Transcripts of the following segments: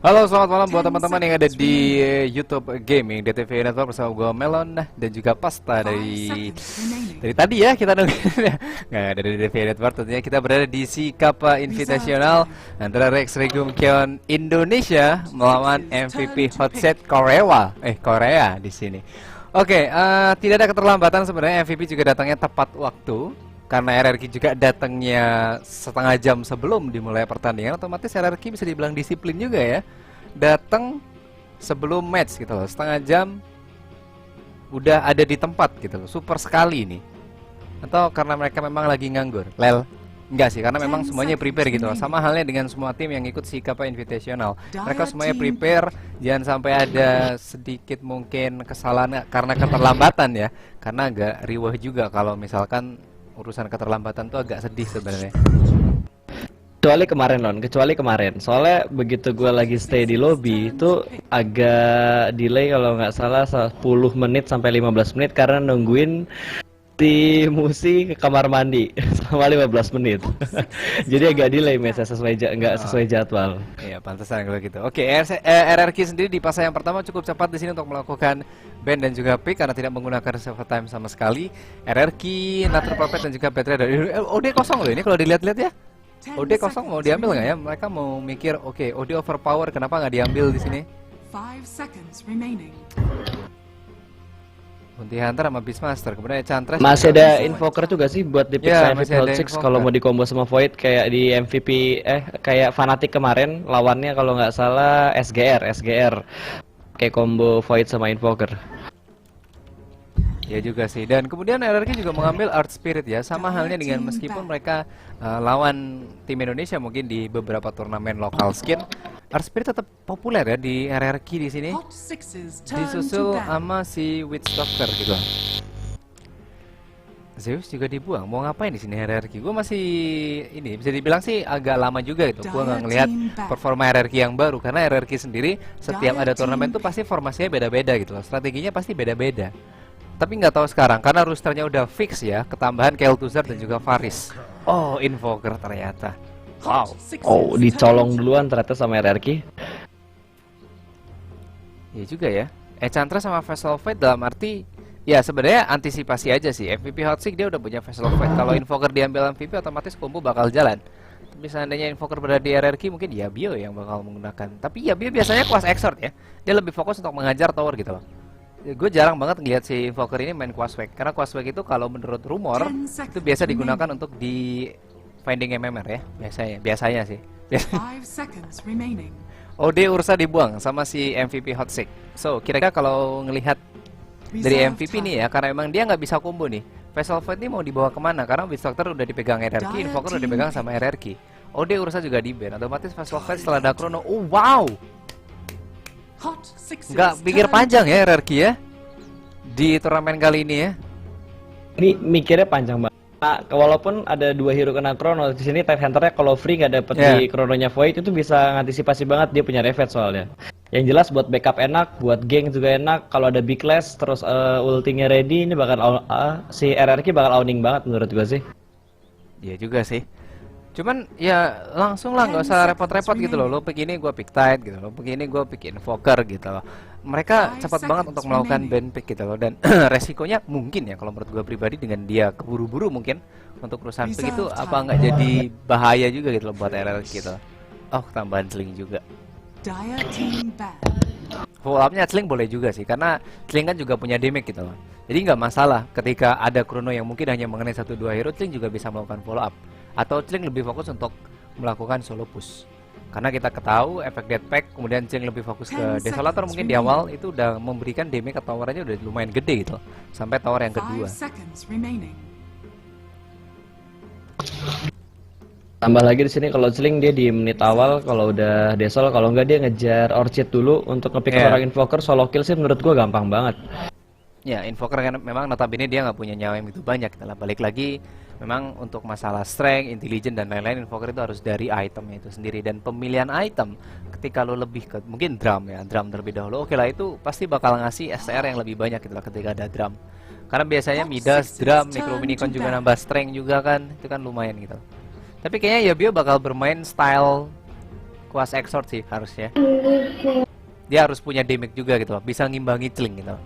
Halo, selamat malam buat teman-teman yang ada di YouTube Gaming DTV Network bersama gue Melon dan juga Pasta dari tadi ya kita nungguin nggak ada di DTV Network. Tentunya kita berada di Sikapa Invitational antara Rex Regum Keon Indonesia melawan MVP Hotset Korea di sini. Oke, tidak ada keterlambatan sebenarnya. MVP juga datangnya tepat waktu. Karena RRQ juga datangnya setengah jam sebelum dimulai pertandingan, otomatis RRQ bisa dibilang disiplin juga ya. Datang sebelum match gitu loh, setengah jam udah ada di tempat gitu loh. Super sekali ini. Atau karena mereka memang lagi nganggur? Enggak sih, karena memang semuanya prepare gitu loh. Sama halnya dengan semua tim yang ikut Sikapa Invitational. Mereka semuanya prepare, jangan sampai ada sedikit mungkin kesalahan karena keterlambatan ya. Karena agak riweh juga kalau misalkan urusan keterlambatan tuh agak sedih sebenarnya. Kecuali kemarin. Soalnya begitu gue lagi stay di lobby itu agak delay kalau nggak salah 10 menit sampai 15 menit karena nungguin di musi ke kamar mandi sama 15 menit. Jadi agak delay nggak sesuai jadwal. Iya, pantesan kalau gitu. Oke, RRQ sendiri di fase yang pertama cukup cepat di sini untuk melakukan ban dan juga pick karena tidak menggunakan reserve time sama sekali. RRQ, Nature Prophet dan juga Petra dari OD kosong loh ini kalau dilihat-lihat ya. OD kosong mau diambil nggak ya? Mereka mau mikir, oke, OD overpower, kenapa nggak diambil di sini? 5 seconds remaining. Bounty Hunter sama Beastmaster, kemudian Enchantress. Masih ada Invoker juga sih buat di pick Ya, MVP masih ada Hot Six Invoker. kalau mau di combo sama Void kayak di MVP kayak Fnatic kemarin lawannya kalau nggak salah SGR kayak combo Void sama Invoker. Ya juga sih. Dan kemudian RRQ juga mengambil Art Spirit ya, sama halnya dengan meskipun mereka lawan tim Indonesia mungkin di beberapa turnamen lokal skin, Art Spirit tetap populer ya di RRQ di sini. Hot sixes turn Disusul to ban. sama si Witch Doctor gitu. Zeus juga dibuang. Mau ngapain di sini RRQ? Gue masih ini bisa dibilang sih agak lama juga gitu. Gue nggak ngelihat performa RRQ yang baru karena RRQ sendiri setiap ada turnamen tuh pasti formasinya beda-beda gitu loh. Strateginya pasti beda-beda. Tapi nggak tahu sekarang karena roosternya udah fix ya, ketambahan Kel'Thuzar dan juga Varys. Oh, Invoker ternyata. Wow. Oh, dicolong duluan ternyata sama RRQ. Iya juga ya. Enchantress sama Vessel of Fate dalam arti ya sebenarnya antisipasi aja sih. MVP Hot Six dia udah punya Vessel of Fate. Kalau Invoker diambil MVP otomatis combo bakal jalan. Tapi seandainya Invoker berada di RRQ mungkin ya Bio yang bakal menggunakan. Tapi ya Bio biasanya kuas Exort ya. Dia lebih fokus untuk mengajar tower gitu loh. Gue jarang banget ngeliat si Invoker ini main Quaswag karena Quaswag itu kalau menurut rumor itu biasa digunakan untuk di finding MMR ya biasanya sih. 5 seconds remaining. OD Ursa dibuang sama si MVP Hot Six. So kira-kira kalau ngelihat dari MVP nih ya karena emang dia nggak bisa combo nih. Vessel of Fate ini mau dibawa kemana? Karena Witch Doctor udah dipegang RRQ, Invoker udah dipegang sama RRQ. OD Ursa juga di ban. Otomatis Vessel of Fate setelah ada Chrono. Oh wow. Nggak pikir panjang ya RRQ ya di turnamen kali ini ya. Ini mikirnya panjang banget. Nah, walaupun ada 2 hero kena Chrono di sini Tide Hunter-nya kalau free nggak dapet di Chrono-nya Void itu bisa ngantisipasi banget dia punya Revenge soalnya. Yang jelas buat backup enak, buat geng juga enak. Kalau ada big clash terus ultinya ready ini bakal si RRQ bakal owning banget menurut gua sih. Iya juga sih. Cuman ya langsung lah nggak usah repot-repot gitu loh. Lo pick ini gue pick Tide gitu loh. Pick ini gue pick Invoker gitu loh. Mereka cepat banget untuk melakukan ban pick gitu loh. Dan resikonya mungkin ya kalau menurut gue pribadi dengan dia keburu-buru mungkin untuk urusan pick itu apa nggak jadi bahaya juga gitu loh buat RR gitu. Oh tambahan sling juga. Follow up-nya Sling boleh juga sih karena Sling kan juga punya damage gitu loh. Jadi nggak masalah ketika ada Chrono yang mungkin hanya mengenai 1-2 hero, Sling juga bisa melakukan follow up. Atau Sling lebih fokus untuk melakukan solo push. Karena kita ketahui efek death pack, kemudian Sling lebih fokus ke Desolator mungkin di awal itu udah memberikan damage ke tower aja udah lumayan gede gitu. Sampai tower yang kedua. Tambah lagi di sini kalau Sling dia di menit awal kalau udah Desol kalau enggak dia ngejar Orchid dulu untuk ngepick orang Invoker solo kill sih menurut gua gampang banget. Ya, Invoker kan memang notabene dia nggak punya nyawa yang begitu banyak. Kita balik lagi, memang untuk masalah strength, intelligence dan lain-lain, Invoker itu harus dari itemnya itu sendiri. Dan pemilihan item, ketika lo lebih ke mungkin drum ya, drum terlebih dahulu. Oke lah itu pasti bakal ngasih STR yang lebih banyak gitu lah ketika ada drum. Karena biasanya Midas, drum, Necro Minicon juga nambah strength juga kan, itu kan lumayan gitu. Tapi kayaknya ya Bio bakal bermain style Quas Exort sih harusnya. Dia harus punya damage juga gitu loh, bisa ngimbangi Chling gitu loh.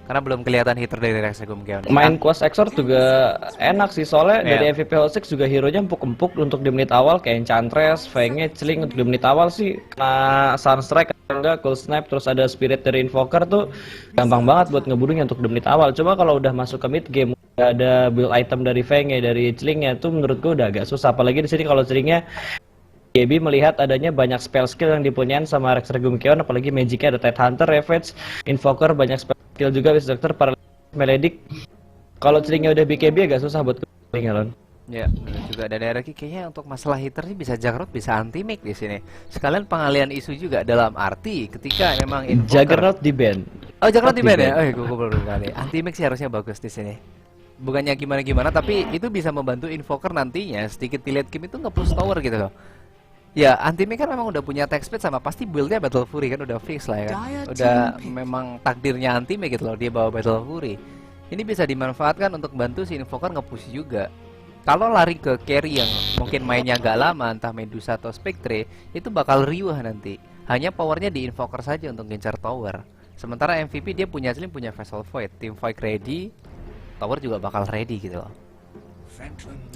Karena belum kelihatan hitter dari Rex Regum Keon. Main Quas Exor juga enak sih, soalnya Iya. dari MVP Hot 6 juga hero-nya empuk-empuk untuk di menit awal, kayak Enchantress, Fenge, Chling. Untuk di menit awal sih kena Sunstrike, enggak Cool Snipe, terus ada Spirit dari Invoker tuh gampang banget buat ngebunuhnya untuk di menit awal. Coba kalau udah masuk ke mid game, udah ada build item dari Fenge, dari Chlingnya tuh menurut gue udah agak susah. Apalagi di sini kalau Chlingnya Gaby melihat adanya banyak spell skill yang dipunyain sama Rex Regum Keon, apalagi magicnya ada Tidehunter, Ravage, Invoker, banyak spell skill juga, Witch Doctor, Paralysis, Melodic. Kalau Chlingnya udah BKB agak susah buat Chlingnya, Lon. Ya, benar juga. Dan Reki kayaknya untuk masalah hitter sih bisa Juggernaut, bisa anti-make di sini. Sekalian pengalian isu juga dalam arti ketika memang Invoker. Juggernaut di ban. Oh, Juggernaut di ban di ya? ban. Oh, gue baru kali. Anti-make sih harusnya bagus di sini. Bukannya gimana-gimana, tapi itu bisa membantu Invoker nantinya sedikit di late game itu nge-push tower gitu loh. Ya, anti-make kan memang udah punya attack speed sama pasti build-nya Battle Fury kan udah fix lah ya kan. Udah memang takdirnya anti-make gitu loh, dia bawa Battle Fury. Ini bisa dimanfaatkan untuk bantu si Invoker nge-push juga. Kalau lari ke carry yang mungkin mainnya agak lama, entah Medusa atau Spectre, itu bakal riuh nanti. Hanya powernya di Invoker saja untuk gencar tower. Sementara MVP dia punya Slim, punya Vessel Void, Team Fight ready, tower juga bakal ready gitu loh.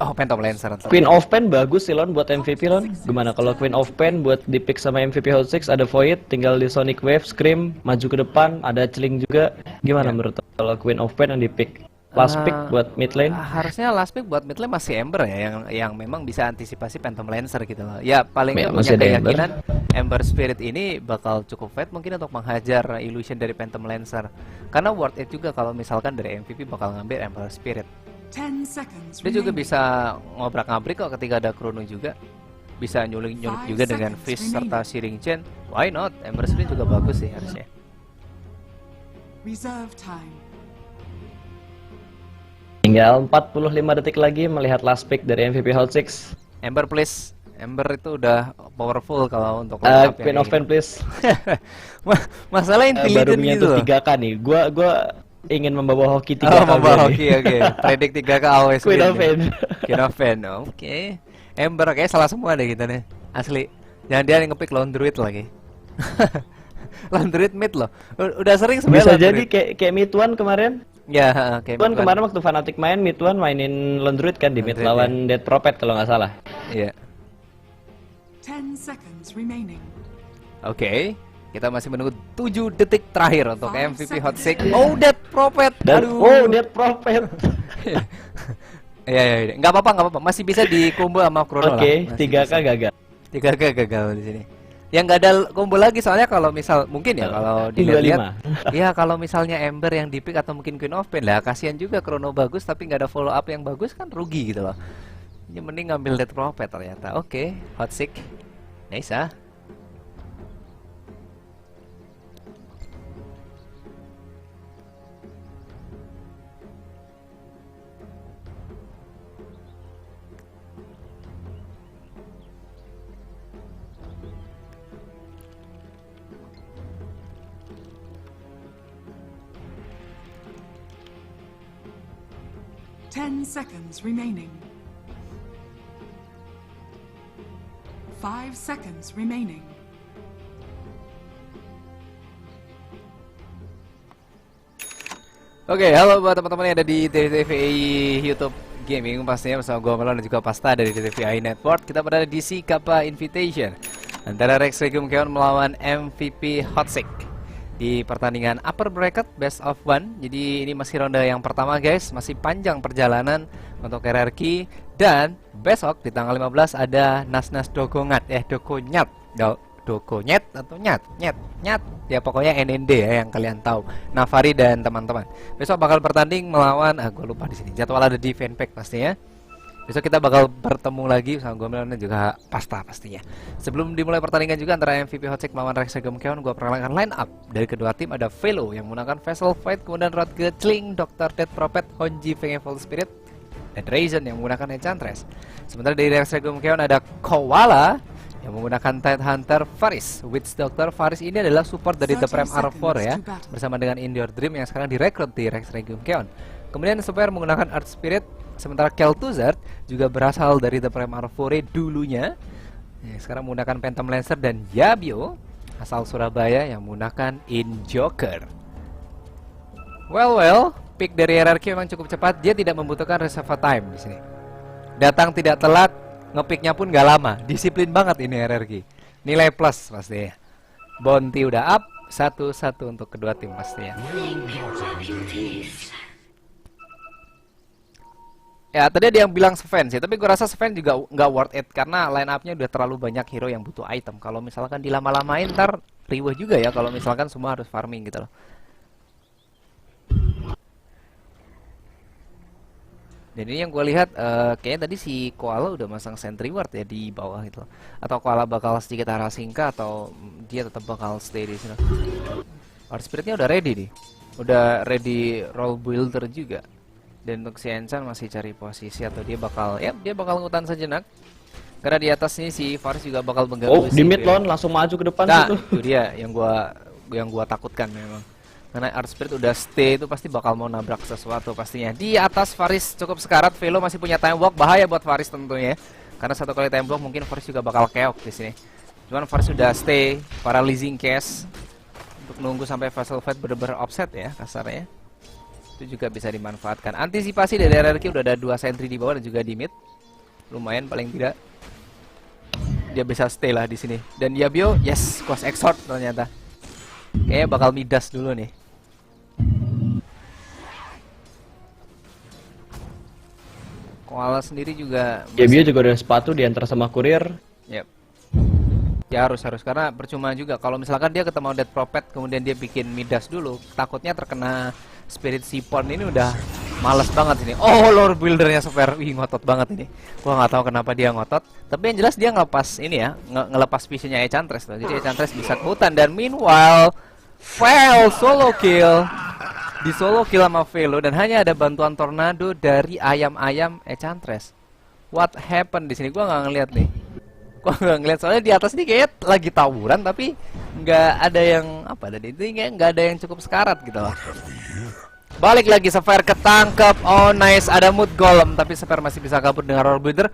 Oh, Phantom Lancer. Queen of Pen bagus sih Lon buat MVP Lon. Gimana kalau Queen of Pen buat di pick sama MVP Hot 6, ada Void, tinggal di Sonic Wave, Scream, maju ke depan, ada Chling juga. Gimana menurut lo kalau Queen of Pen yang di pick? Last pick buat mid lane? Harusnya last pick buat mid lane masih Ember ya, yang memang bisa antisipasi Phantom Lancer gitu loh. Ya paling Ya, nggak masih punya ada Ember. keyakinan Ember Spirit ini bakal cukup fight mungkin untuk menghajar illusion dari Phantom Lancer. Karena worth it juga kalau misalkan dari MVP bakal ngambil Ember Spirit. 10 seconds Dia juga remaining. bisa ngobrak-ngabrik kok ketika ada Chrono juga. Bisa nyulik-nyulik juga dengan Fist serta Searing Chain. Why not? Ember Spirit juga bagus sih harusnya. Reserve time. Tinggal 45 detik lagi melihat last pick dari MVP Hot 6. Ember please. Ember itu udah powerful kalau untuk line up Queen of Pen please. Masalah Baru intelligent gitu menyentuh loh. 3K nih. Gua ingin membawa hoki 3K. Oh, membawa gua nih. hoki, oke. Predik 3K always Queen win of ya. Pen. Queen of Pen, oke. Ember kayak salah semua deh kita nih. Asli. Jangan dia yang ngepick Lone Druid lagi. Lone Druid mid loh. Udah sering sebenarnya. Bisa Lone jadi Druid. kayak Mituan kemarin. Ya, kayak Mituan mid one. kemarin waktu Fnatic main, Mituan mainin Lone Druid kan di Lone mid Druid, lawan Dead Prophet kalau nggak salah. Iya. 10 seconds remaining. Oke. Kita masih menunggu 7 detik terakhir untuk 5 MVP Hot seconds. 6. Oh, Dead Prophet. Dan Aduh. Dead Prophet. Iya. Nggak apa-apa. Masih bisa di combo sama Chrono lah. Oke, Masih 3K bisa. gagal. 3K gagal di sini. Yang nggak ada combo lagi soalnya kalau misal mungkin ya kalau dilihat ya kalau misalnya Ember yang dipick atau mungkin Queen of Pen lah kasihan juga Chrono bagus tapi nggak ada follow up yang bagus kan rugi gitu loh. Ini mending ngambil Dead Prophet ternyata. Oke, Hot 6. Nice ah. Ten seconds remaining. 5 seconds remaining. Oke, halo buat teman-teman yang ada di TVI YouTube Gaming pastinya bersama gue Melon dan juga Pasta dari TVI Network. Kita berada di Si Kappa Invitation antara Rex Regum Keon melawan MVP Hot 6 di pertandingan upper bracket best of 1. Jadi ini masih ronde yang pertama guys, masih panjang perjalanan untuk RRQ dan besok di tanggal 15 ada Nas-Nas Dokonyat Dokonyet atau nyat ya pokoknya NND ya yang kalian tahu. Navari dan teman-teman besok bakal bertanding melawan gue lupa di sini jadwal ada di fanpack pastinya. Besok kita bakal bertemu lagi sama gue Melon dan juga Pasta pastinya. Sebelum dimulai pertandingan juga antara MVP Hot 6 melawan Rex Regum Keon, gue perkenalkan line up dari kedua tim. Ada Velo yang menggunakan Vessel Fight, kemudian Rodge Chling, Dr. Dead Prophet, Honji Feng Evil Spirit, dan Raizen yang menggunakan Enchantress. Sementara dari Rex Regum Keon ada Koala yang menggunakan Tidehunter, Faris, Witch Doctor. Faris ini adalah support dari The Prime R4 ya, bersama dengan In Your Dream yang sekarang direkrut di Rex Regum Keon. Kemudian Super menggunakan Earth Spirit, sementara Kel'Thuzad juga berasal dari The Prime R4 dulunya. Sekarang menggunakan Phantom Lancer dan Yabio asal Surabaya yang menggunakan Injoker. Well, pick dari RRQ memang cukup cepat. Dia tidak membutuhkan reserve time di sini. Datang tidak telat, ngepicknya pun gak lama. Disiplin banget ini RRQ. Nilai plus pasti ya. Bounty udah up, 1-1 untuk kedua tim pastinya. Ya tadi ada yang bilang Sven sih, tapi gue rasa Sven juga nggak worth it karena line up-nya udah terlalu banyak hero yang butuh item. Kalau misalkan dilama-lamain ntar riweh juga ya kalau misalkan semua harus farming gitu loh. Dan ini yang gue lihat kayaknya tadi si Koala udah masang sentry ward ya di bawah gitu loh. Atau Koala bakal sedikit arah singka atau dia tetap bakal stay di sini. Art Spirit-nya udah ready nih. Udah ready role builder juga. Dan untuk si Ensan masih cari posisi atau dia bakal ngutan sejenak. Karena di atas ini si Faris juga bakal mengganggu. Di mid lane langsung maju ke depan nah, gitu. itu dia yang gua takutkan memang. Karena Art Spirit udah stay itu pasti bakal mau nabrak sesuatu pastinya. Di atas Faris cukup sekarat, Velo masih punya time walk, bahaya buat Faris tentunya. Karena satu kali time walk mungkin Faris juga bakal keok di sini. Cuman Faris udah stay, paralyzing cast untuk nunggu sampai Vessel Fight bener-bener offset ya kasarnya. Itu juga bisa dimanfaatkan. Antisipasi dari RRQ udah ada 2 sentry di bawah dan juga di mid. Lumayan paling tidak. Dia bisa stay lah di sini. Dan Yabio, yes, cost exort ternyata. Kayaknya bakal midas dulu nih. Koala sendiri juga Yabio juga udah sepatu diantar sama kurir. Yep. Ya harus karena percuma juga kalau misalkan dia ketemu Dead Prophet kemudian dia bikin midas dulu, takutnya terkena Spirit Sipon. Ini udah males banget ini. Oh, Lord Buildernya Super, wih ngotot banget ini. Gua nggak tahu kenapa dia ngotot, tapi yang jelas dia ngelepas ini ya, ngelepas visionnya Enchantress tuh. Jadi Enchantress bisa ke hutan dan meanwhile fail solo kill. Di solo kill sama Velo dan hanya ada bantuan tornado dari ayam-ayam Enchantress. What happened di sini? Gua nggak ngeliat nih. Gua nggak ngeliat soalnya di atas ini kayak lagi tawuran tapi nggak ada yang apa tadi itu kayak nggak ada yang cukup sekarat gitu loh. Balik lagi Sapphire ketangkep. Oh nice, ada mood golem tapi Sapphire masih bisa kabur dengan roll builder.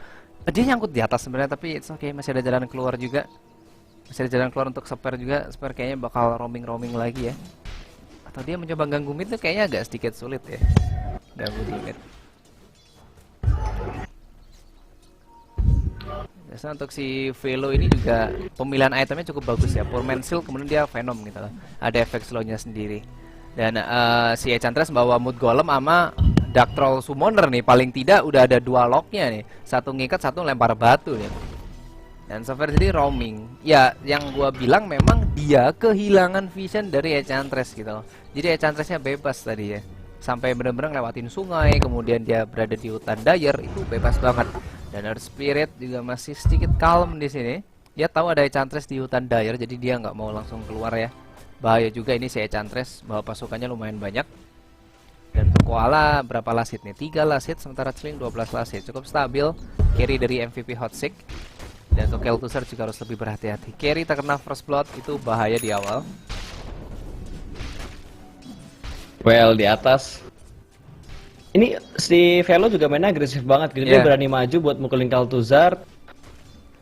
Dia nyangkut di atas sebenarnya tapi it's okay, masih ada jalan keluar juga. Masih ada jalan keluar untuk Sapphire juga. Sapphire kayaknya bakal roaming lagi ya. Atau dia mencoba ganggu mid tuh kayaknya agak sedikit sulit ya. Ganggu di mid. Biasanya untuk si Velo ini juga pemilihan itemnya cukup bagus ya. Poorman Seal kemudian dia Venom gitu loh. Ada efek slownya sendiri. Dan si Enchantress bawa Mood Golem sama Dark Troll Summoner nih. Paling tidak udah ada 2 locknya nih. Satu ngikat, satu lempar batu nih. Dan Sapphire sendiri roaming. Ya yang gua bilang memang dia kehilangan vision dari Enchantress gitu loh. Jadi Enchantressnya bebas tadi ya. Sampai bener-bener lewatin sungai. Kemudian dia berada di hutan Dire. Itu bebas banget. Dan Earth Spirit juga masih sedikit calm di sini. Dia tahu ada Enchantress di hutan Dire, jadi dia nggak mau langsung keluar ya. Bahaya juga ini si Enchantress, bawa pasukannya lumayan banyak. Dan untuk Koala berapa last hit nih? 3 last hit, sementara Chilling 12 last hit. Cukup stabil, carry dari MVP Hotseek. Dan untuk Kel'Thuzar juga harus lebih berhati-hati. Carry terkena First Blood itu bahaya di awal. Well, di atas. Ini si Velo juga mainnya agresif banget gitu. Dia berani maju buat mukulin Kel'Thuzar.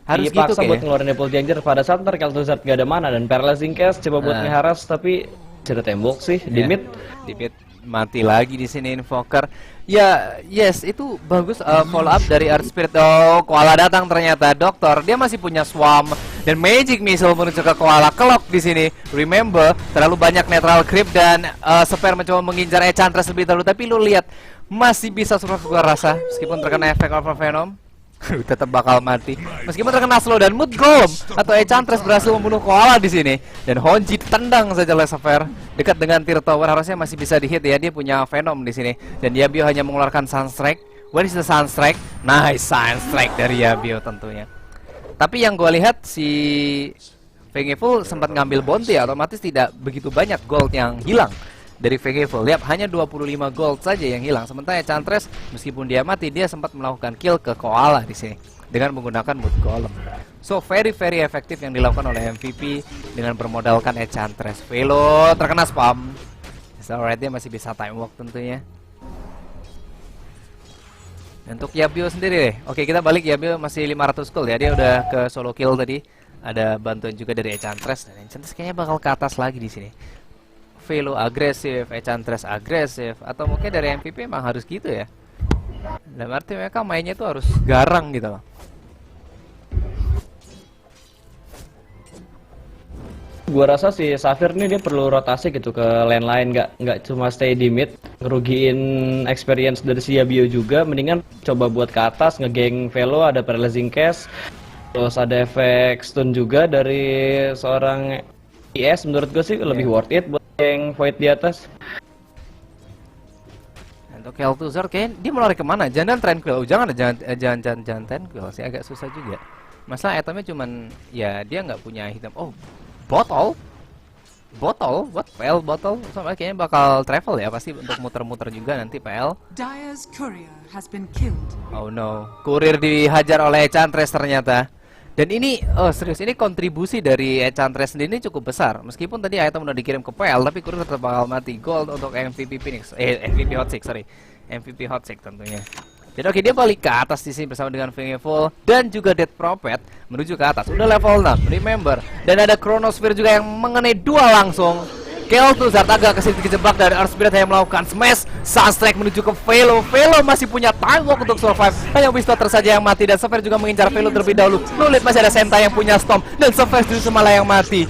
Harus dipaksa gitu buat ngeluarin Apple Changer pada saat ntar Kel'Thuzar gak ada mana. Dan Paralyzing Cast coba buat ngeharas tapi ada tembok sih di mid. Di mid mati lagi di sini Invoker. Ya, yes, itu bagus follow up dari Earth Spirit. Oh, Koala datang ternyata. Dokter, dia masih punya Swarm dan Magic Missile menuju ke Koala. Kelok di sini. Remember, terlalu banyak netral creep dan Sapphire mencoba mengincar Enchantress lebih dahulu, tapi lu lihat masih bisa survive gua rasa meskipun terkena efek Alpha Venom. Tetap bakal mati meskipun terkena slow dan Mood Golem atau Enchantress berhasil membunuh Koala di sini dan Honji tendang saja oleh Sapphire dekat dengan tier tower, harusnya masih bisa di hit ya, dia punya Venom di sini dan Yabio hanya mengeluarkan Sunstrike. Where is the Sunstrike? Nice Sunstrike dari Yabio tentunya. Tapi yang gue lihat si Vengeful sempat ngambil bounty ya, otomatis tidak begitu banyak gold yang hilang dari Vengeful. Lihat, hanya 25 gold saja yang hilang. Sementara Enchantress meskipun dia mati, dia sempat melakukan kill ke Koala di sini dengan menggunakan Mood Golem. So very efektif yang dilakukan oleh MVP dengan bermodalkan Enchantress. Velo terkena spam. So alright, dia masih bisa time walk tentunya. Untuk Yabio sendiri deh. Oke, kita balik. Yabio masih 500 gold ya. Dia udah ke solo kill tadi. Ada bantuan juga dari Enchantress, dan Enchantress kayaknya bakal ke atas lagi di sini. Velo agresif, Enchantress agresif, atau mungkin dari MVP emang harus gitu ya. Dan arti mereka mainnya itu harus garang gitu loh. Gua rasa si Safir nih dia perlu rotasi gitu ke lane lain, nggak cuma stay di mid, ngerugiin experience dari si Yabio juga. Mendingan coba buat ke atas, ngegeng Velo, ada paralyzing cast, terus ada efek stun juga dari seorang IS. Menurut gue sih lebih worth it buat geng Void di atas. Untuk Kel'Thuzar kayaknya dia mau lari kemana? Jangan Tranquil, jangan Tranquil sih, agak susah juga. Masalah itemnya cuman ya dia nggak punya item. Oh, botol, what PL botol? Sama kayaknya bakal travel ya pasti untuk muter-muter juga nanti PL. Dire's courier has been killed. Oh no, kurir dihajar oleh Enchantress ternyata. Dan ini, oh serius, ini kontribusi dari Enchantress sendiri ini cukup besar. Meskipun tadi item udah dikirim ke PL, tapi kurir tetap bakal mati. Gold untuk MVP Phoenix, MVP Hot Six, sorry, MVP Hot Six tentunya. Jadi oke, dia balik ke atas di sini bersama dengan Vengeful dan juga Dead Prophet menuju ke atas. Udah level 6, remember. Dan ada Chronosphere juga yang mengenai dua langsung. Kel'Thuzar agak kejebak dari Earth Spirit yang melakukan smash. Sunstrike menuju ke Velo. Velo masih punya time walk untuk survive. Hanya Whisper saja yang mati dan Sopher juga mengincar Velo terlebih dahulu. Nulit masih ada Senta yang punya Storm dan Sopher justru malah yang mati.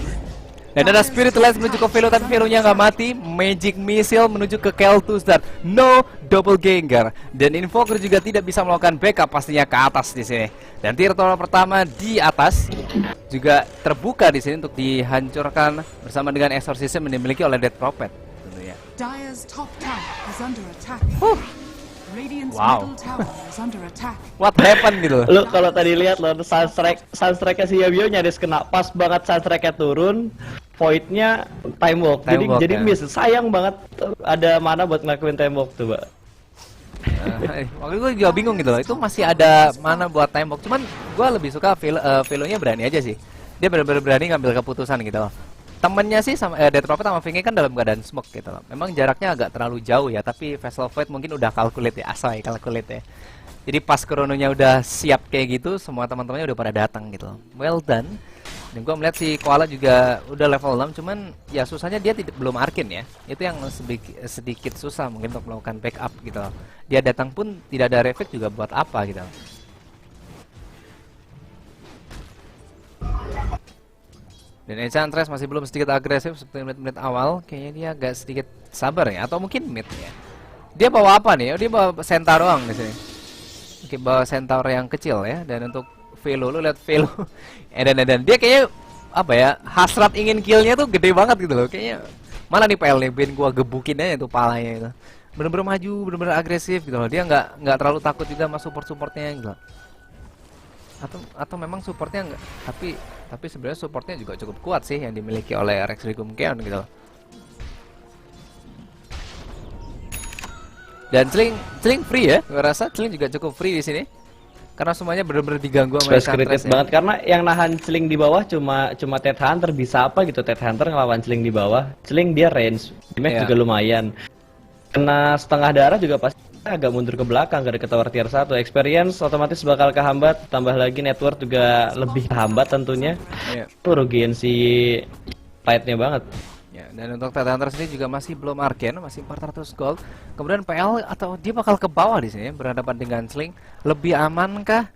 Dan ada Spiritualize menuju ke Velo, tapi Velo-nya nggak mati. Magic Missile menuju ke Kel'Thuzar. No double ganger. Dan Invoker juga tidak bisa melakukan backup pastinya ke atas di sini. Dan tier tower pertama di atas juga terbuka di sini untuk dihancurkan bersama dengan Exorcism yang dimiliki oleh Dead Prophet tentunya. Dire's top tower is under attack. Radiant's Wow. middle tower is under attack. What happened gitu. Lu kalau tadi lihat lo Sunstrike-nya si Yabio nyaris kena, pas banget Sunstrike-nya turun, Void-nya time walk. Time walk, jadi ya. miss. Sayang banget ada mana buat ngelakuin time walk tuh, Mbak. Waktu gue juga bingung gitu loh. Itu masih ada mana buat time walk. Cuman gue lebih suka Velo-nya berani aja sih. Dia benar-benar berani ngambil keputusan gitu loh. Temennya sih sama Dead Prophet sama Vinge kan dalam keadaan smoke gitu loh. Memang jaraknya agak terlalu jauh ya, tapi Vessel Void mungkin udah calculate ya, asal calculate ya. Jadi pas krononya udah siap kayak gitu, semua teman-temannya udah pada datang gitu loh. Well done. Dan gua melihat si Koala juga udah level 6, cuman ya susahnya dia belum arkin ya. Itu yang sedikit susah mungkin untuk melakukan backup gitu loh. Dia datang pun tidak ada reflect juga buat apa gitu loh. Dan Enchantress masih belum sedikit agresif seperti menit-menit awal. Kayaknya dia agak sedikit sabar ya, atau mungkin mid ya. Dia bawa apa nih? Oh, dia bawa Centaur doang di sini. Oke, bawa Centaur yang kecil ya. Dan untuk Velo, lu lihat Velo. Dan dia kayaknya apa ya? Hasrat ingin killnya tuh gede banget gitu loh. Kayaknya mana nih PL nih, Ben gua gebukin aja tuh palanya itu. Bener-bener maju, bener-bener agresif gitu loh. Dia nggak terlalu takut juga sama support-supportnya gitu loh. Atau memang supportnya enggak, tapi sebenarnya supportnya juga cukup kuat sih yang dimiliki oleh Rex Regum Keon gitu loh. Dan Celing free ya, gue rasa Celing juga cukup free di sini karena semuanya benar-benar diganggu sama Space kritis Enchantress ya. banget karena yang nahan Celing di bawah cuma Ted Hunter. Bisa apa gitu Ted Hunter ngelawan Celing di bawah. Celing dia range, damage Iya. juga lumayan. Kena setengah darah juga pasti agak mundur ke belakang dari ke tower tier 1. Experience otomatis bakal kehambat, tambah lagi network juga lebih kehambat tentunya. Iya. Itu rugiin si fight-nya banget. Ya, dan untuk Ted Hunter sendiri juga masih belum arcane, masih 400 gold. Kemudian PL atau dia bakal ke bawah di sini berhadapan dengan Sling. Lebih aman kah?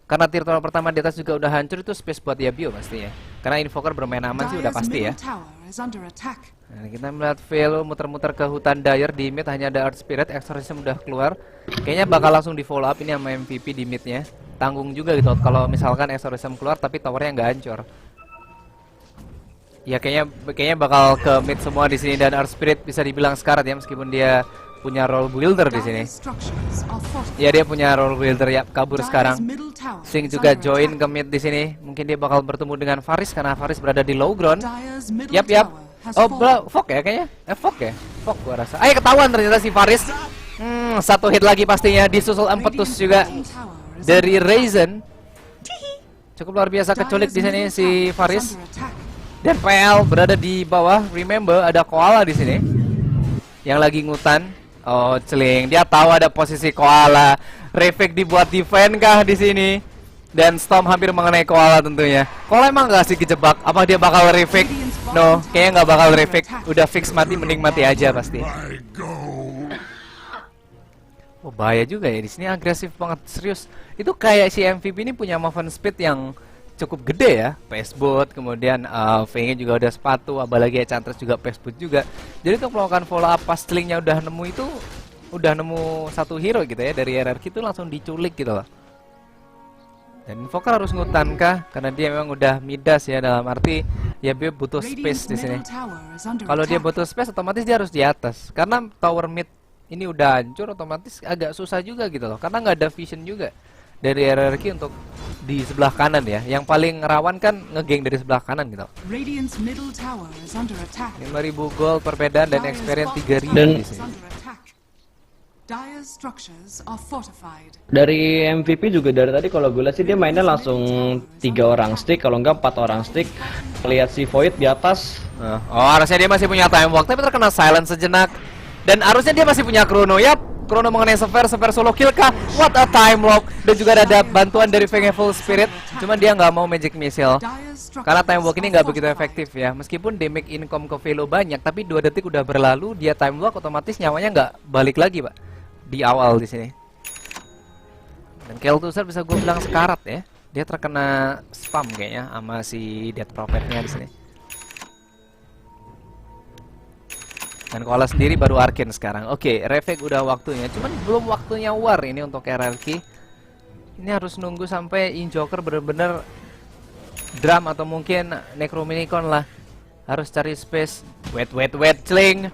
Karena tier tower pertama di atas juga udah hancur, itu space buat Yabio pastinya. Karena Invoker bermain aman sih udah Dire's pasti ya. middle tower is under attack. Nah, kita melihat Velo muter-muter ke hutan Dire di mid, hanya ada Earth Spirit. Exorcism udah keluar. Kayaknya bakal langsung di follow up ini sama MVP di midnya. Tanggung juga gitu kalau misalkan Exorcism keluar tapi towernya nggak hancur. Ya kayaknya bakal ke mid semua di sini, dan Earth Spirit bisa dibilang sekarat ya meskipun dia punya role builder di sini. Dire's structures are fortified. Ya dia punya role builder ya, kabur Dire's sekarang. middle tower Sing is juga under join attack. ke mid di sini. Mungkin dia bakal bertemu dengan Faris karena Faris berada di low ground. Dire's middle Yap. tower has Oh, fallen. Fok ya kayaknya. Fok ya. Fok gua rasa. Ayo ketahuan ternyata si Faris. Satu hit lagi pastinya, disusul Empetus Radiant's juga middle tower is dari under Raisin. Cukup luar biasa attack. keculik di Dire's sini middle si tower is Faris. under attack. Dan PL berada di bawah. Remember ada Koala di sini yang lagi ngutan. Oh, celing. Dia tahu ada posisi Koala. Reflect dibuat defend kah di sini? Dan Storm hampir mengenai Koala tentunya. Koala emang nggak sih kejebak? Apa dia bakal reflect? No, kayaknya nggak bakal reflect. Udah fix mati, mending mati aja pasti. Oh, bahaya juga ya, di sini agresif banget, serius. Itu kayak si MVP ini punya movement speed yang cukup gede ya. Paceboot, kemudian V-nya juga udah sepatu, apalagi Enchantress juga Paceboot juga. Jadi untuk melakukan follow up pas celingnya udah nemu itu, udah nemu satu hero gitu ya dari RRQ itu langsung diculik gitu loh. Dan Invoker harus ngutan kah? Karena dia memang udah midas ya, dalam arti ya dia butuh space di sini. Kalau dia butuh space otomatis dia harus di atas. Karena tower mid ini udah hancur, otomatis agak susah juga gitu loh. Karena nggak ada vision juga dari RRQ untuk di sebelah kanan ya. Yang paling rawan kan ngegeng dari sebelah kanan gitu. 5.000 gold perbedaan dan experience 3.000 di sini. Dari MVP juga dari tadi kalau gue lihat sih dia mainnya langsung 3 orang stick, kalau enggak 4 orang stick. Lihat si Void di atas. Oh, harusnya dia masih punya time walk, tapi terkena silence sejenak. Dan harusnya dia masih punya Chrono. Yap, Chrono mengenai Sphere solo kill kah? What a time lock. Dan juga ada bantuan dari Feng Full Spirit. Cuman dia nggak mau Magic Missile karena time walk ini nggak begitu efektif ya. Meskipun damage income ke Velo banyak, tapi 2 detik udah berlalu, dia time walk otomatis nyawanya nggak balik lagi, Pak. Di awal di sini. Dan Kel'Thuzar bisa gue bilang sekarat ya. Dia terkena spam kayaknya sama si Death Prophet-nya di sini. Dan Koala sendiri baru Arcane sekarang. Oke, Reflect udah waktunya. Cuman belum waktunya War ini untuk RRQ. Ini harus nunggu sampai Injoker bener-bener drum atau mungkin Necrominicon lah. Harus cari space. Wait, celing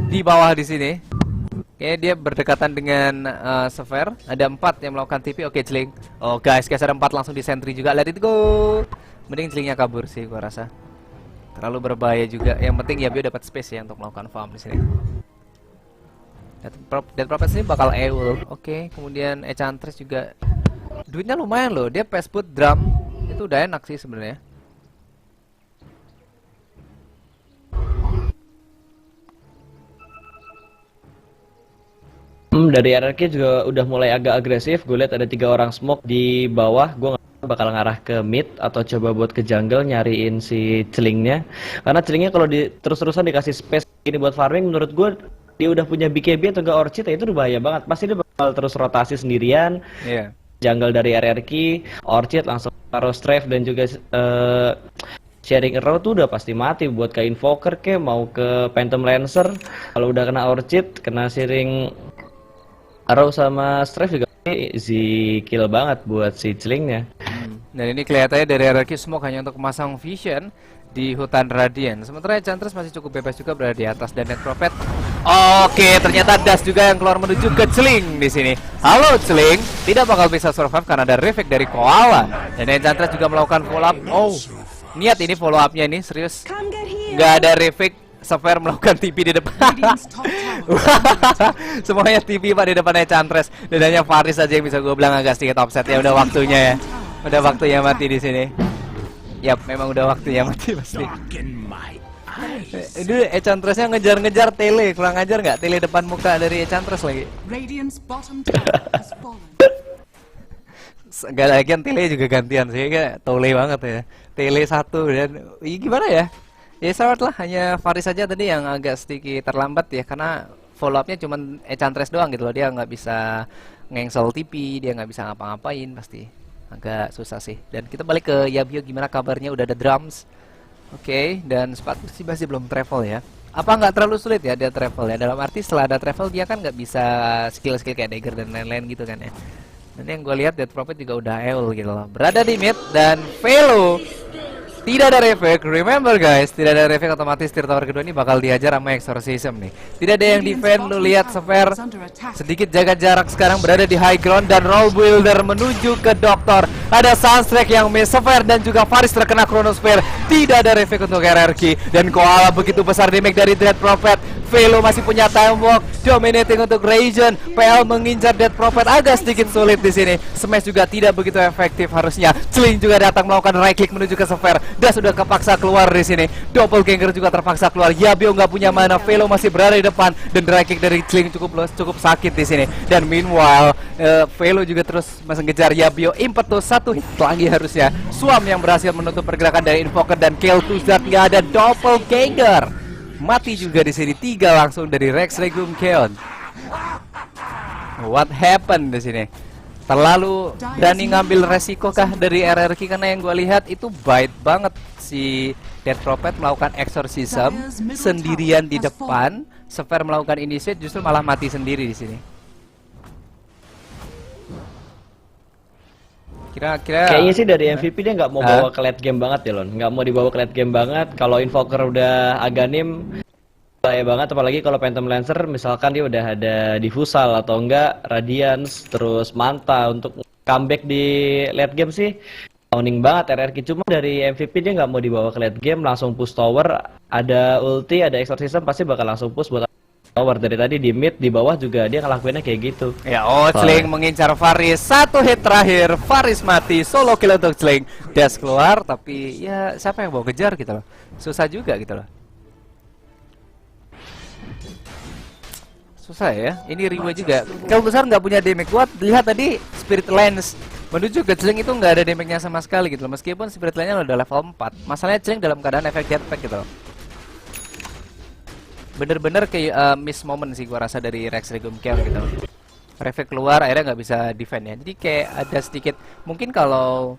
di bawah di sini. Oke, dia berdekatan dengan Sphere. Ada 4 yang melakukan TP. Oke, celing. Oh guys, ada 4 langsung di sentry juga. Let it go. Mending celingnya kabur sih gua rasa. Terlalu berbahaya juga. Yang penting ya dia dapat space ya untuk melakukan farm di sini. Death Prophet sini bakal EUL. Oke, kemudian Enchantress juga duitnya lumayan loh. Dia Paceboot drum. Itu udah enak sih sebenarnya. Dari RRQ juga udah mulai agak agresif. Gue lihat ada 3 orang smoke di bawah. Gue bakal ngarah ke mid atau coba buat ke jungle nyariin si celingnya. Karena celingnya kalau terus-terusan dikasih space ini buat farming, menurut gue dia udah punya BKB atau enggak Orchid ya itu udah bahaya banget. Pasti dia bakal terus rotasi sendirian. Iya. Jungle dari RRQ, Orchid langsung taruh Strafe dan juga sharing arrow tuh udah pasti mati buat ke Invoker ke mau ke Phantom Lancer. Kalau udah kena Orchid, kena sharing arrow sama Strafe juga easy kill banget buat si celingnya. Dan ini kelihatannya dari RRQ Smoke hanya untuk memasang vision di hutan Radiant. Sementara Enchantress masih cukup bebas juga berada di atas dan Net Prophet. Oke, ternyata Das juga yang keluar menuju ke celing di sini. Halo celing, tidak bakal bisa survive karena ada reflect dari Koala. Dan Enchantress juga melakukan follow up. Oh, niat ini follow up-nya ini serius. Nggak ada reflect. Sphere melakukan TP di depan. Semuanya TP Pak di depan Enchantress. Dan hanya Faris saja yang bisa gue bilang agak sedikit offset ya. Udah waktunya ya. Udah waktunya mati di sini. Yap, memang udah waktunya mati pasti. Ini Enchantress-nya ngejar-ngejar tele. Kurang ajar nggak? Tele depan muka dari Enchantress lagi. Gak lagian tele juga gantian sih. Kayak tole banget ya. Tele 1 dan gimana ya? Ya start lah, hanya Faris saja tadi yang agak sedikit terlambat ya. Karena follow up-nya cuma Enchantress doang gitu loh. Dia nggak bisa ngengsel TP, dia nggak bisa ngapa-ngapain pasti. Agak susah sih. Dan kita balik ke Yabio, gimana kabarnya? Udah ada drums. Oke, dan sepatu sih masih belum travel ya. Apa nggak terlalu sulit ya dia travel ya? Dalam arti setelah ada travel dia kan nggak bisa skill-skill kayak dagger dan lain-lain gitu kan ya. Dan yang gue lihat Death Prophet juga udah EUL gitu loh. Berada di mid dan Velo tidak ada reflect. Remember guys, tidak ada reflect, otomatis tier tower kedua ini bakal dihajar sama Exorcism nih. Tidak ada yang defend, lu lihat Sphere sedikit jaga jarak sekarang berada di high ground dan Roll Builder menuju ke Doktor. Ada Sunstrike yang miss, Sphere dan juga Faris terkena Chronosphere. Tidak ada reflect untuk RRQ dan Koala begitu besar damage dari Dread Prophet. Velo masih punya time walk, dominating untuk Regen. PL mengincar Dead Prophet agak sedikit sulit di sini. Smash juga tidak begitu efektif harusnya. Celing juga datang melakukan right click menuju ke Sphere. Das sudah kepaksa keluar di sini. Doppelganger juga terpaksa keluar. Yabio nggak punya mana. Velo masih berada di depan dan right kick dari Celing cukup sakit di sini. Dan meanwhile, Velo juga terus mengejar Yabio. Impetus satu hit lagi harusnya. Swam yang berhasil menutup pergerakan dari Invoker dan Kill to Zard. Nggak ada Doppelganger. Mati juga di sini 3 langsung dari Rex Regum Keon. What happened di sini? Terlalu berani ngambil resiko kah dari RRQ, karena yang gue lihat itu bait banget si Dead Prophet melakukan exorcism sendirian di depan. Sphere melakukan initiate justru malah mati sendiri di sini. Kira-kira kayaknya sih dari MVP dia nggak mau bawa ke late game banget ya Lon, nggak mau dibawa ke late game banget. Kalau Invoker udah Aghanim bahaya banget, apalagi kalau Phantom Lancer misalkan dia udah ada Diffusal atau enggak Radiance terus Manta untuk comeback di late game sih owning banget RRQ. Cuma dari MVP dia nggak mau dibawa ke late game, langsung push tower, ada ulti, ada exorcism, pasti bakal langsung push buat tower. Dari tadi di mid, di bawah juga dia ngelakuinnya kayak gitu. Ya, Celing mengincar Faris. 1 hit terakhir, Faris mati. Solo kill untuk Celing. Dash keluar, tapi ya siapa yang mau kejar gitu loh. Susah juga gitu loh. Susah ya. Ini Riwa juga. Kalau besar nggak punya damage kuat. Lihat tadi Spirit Lens menuju ke Celing itu nggak ada damage-nya sama sekali gitu loh. Meskipun Spirit Lens-nya udah level 4. Masalahnya Celing dalam keadaan efek jetpack gitu loh. Bener-bener kayak miss moment sih gua rasa dari Rex Regum Keon gitu. Reflect keluar akhirnya nggak bisa defend ya. Jadi kayak ada sedikit, mungkin kalau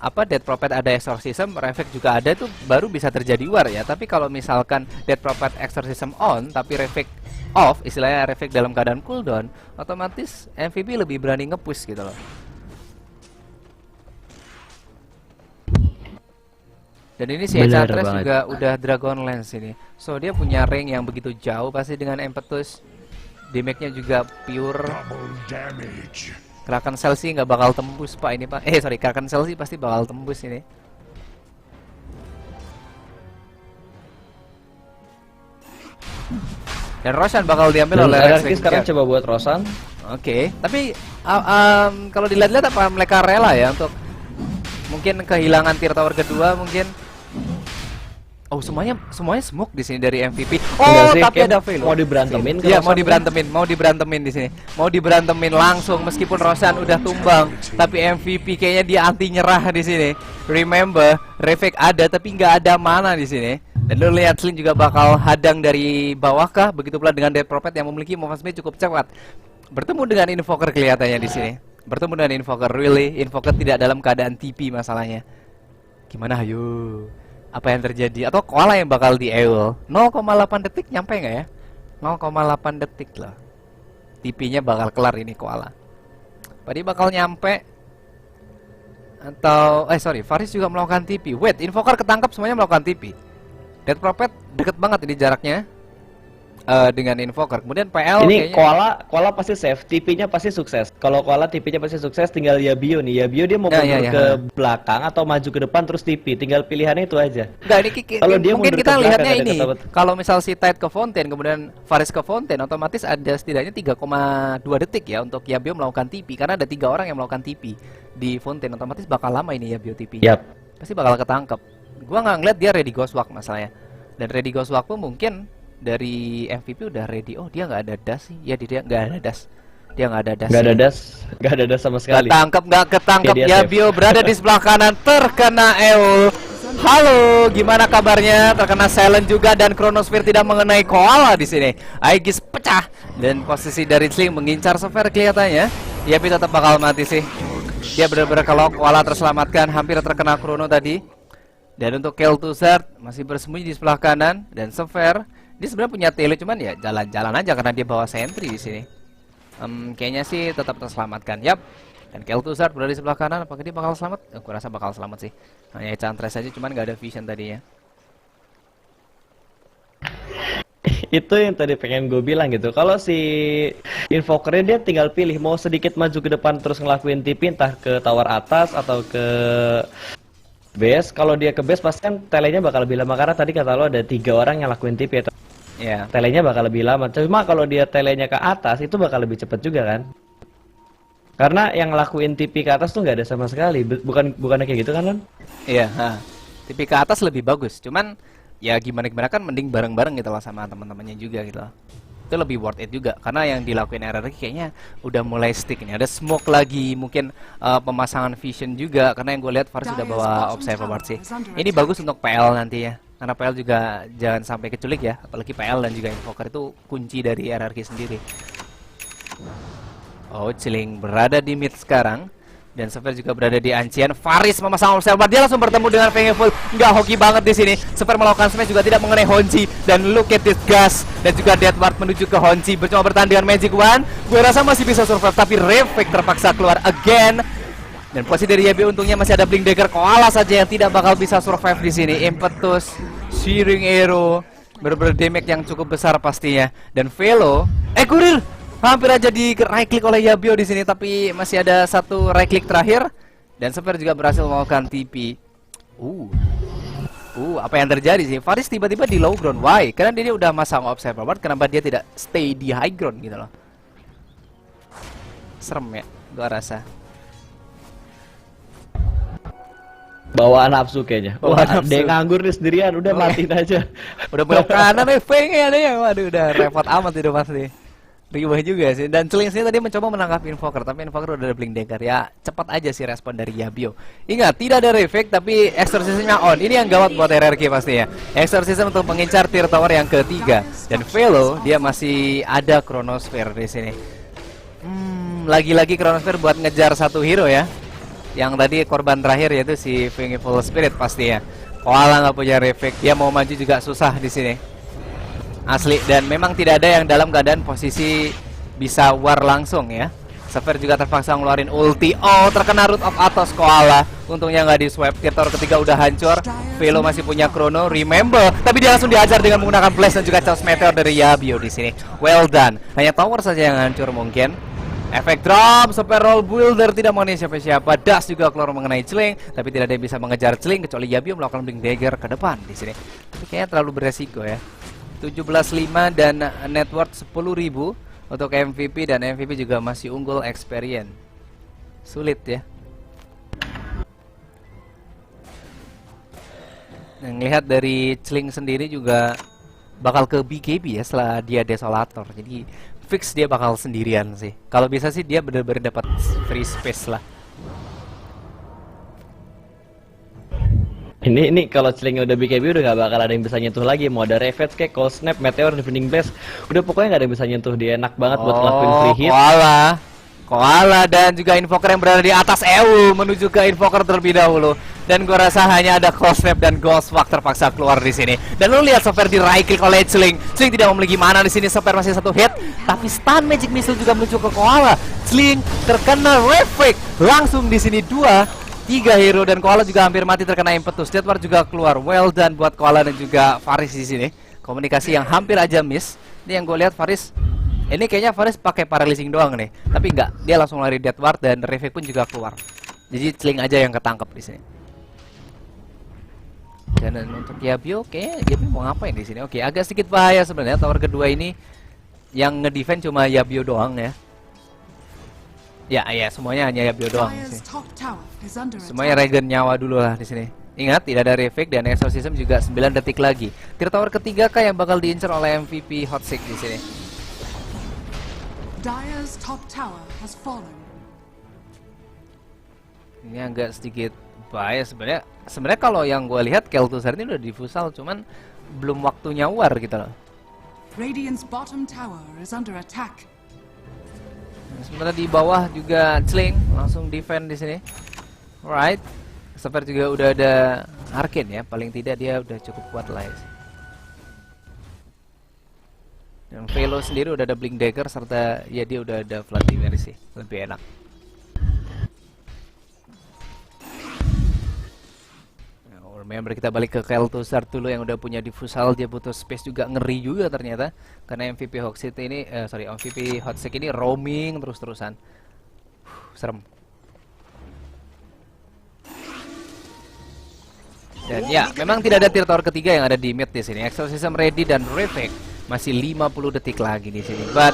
Dead Prophet ada exorcism, reflect juga ada, tuh baru bisa terjadi war ya. Tapi kalau misalkan Dead Prophet exorcism on tapi reflect off, istilahnya reflect dalam keadaan cooldown, otomatis MVP lebih berani nge-push gitu loh. Dan ini si Enchantress juga udah Dragon Lance ini. So dia punya range yang begitu jauh pasti dengan Impetus. Damage-nya juga pure. Kraken Cell sih nggak bakal tembus pak ini pak. Kraken Cell sih pasti bakal tembus ini. Dan Roshan bakal diambil oleh RRQ sekarang coba buat Roshan. Oke, tapi kalau dilihat-lihat apa mereka rela ya untuk mungkin kehilangan tier tower kedua mungkin. Oh, semuanya smoke di sini dari MVP. Oh, sih, tapi ada Velo. Mau diberantemin? Iya, mau diberantemin di sini. Mau diberantemin langsung meskipun Roshan udah tumbang, tapi MVP kayaknya dia anti nyerah di sini. Remember, Reflect ada tapi nggak ada mana di sini. Dan lu lihat Slin juga bakal hadang dari bawah kah? Begitu pula dengan Dead Prophet yang memiliki movement speed cukup cepat. Bertemu dengan Invoker kelihatannya di sini. Bertemu dengan Invoker, really Invoker tidak dalam keadaan TP masalahnya. Gimana ayo? Apa yang terjadi? Atau Koala yang bakal di-ewel 0,8 detik nyampe nggak ya? 0,8 detik lah. TP-nya bakal kelar ini Koala. Tadi bakal nyampe. Atau Faris juga melakukan TP. Wait, Invoker ketangkap semuanya melakukan TP. Dead Prophet deket banget ini jaraknya dengan Invoker. Kemudian PL ini kayaknya Koala pasti save, TP-nya pasti sukses. Kalau Koala TP-nya pasti sukses, tinggal Yabio nih. Yabio dia mau mundur ke belakang atau maju ke depan terus TP. Tinggal pilihannya itu aja. Enggak, ini kalau dia mungkin kita lihatnya ini. Kalau misal si Tide ke Fountain kemudian Faris ke Fountain, otomatis ada setidaknya 3,2 detik ya untuk Yabio melakukan TP, karena ada 3 orang yang melakukan TP di Fountain. Otomatis bakal lama ini Yabio TP. Pasti bakal ketangkep. Gua nggak ngeliat dia ready Ghost Walk masalahnya. Dan ready Ghost Walk pun mungkin dari MVP udah ready. Oh, dia nggak ada dash sih. Ya, dia nggak ada dash. Dia nggak ada dash. Nggak ada dash sama sekali. Nggak ketangkep. Yabio berada di sebelah kanan, terkena EO. Halo, gimana kabarnya? Terkena silent juga dan Chronosphere tidak mengenai Koala di sini. Aegis pecah dan posisi dari Sling mengincar Sphere kelihatannya. Yabio tetap bakal mati sih. Dia benar-benar kalau Koala terselamatkan, hampir terkena Chrono tadi. Dan untuk Kill to Zard masih bersembunyi di sebelah kanan dan Sphere dia sebenarnya punya tele, cuman ya jalan-jalan aja karena dia bawa sentry di sini. Kayaknya sih tetap terselamatkan. Yap. Dan Kill to Zard berada di sebelah kanan. Apakah dia bakal selamat? Aku rasa bakal selamat sih. Hanya Enchantress aja, cuman nggak ada vision tadinya. Itu yang tadi pengen gue bilang gitu. Kalau si Invokernya dia tinggal pilih mau sedikit maju ke depan terus ngelakuin TP entah ke tower atas atau ke base. Kalau dia ke base pasti kan telenya bakal lebih lama karena tadi kata lo ada 3 orang yang lakuin TP ya. Ya. Telenya bakal lebih lama. Cuma kalau dia telenya ke atas itu bakal lebih cepet juga kan? Karena yang ngelakuin TP ke atas tuh nggak ada sama sekali. Bukannya kayak gitu kan, Lon? Iya, TV ke atas lebih bagus. Cuman ya gimana kan mending bareng-bareng gitu loh sama teman-temannya juga gitu loh. Itu lebih worth it juga karena yang dilakuin RRQ kayaknya udah mulai stick nih. Ada smoke lagi, mungkin pemasangan vision juga karena yang gue lihat Faris sudah bawa observer ward sih. Ini bagus untuk PL nanti ya. Karena PL juga jangan sampai keculik ya, apalagi PL dan juga invoker itu kunci dari RRQ sendiri. Oh, Chilling berada di mid sekarang. Dan Sever juga berada di Ancian. Faris memasang observer, dia langsung bertemu dengan Vengeful. Nggak hoki banget di sini. Sever melakukan smash juga tidak mengenai Honji. Dan look at this gas. Dan juga Deathward menuju ke Honji. Bercoba bertahan dengan Magic Wand. Gue rasa masih bisa survive, tapi Reflect terpaksa keluar again. Dan posisi dari YB untungnya masih ada Blink Dagger. Koala saja yang tidak bakal bisa survive di sini. Impetus, Shearing Arrow, bener-bener damage yang cukup besar pastinya. Dan Velo, Kurir hampir aja di right click oleh Yabio di sini, tapi masih ada satu right click terakhir. Dan Sever juga berhasil melakukan TP. Apa yang terjadi sih? Faris tiba-tiba di low ground. Why? Karena dia udah masang observer ward. Kenapa dia tidak stay di high ground gitu loh? Serem ya, gua rasa. Bawa nafsu kayaknya. Bawa Wah, nafsu. dia nganggur nih sendirian, udah matiin aja. Udah belok kanan nih, Feng ada yang waduh udah repot amat itu pasti. Riwah juga sih. Dan Chilling sini tadi mencoba menangkap Invoker, tapi Invoker udah ada Blink Dagger. Ya cepat aja sih respon dari Yabio. Ingat, tidak ada reflect tapi Exorcism-nya on. Ini yang gawat buat RRQ pastinya. Exorcism untuk mengincar tier tower yang ketiga. Dan Velo dia masih ada Chronosphere di sini. Lagi-lagi Chronosphere buat ngejar satu hero ya. Yang tadi korban terakhir yaitu si Vengeful Spirit pastinya. Koala nggak punya reflect, dia mau maju juga susah di sini. Asli, dan memang tidak ada yang dalam keadaan posisi bisa war langsung ya. Sever juga terpaksa ngeluarin ulti. Oh, terkena Root of Athos Koala. Untungnya nggak di swipe. Tower ketiga udah hancur. Velo masih punya Chrono, remember. Tapi dia langsung diajar dengan menggunakan Flash dan juga Chaos Meteor dari Yabio di sini. Well done. Hanya tower saja yang hancur mungkin. Efek drop, Super Roll Builder tidak mengenai siapa-siapa. Das juga keluar mengenai Chilling, tapi tidak ada yang bisa mengejar Chilling kecuali Yabio melakukan Blink Dagger ke depan di sini. Tapi kayaknya terlalu beresiko ya. 17.5 dan net worth 10.000 untuk MVP, dan MVP juga masih unggul experience. Sulit ya. Yang lihat dari Chilling sendiri juga bakal ke BKB ya setelah dia Desolator. Jadi fix dia bakal sendirian sih. Kalau bisa sih dia benar-benar dapat free space lah. Ini kalau Chilling udah BKB udah gak bakal ada yang bisa nyentuh lagi. Mau ada Ravage kayak Cold Snap, Meteor, Defending Blast, udah pokoknya gak ada yang bisa nyentuh. Dia enak banget buat ngelakuin free hit. Koala dan juga Invoker yang berada di atas Eul menuju ke Invoker terlebih dahulu. Dan gua rasa hanya ada Cold Snap dan Ghost Walk terpaksa keluar di sini. Dan lu lihat Sever di right click oleh Chilling. Chilling tidak memiliki mana di sini. Sever masih satu hit, tapi stun Magic Missile juga menuju ke Koala. Chilling terkena Reflect langsung di sini 2-3 hero, dan Koala juga hampir mati terkena Impetus. Deathward juga keluar. Well done buat Koala dan juga Faris di sini. Komunikasi yang hampir aja miss. Ini yang gue lihat Faris. Ini kayaknya Faris pakai paralyzing doang nih, tapi enggak, dia langsung lari Deathward dan Reflect pun juga keluar. Jadi Chilling aja yang ketangkep di sini. Dan untuk Yabio, kayaknya Yabio mau ngapain di sini? Oke, agak sedikit bahaya sebenarnya tower kedua ini. Yang nge-defend cuma Yabio doang ya. Ya, semuanya hanya Yabio doang sih. Semuanya regen nyawa dulu lah di sini. Ingat, tidak ada Reflect dan Exorcism juga 9 detik lagi. Tier tower ketiga kah yang bakal diincar oleh MVP Hot Sick di sini? Dire's top tower has fallen. Ini agak sedikit bahaya sebenarnya. Sebenarnya kalau yang gue lihat Kel'Thuzar ini udah difusal, cuman belum waktunya war gitu loh. Radiant's bottom tower is under attack. Sementara di bawah juga Chilling langsung defend di sini. Alright. Sever juga udah ada Arcane ya, paling tidak dia udah cukup kuat lah ya. Yang Velo sendiri udah ada Blink Dagger serta ya dia udah ada Vladimir sih, lebih enak. Remember, kita balik ke Kel'Thuzar dulu yang udah punya diffusal. Dia butuh space juga, ngeri juga ternyata karena MVP Hotseek ini MVP Hotseek ini roaming terus-terusan. Serem. Dan ya, memang tidak ada tier tower ketiga yang ada di mid di sini. Exorcism ready dan Reflect Masih 50 detik lagi di sini. But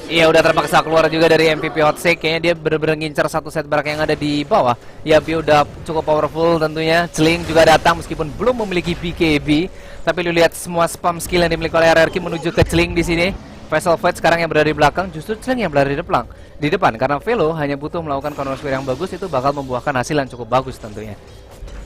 iya udah terpaksa keluar juga dari MVP Hot Shake. Kayaknya dia bener-bener ngincar satu set barak yang ada di bawah. Yabio udah cukup powerful tentunya. Celing juga datang meskipun belum memiliki BKB. Tapi lu lihat semua spam skill yang dimiliki oleh RRQ menuju ke Celing di sini. Vessel Fight sekarang yang berada di belakang, justru Celing yang berada di depan. Karena Velo hanya butuh melakukan chronosphere yang bagus, itu bakal membuahkan hasil yang cukup bagus tentunya.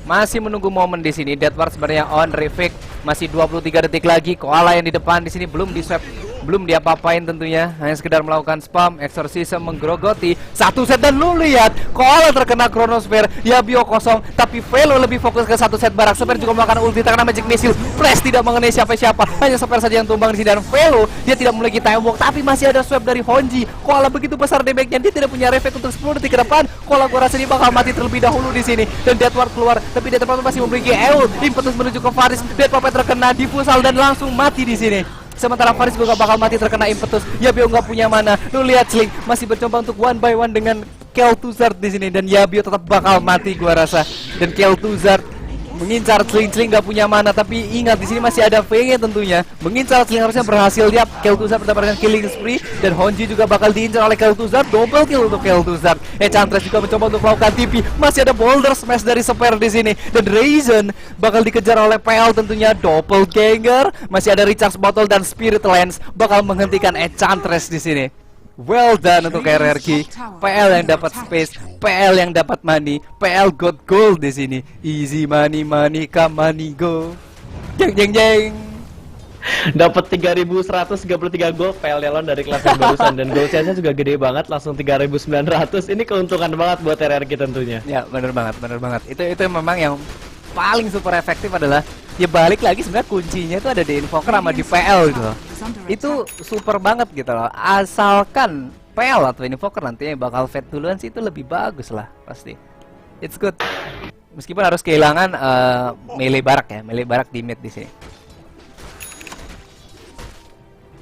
Masih menunggu momen di sini. Deathward sebenarnya on Revik. Masih 23 detik lagi. Koala yang di depan di sini belum di swap, belum diapa-apain tentunya. Hanya sekedar melakukan spam, exorcism menggerogoti satu set dan lu lihat Koala terkena chronosphere. Yabio kosong, tapi Velo lebih fokus ke satu set barak. Spare juga melakukan ulti terkena magic missile. Flash tidak mengenai siapa-siapa. Hanya Spare saja yang tumbang di sini dan Velo dia tidak memiliki time walk, tapi masih ada swap dari Honji. Koala begitu besar damage-nya, dia tidak punya refleks untuk 10 detik ke depan. Koala gua rasa dia bakal mati terlebih dahulu di sini. Dan Deathward keluar, tapi Deathward masih memiliki ult. Impetus menuju ke Faris. Deathward terkena diffusal dan langsung mati di sini. Sementara Faris juga bakal mati terkena impetus. Yabio nggak punya mana. Lu lihat Sling masih bercoba untuk one by one dengan Kel'Thuzad di sini dan Yabio tetap bakal mati gua rasa. Dan Kel'Thuzad mengincar Sling nggak punya mana, tapi ingat di sini masih ada V-nya tentunya. Mengincar Sling harusnya berhasil. Dia Kel'Thuzad mendapatkan killing spree dan Honji juga bakal diincar oleh Kel'Thuzad. Double kill untuk Kel'Thuzad. Enchantress juga mencoba untuk melakukan TP. Masih ada boulder smash dari Spare di sini dan Raisin bakal dikejar oleh PL tentunya. Doppelganger, masih ada Recharge Bottle dan Spirit Lens bakal menghentikan Enchantress di sini. Well done untuk RRQ. PL yang dapat space, PL yang dapat money, PL got gold di sini. Easy money, money come, money go. Jeng jeng jeng. Dapat 3.133 gol PL Elon dari kelas yang barusan dan goal chance-nya juga gede banget, langsung 3.900. Ini keuntungan banget buat RRQ tentunya. Ya, bener banget, bener banget. Itu memang yang paling super efektif adalah ya balik lagi sebenarnya kuncinya itu ada di Invoker sama di PL gitu loh. Itu super banget gitu loh. Asalkan PL atau Invoker nantinya bakal fed duluan sih, itu lebih bagus lah pasti. It's good. Meskipun harus kehilangan melee barak ya, melee barak di mid di sini.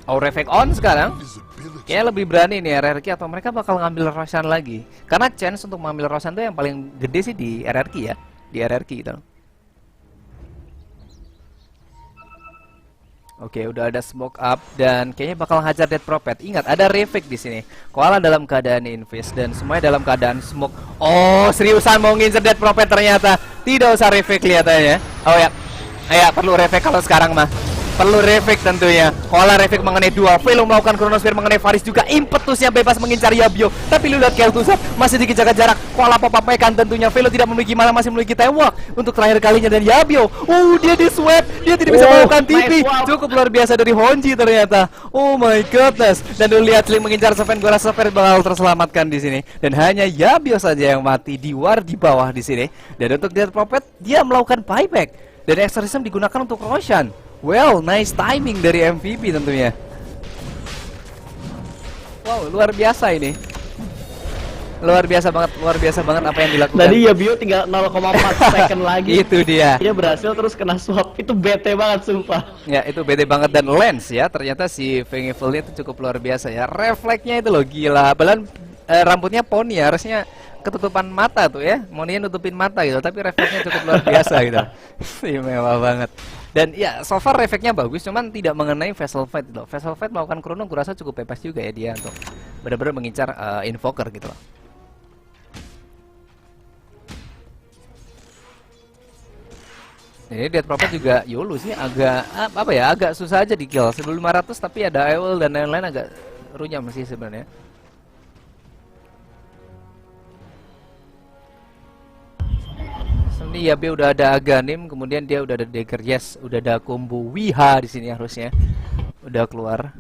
Aura effect on sekarang. Kayaknya lebih berani nih RRQ atau mereka bakal ngambil Roshan lagi. Karena chance untuk mengambil Roshan tuh yang paling gede sih di RRQ ya. Di RRQ gitu. Oke, udah ada smoke up dan kayaknya bakal hajar Dead Prophet. Ingat, ada Revik di sini. Koala dalam keadaan invest dan semuanya dalam keadaan smoke. Oh, seriusan mau ngincer Dead Prophet ternyata. Tidak usah Revik kelihatannya. Oh ya. Perlu Revik kalau sekarang mah. Perlu Revik tentunya. Koala Revik mengenai dua. Velo melakukan chronosphere mengenai Faris juga. Impetusnya bebas mengincar Yabio. Tapi lu lihat Kel'Thuzad masih dikejar jarak. Koala pop-up-kan tentunya. Velo tidak memiliki mana, masih memiliki time walk untuk terakhir kalinya dan Yabio. Dia di sweat. Dia tidak bisa melakukan TP. Cukup luar biasa dari Honji ternyata. Oh my goodness. Dan lu lihat Sling mengincar Seven. Gua rasa Seven bakal terselamatkan di sini. Dan hanya Yabio saja yang mati di war di bawah di sini. Dan untuk Death Prophet dia melakukan buyback. Dan Exorcism digunakan untuk Roshan. Well, nice timing dari MVP tentunya. Wow, luar biasa ini. Luar biasa banget apa yang dilakukan. Tadi Yabio tinggal 0,4 second lagi. Itu dia. Dia berhasil terus kena swap. Itu bete banget sumpah. Ya, itu bete banget dan Lens ya. Ternyata si Feng Evil-nya itu cukup luar biasa ya. Refleksnya itu loh gila. Balan rambutnya poni ya, harusnya ketutupan mata tuh ya. Maunya nutupin mata gitu, tapi refleksnya cukup luar biasa gitu. Mewah banget. Dan ya, so far efeknya bagus, cuman tidak mengenai Vessel Fight gitu loh. Vessel Fight melakukan chrono, gue rasa cukup bebas juga ya dia untuk benar-benar mengincar Invoker gitu loh. Ini Death Prophet juga Yolu sih agak agak susah aja di kill. 1500 tapi ada Ewell dan lain-lain agak runyam sih sebenarnya. Ini Yabe udah ada Aghanim, kemudian dia udah ada Dagger, yes, udah ada combo Wiha di sini harusnya. Udah keluar.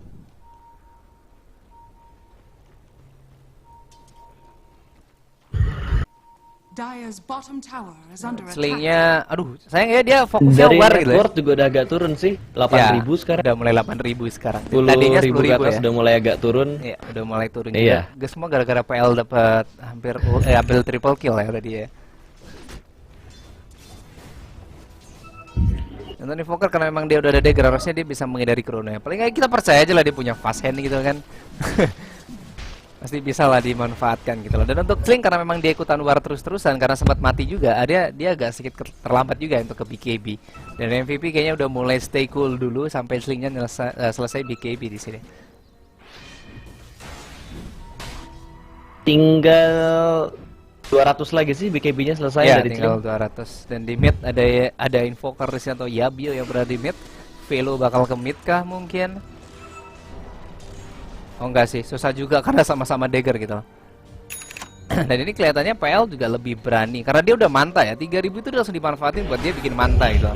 Dire's bottom tower is under attack. Slingnya, aduh, sayangnya dia fokusnya dari war gitu ya. juga udah agak turun sih, 8.000 sekarang. Udah mulai 8.000 sekarang. 10.000 Tadinya 10.000 ke atas ya. udah mulai agak turun. Iya, udah mulai turun Iya. juga. Guys, semua gara-gara PL dapat hampir triple kill ya tadi ya. Nonton Invoker karena memang dia udah ada dagger, harusnya dia bisa menghindari chrono ya. Paling nggak kita percaya aja lah dia punya fast hand gitu kan. pasti bisa lah dimanfaatkan gitu loh. Dan untuk Sling karena memang dia ikutan war terus-terusan karena sempat mati juga, dia agak sedikit terlambat juga untuk ke BKB. Dan MVP kayaknya udah mulai stay cool dulu sampai Slingnya selesai BKB di sini. Tinggal 200 lagi sih BKB-nya selesai Ya, dari tinggal Sling. 200. Dan di mid ada Invoker di sini atau Yabio yang berada di mid. Velo bakal ke mid kah mungkin? Oh enggak sih, susah juga karena sama-sama dagger gitu. Dan ini kelihatannya PL juga lebih berani karena dia udah manta ya. 3000 itu udah langsung dimanfaatin buat dia bikin manta gitu.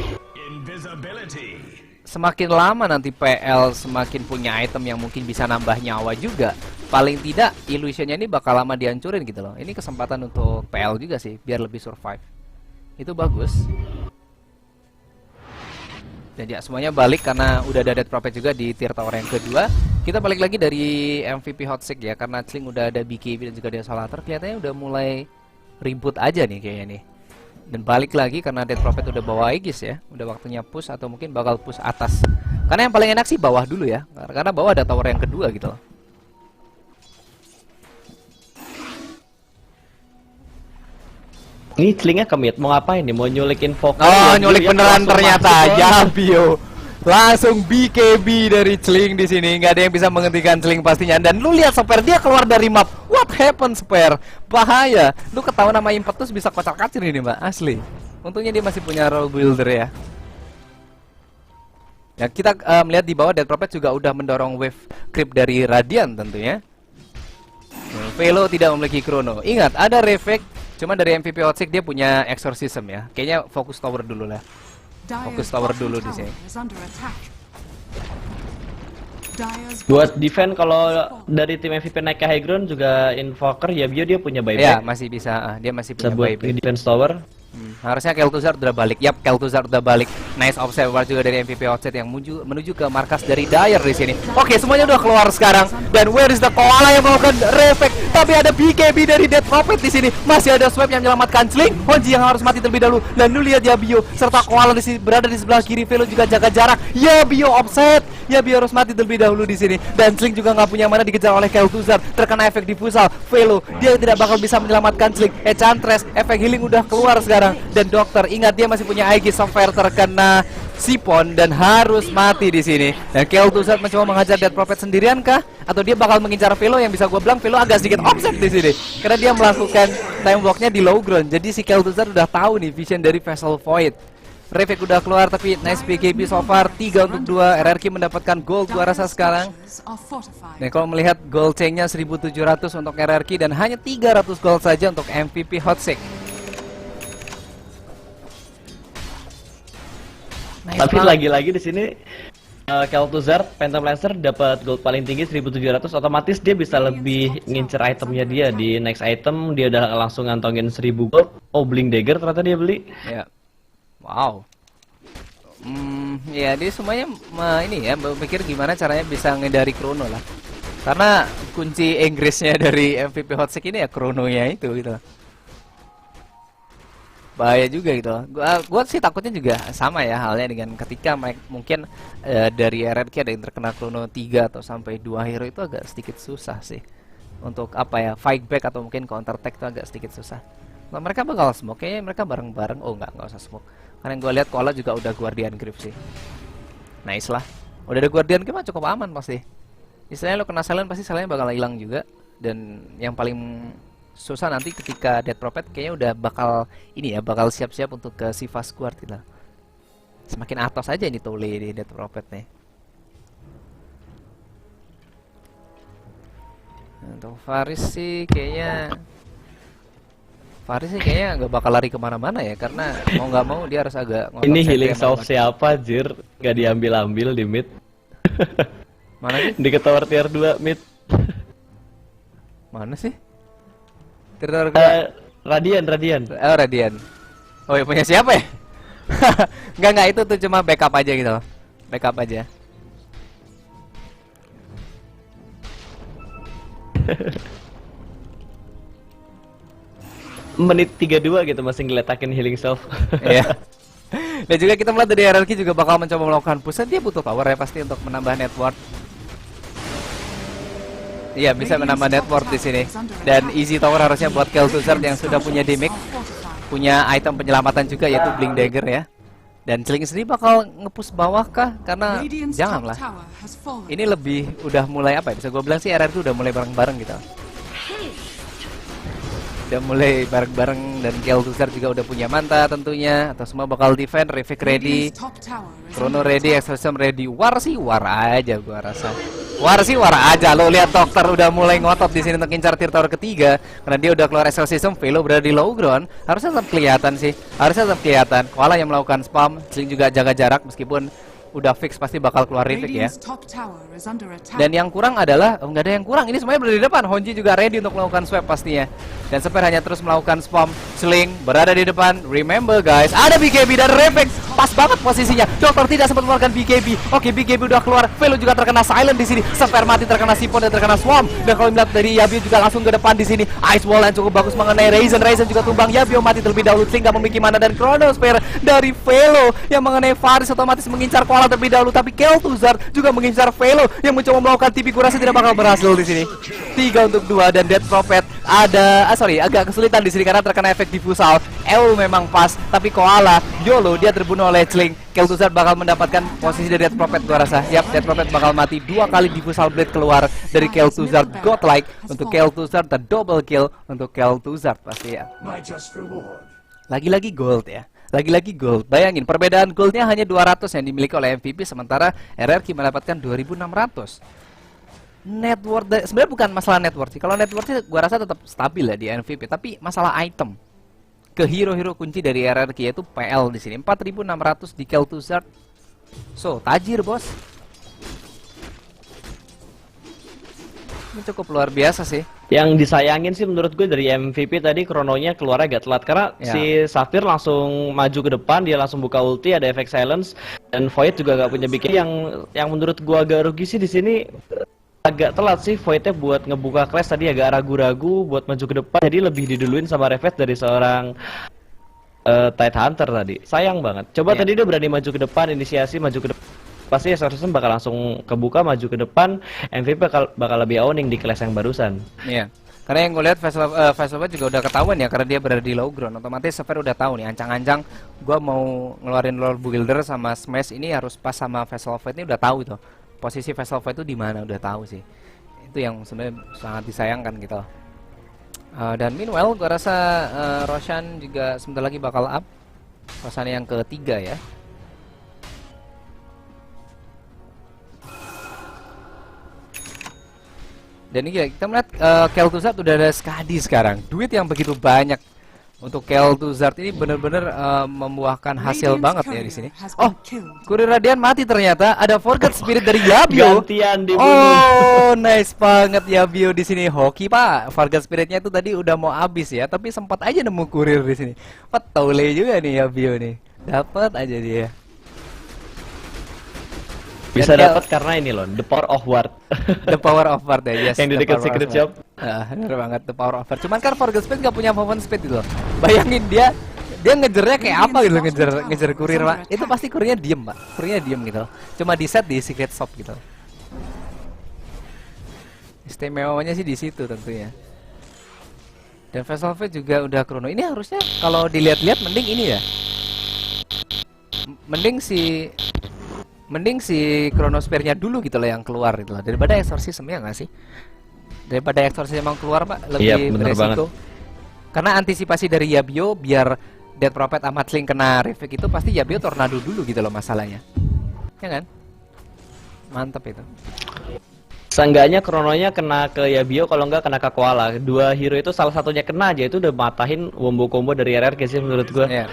Semakin lama nanti PL semakin punya item yang mungkin bisa nambah nyawa juga. Paling tidak illusionnya ini bakal lama dihancurin gitu loh. Ini kesempatan untuk PL juga sih biar lebih survive. Itu bagus. Dan ya semuanya balik karena udah ada Death Prophet juga di tier tower yang kedua. Kita balik lagi dari MVP Hot Seek ya karena Sling udah ada BKB dan juga Desolator. Kelihatannya udah mulai ribut aja nih kayaknya nih. Dan balik lagi karena Death Prophet udah bawa Aegis ya. Udah waktunya push atau mungkin bakal push atas. Karena yang paling enak sih bawah dulu ya. Karena bawah ada tower yang kedua gitu loh. Ini Slingnya commit, mau ngapain nih? Mau nyulikin Invoker? Oh, ya, nyulik ya, beneran langsung ternyata. masuk. Yabio. Langsung BKB dari Sling di sini. Nggak ada yang bisa menghentikan Sling pastinya. Dan lu lihat Spare dia keluar dari map. What happened Spare? Bahaya. Lu ketahuan nama Impetus bisa kocar-kacir ini, Mbak. Asli. Untungnya dia masih punya role builder ya. Ya, kita melihat di bawah Death Prophet juga udah mendorong wave creep dari Radiant tentunya. Velo tidak memiliki Chrono. Ingat, ada Reflect. Cuma dari MVP Hot Seek dia punya Exorcism ya. Kayaknya fokus tower dulu lah. Fokus Dire's tower bottom dulu di tower sini. is under attack. Dire's Buat bottom defense kalau dari tim MVP naik ke high ground juga Invoker ya dia punya Ya, buyback. masih bisa. Dia masih Bisa punya buat buyback. defense tower. Harusnya Kel'Thuzad udah balik. Yap, Kel'Thuzad udah balik. Nice observer juga dari MVP Outset yang menuju ke markas dari Dire di sini. Oke, semuanya udah keluar sekarang. Dan where is the Koala yang melakukan reflect? Tapi ada BKB dari Death Prophet di sini. Masih ada Swap yang menyelamatkan Sling. Honji yang harus mati terlebih dahulu. Dan lu lihat Yabio serta Koala di sini berada di sebelah kiri. Velo juga jaga jarak. Yabio offset. Yabio harus mati terlebih dahulu di sini. Dan Sling juga nggak punya mana dikejar oleh Kel'Thuzad. Terkena efek diffusal. Velo dia tidak bakal bisa menyelamatkan Sling. Enchantress efek healing udah keluar sekarang. Dan Dokter ingat dia masih punya Aegis Sapphire terkena Sipon dan harus mati di sini. Dan Kel'Thuzad mencoba mengajar Death Prophet sendirian kah? Atau dia bakal mengincar Velo yang bisa gue bilang Velo agak sedikit offset di sini. Karena dia melakukan time walknya di low ground. Jadi si Kel'Thuzad udah tahu nih vision dari Vessel Void. Refek udah keluar tapi nice BKB so far 3 untuk 2. RRQ mendapatkan gold gua rasa sekarang. are fortified. Dan kalau melihat gold chain-nya 1700 untuk RRQ dan hanya 300 gold saja untuk MVP Hot Seek. Nice Tapi banget. lagi-lagi di sini Kel'Thuzad Phantom Lancer dapat gold paling tinggi 1700, otomatis dia bisa lebih ngincer itemnya dia di next item. Dia udah langsung ngantongin 1000 gold. Oh, Blink Dagger ternyata dia beli. Ya. Wow. Ya dia semuanya ini ya berpikir gimana caranya bisa ngedari Chrono lah. Karena kunci Inggrisnya dari MVP Hot Seek ini ya Chrono-nya itu gitu. Bahaya juga gitu. Gua sih takutnya juga sama ya halnya dengan ketika mungkin dari RRQ ada yang terkena Chrono 3 atau sampai 2 hero itu agak sedikit susah sih. Untuk apa ya, fight back atau mungkin counter attack itu agak sedikit susah. Nah, mereka bakal smoke, kayaknya mereka bareng-bareng. Oh enggak usah smoke. Karena yang gue lihat Koala juga udah Guardian Grip sih. Nice lah. Udah ada Guardian Grip mah cukup aman pasti. Istilahnya lo kena silent pasti silentnya bakal hilang juga. Dan yang paling susah nanti ketika Death Prophet kayaknya udah bakal ini ya, bakal siap-siap untuk ke Siva Squad gitu. Semakin atas aja ini Tole di Death Prophet nih. Untuk Faris sih kayaknya nggak bakal lari kemana-mana ya, karena mau nggak mau dia harus agak ngotot Ini sentry healing sama salve obat. siapa, Jir? Gak diambil-ambil di mid. Mana sih? Di tower tier 2 mid. Mana sih? Teror gua. Radian. Oh, Radian. Oh, ya punya siapa ya? Enggak, itu tuh cuma backup aja gitu loh. Backup aja. Menit 32 gitu masih ngeletakin healing self. Iya. Dan juga kita melihat dari RRQ juga bakal mencoba melakukan push. Dia butuh power ya pasti untuk menambah network. Iya, bisa menambah network di sini. Dan easy tower harusnya buat Kel'Thuzad yang sudah punya damage, punya item penyelamatan juga yaitu Blink Dagger ya. Dan Chilling sendiri bakal nge-push bawah kah? Karena janganlah. Ini lebih udah mulai apa ya? Bisa gue bilang sih RR itu udah mulai bareng-bareng gitu. Udah mulai bareng-bareng dan Kel'Thuzad juga udah punya manta tentunya. Atau semua bakal defend, Revik ready, Chrono ready, Exorcism ready. War sih war aja gua rasa. War sih war aja. Lo lihat Dokter udah mulai ngotot di sini untuk ngincar tier tower ketiga karena dia udah keluar Exorcism, Velo berada di low ground. Harusnya tetap kelihatan sih. Harusnya tetap kelihatan. Koala yang melakukan spam, Sling juga jaga jarak meskipun udah fix pasti bakal keluar Revik ya. Dan yang kurang adalah nggak ada yang kurang. Ini semuanya berada di depan. Honji juga ready untuk melakukan swap pastinya. Dan Seper hanya terus melakukan spam. Sling berada di depan. Remember guys, ada BKB dan Revik. Pas banget posisinya. Dokter tidak sempat mengeluarkan BKB. Oke, BKB udah keluar. Velo juga terkena silent di sini. Seper mati terkena Sipon dan terkena Swarm. Dan kalau melihat dari Yabio juga langsung ke depan di sini. Ice Wall yang cukup bagus mengenai Ryzen. Ryzen juga tumbang. Yabio mati terlebih dahulu. Sling nggak memiliki mana dan Chronosphere dari Velo yang mengenai Faris otomatis mengincar Koala terlebih dahulu. Tapi Kel'Thuzad juga mengincar Velo yang mencoba melakukan TP. Kurasa tidak bakal berhasil di sini. 3 untuk 2 dan Death Prophet ada agak kesulitan di sini karena terkena efek diffusal. EU memang pas, tapi Koala YOLO dia terbunuh oleh Chling. Kel'Thuzad bakal mendapatkan posisi dari Death Prophet gua rasa. Yap, Death Prophet bakal mati 2 kali diffusal blade keluar dari Kel'Thuzad. Godlike untuk Kel'Thuzad dan double kill untuk Kel'Thuzad pasti ya. Lagi-lagi gold ya. Lagi-lagi gold. Bayangin perbedaan goldnya hanya 200 yang dimiliki oleh MVP sementara RRQ mendapatkan 2600. Net worth sebenarnya bukan masalah net worth sih. Kalau net worth sih gua rasa tetap stabil ya di MVP, tapi masalah item. Ke hero-hero kunci dari RRQ yaitu PL di sini 4600 di Kel'Thuzad. So, tajir, Bos. Ini cukup luar biasa sih. Yang disayangin sih menurut gue dari MVP tadi krononya keluar agak telat karena Ya. si Safir langsung maju ke depan, dia langsung buka ulti, ada efek silence dan Void juga gak punya bikin. Yang menurut gue agak rugi sih di sini agak telat sih Voidnya buat ngebuka clash tadi agak ragu-ragu buat maju ke depan, jadi lebih diduluin sama Revet dari seorang Tide Hunter tadi. Sayang banget. Coba tadi dia berani maju ke depan, inisiasi maju ke depan. Pasti Exorcism bakal langsung kebuka maju ke depan, MVP bakal lebih owning di clash yang barusan. Iya. Karena yang gue lihat Vesselva juga udah ketahuan ya karena dia berada di low ground. Otomatis Sever udah tahu nih ancang-ancang gue mau ngeluarin Lord Builder sama Smash ini harus pas sama Vesselva ini udah tahu itu. Posisi Vesselva itu di mana udah tahu sih. Itu yang sebenarnya sangat disayangkan gitu. Dan meanwhile gue rasa Roshan juga sebentar lagi bakal up. Roshan yang ketiga ya. Dan ini kita melihat Kel'Thuzad udah ada Skadi sekarang. Duit yang begitu banyak untuk Kel'Thuzad ini benar-benar membuahkan hasil banget ya di sini. Oh, Kurir Radiant mati ternyata. Ada Forget Spirit dari Yabio. Gantian dibunuh. Oh, nice banget Yabio di sini. Hoki Pak. Forget Spiritnya itu tadi udah mau habis ya, tapi sempat aja nemu kurir di sini. Petole juga nih Yabio nih. Dapat aja dia. Bisa dapat karena ini loh, the power of ward. The power of ward ya, yes. Yang di dekat secret shop. Bener banget, the power of ward. Cuman kan Forget Speed nggak punya movement speed gitu loh. Bayangin dia ngejarnya kayak apa gitu, ngejar kurir Pak. Itu pasti kurirnya diem Pak. Kurirnya diem gitu. Cuma di set di secret shop gitu. Istimewanya sih di situ tentunya. Dan Vesselva juga udah Chrono. Ini harusnya kalau dilihat-lihat mending ini ya. Mending si Chronosphere-nya dulu gitu loh yang keluar gitu loh. Daripada Exorcism ya nggak sih? Daripada Exorcism yang keluar Pak lebih beresiko. Karena antisipasi dari Yabio biar Death Prophet sama Sling kena Revik itu pasti Yabio tornado dulu gitu loh masalahnya. Ya kan? Mantap itu. Seenggaknya krononya kena ke Yabio, kalau nggak kena ke Koala. Dua hero itu salah satunya kena aja itu udah matahin wombo combo dari RRQ sih menurut gua. Yeah.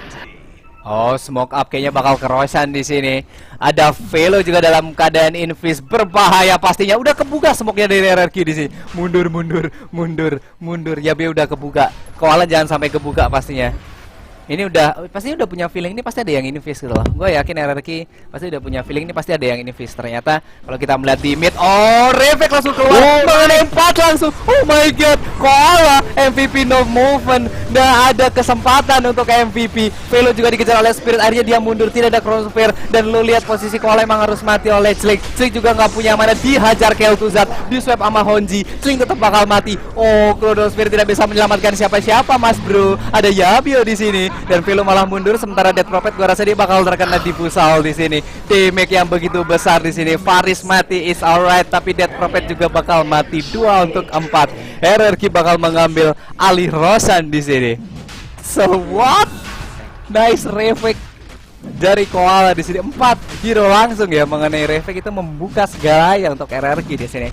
Oh, smoke up kayaknya bakal kerosan di sini. Ada Velo juga dalam keadaan invis berbahaya pastinya. Udah kebuka smoke-nya dari RRQ di sini. Mundur. Yabio udah kebuka. Koala jangan sampai kebuka pastinya. Ini pasti udah punya feeling ini pasti ada yang invis gitu loh. Gue yakin RRQ pasti udah punya feeling ini pasti ada yang invis. Ternyata kalau kita melihat di mid, oh Refek langsung keluar, mengenai 4 langsung. Oh my god, Koala MVP no movement. Nggak ada kesempatan untuk MVP. Velo juga dikejar oleh Spirit, akhirnya dia mundur, tidak ada crossfire. Dan lu lihat posisi Koala emang harus mati oleh Chling. Chling juga nggak punya mana, dihajar Kel'Thuzad, di swap sama Honji. Chling tetap bakal mati. Oh, Chronosphere tidak bisa menyelamatkan siapa-siapa mas bro. Ada Yabio di sini. Dan Velo malah mundur, sementara Death Prophet gua rasa dia bakal terkena dipusal di sini. Damage yang begitu besar di sini. Faris mati is alright, tapi Death Prophet juga bakal mati. 2 untuk 4. RRQ bakal mengambil alih Roshan di sini. So what? Nice reflect dari Koala di sini. 4 hero langsung ya mengenai reflect itu membuka segalanya untuk RRQ di sini.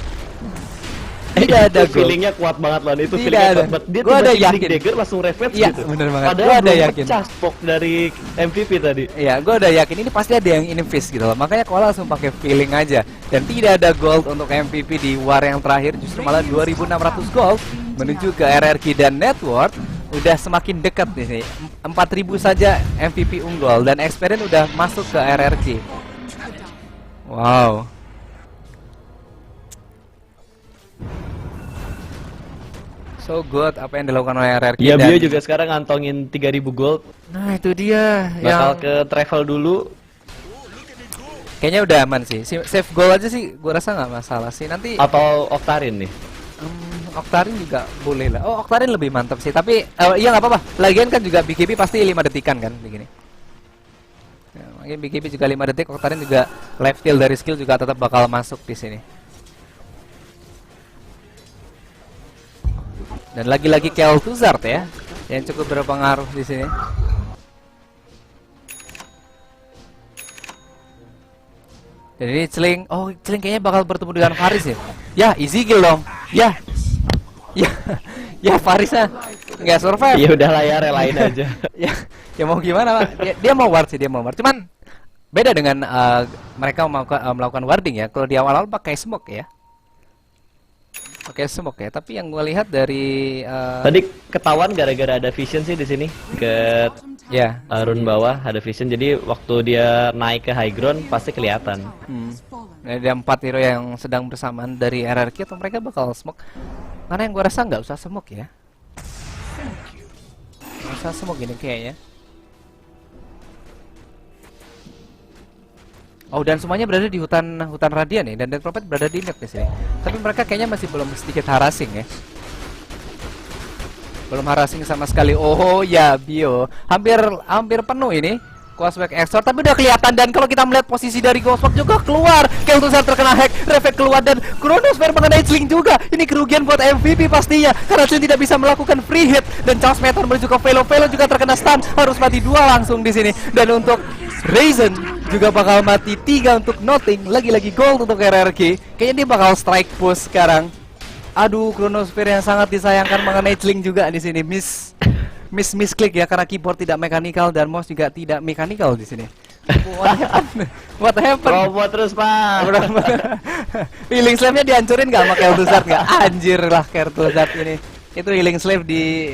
Tidak ada feelingnya kuat banget loh, itu tidak feelingnya ada. kuat banget. Dia Gua ada tiba-tiba yakin dagger langsung reflect iya, gitu. Bener banget. Padahal Gua ada belum yakin. pecah spok dari MVP tadi. Iya, gue udah yakin ini pasti ada yang invis gitu loh. Makanya Koala langsung pakai feeling aja. Dan tidak ada gold untuk MVP di war yang terakhir. Justru malah 2.600 gold menuju ke RRQ dan network. Udah semakin dekat nih sih. 4.000 saja MVP unggul dan experience udah masuk ke RRQ. Wow. So good apa yang dilakukan oleh RRQ. Iya, Bio juga sekarang ngantongin 3.000 gold. Nah itu dia. Bakal ke travel dulu. Kayaknya udah aman sih. Save goal aja sih, gua rasa nggak masalah sih. Nanti Atau Octarine nih. Octarine juga boleh lah. Oh Octarine lebih mantap sih. Tapi iya nggak apa-apa. Lagian kan juga BKB pasti 5 detikan kan begini. Ya, mungkin BKB juga 5 detik. Octarine juga life steal dari skill juga tetap bakal masuk di sini. Dan lagi-lagi Kel'Thuzad ya, yang cukup berpengaruh di sini. Dan ini Chling, oh Chling kayaknya bakal bertemu dengan Faris ya. Ya, easy kill dong. Ya, ya, ya Farisnya nggak survive. Ya udah lah ya, relain aja. Ya mau gimana Pak? Dia mau ward sih, dia mau ward. Cuman beda dengan mereka melakukan warding ya. Kalau di awal-awal pakai smoke ya. Oke, smoke ya, tapi yang gue lihat dari tadi ketahuan gara-gara ada vision sih di sini ke ya rune bawah ada vision, jadi waktu dia naik ke high ground pasti kelihatan. Ada 4 hero yang sedang bersamaan dari RRQ atau mereka bakal smoke? Karena yang gue rasa nggak usah smoke ya. Nggak usah smoke ini kayaknya. Oh dan semuanya berada di hutan radian nih, dan Death Prophet berada di map di sini. Tapi mereka kayaknya masih belum sedikit harassing ya. Belum harassing sama sekali. Oh ya Bio, hampir penuh ini. Ghostwake Exor, tapi udah kelihatan. Dan kalau kita melihat posisi dari Ghostwake juga keluar, Kel'Thuzad terkena hack, Reflect keluar, dan Chronosphere mengenai Chling juga. Ini kerugian buat MVP pastinya, karena Chling tidak bisa melakukan free hit. Dan Charles Meteor menuju ke Velo juga terkena stun, harus mati 2 langsung di sini. Dan untuk Raisin juga bakal mati 3 untuk Nothing. Lagi-lagi gold untuk RRQ. Kayaknya dia bakal strike push sekarang. Aduh, Chronosphere yang sangat disayangkan mengenai Chling juga di sini. Misklik ya, karena keyboard tidak mechanical dan mouse juga tidak mechanical di sini. What happened? Robot terus Pak. Healing slave-nya dihancurin nggak sama Kel'Thuzad nggak? Anjir lah Kel'Thuzad ini. Itu healing slave di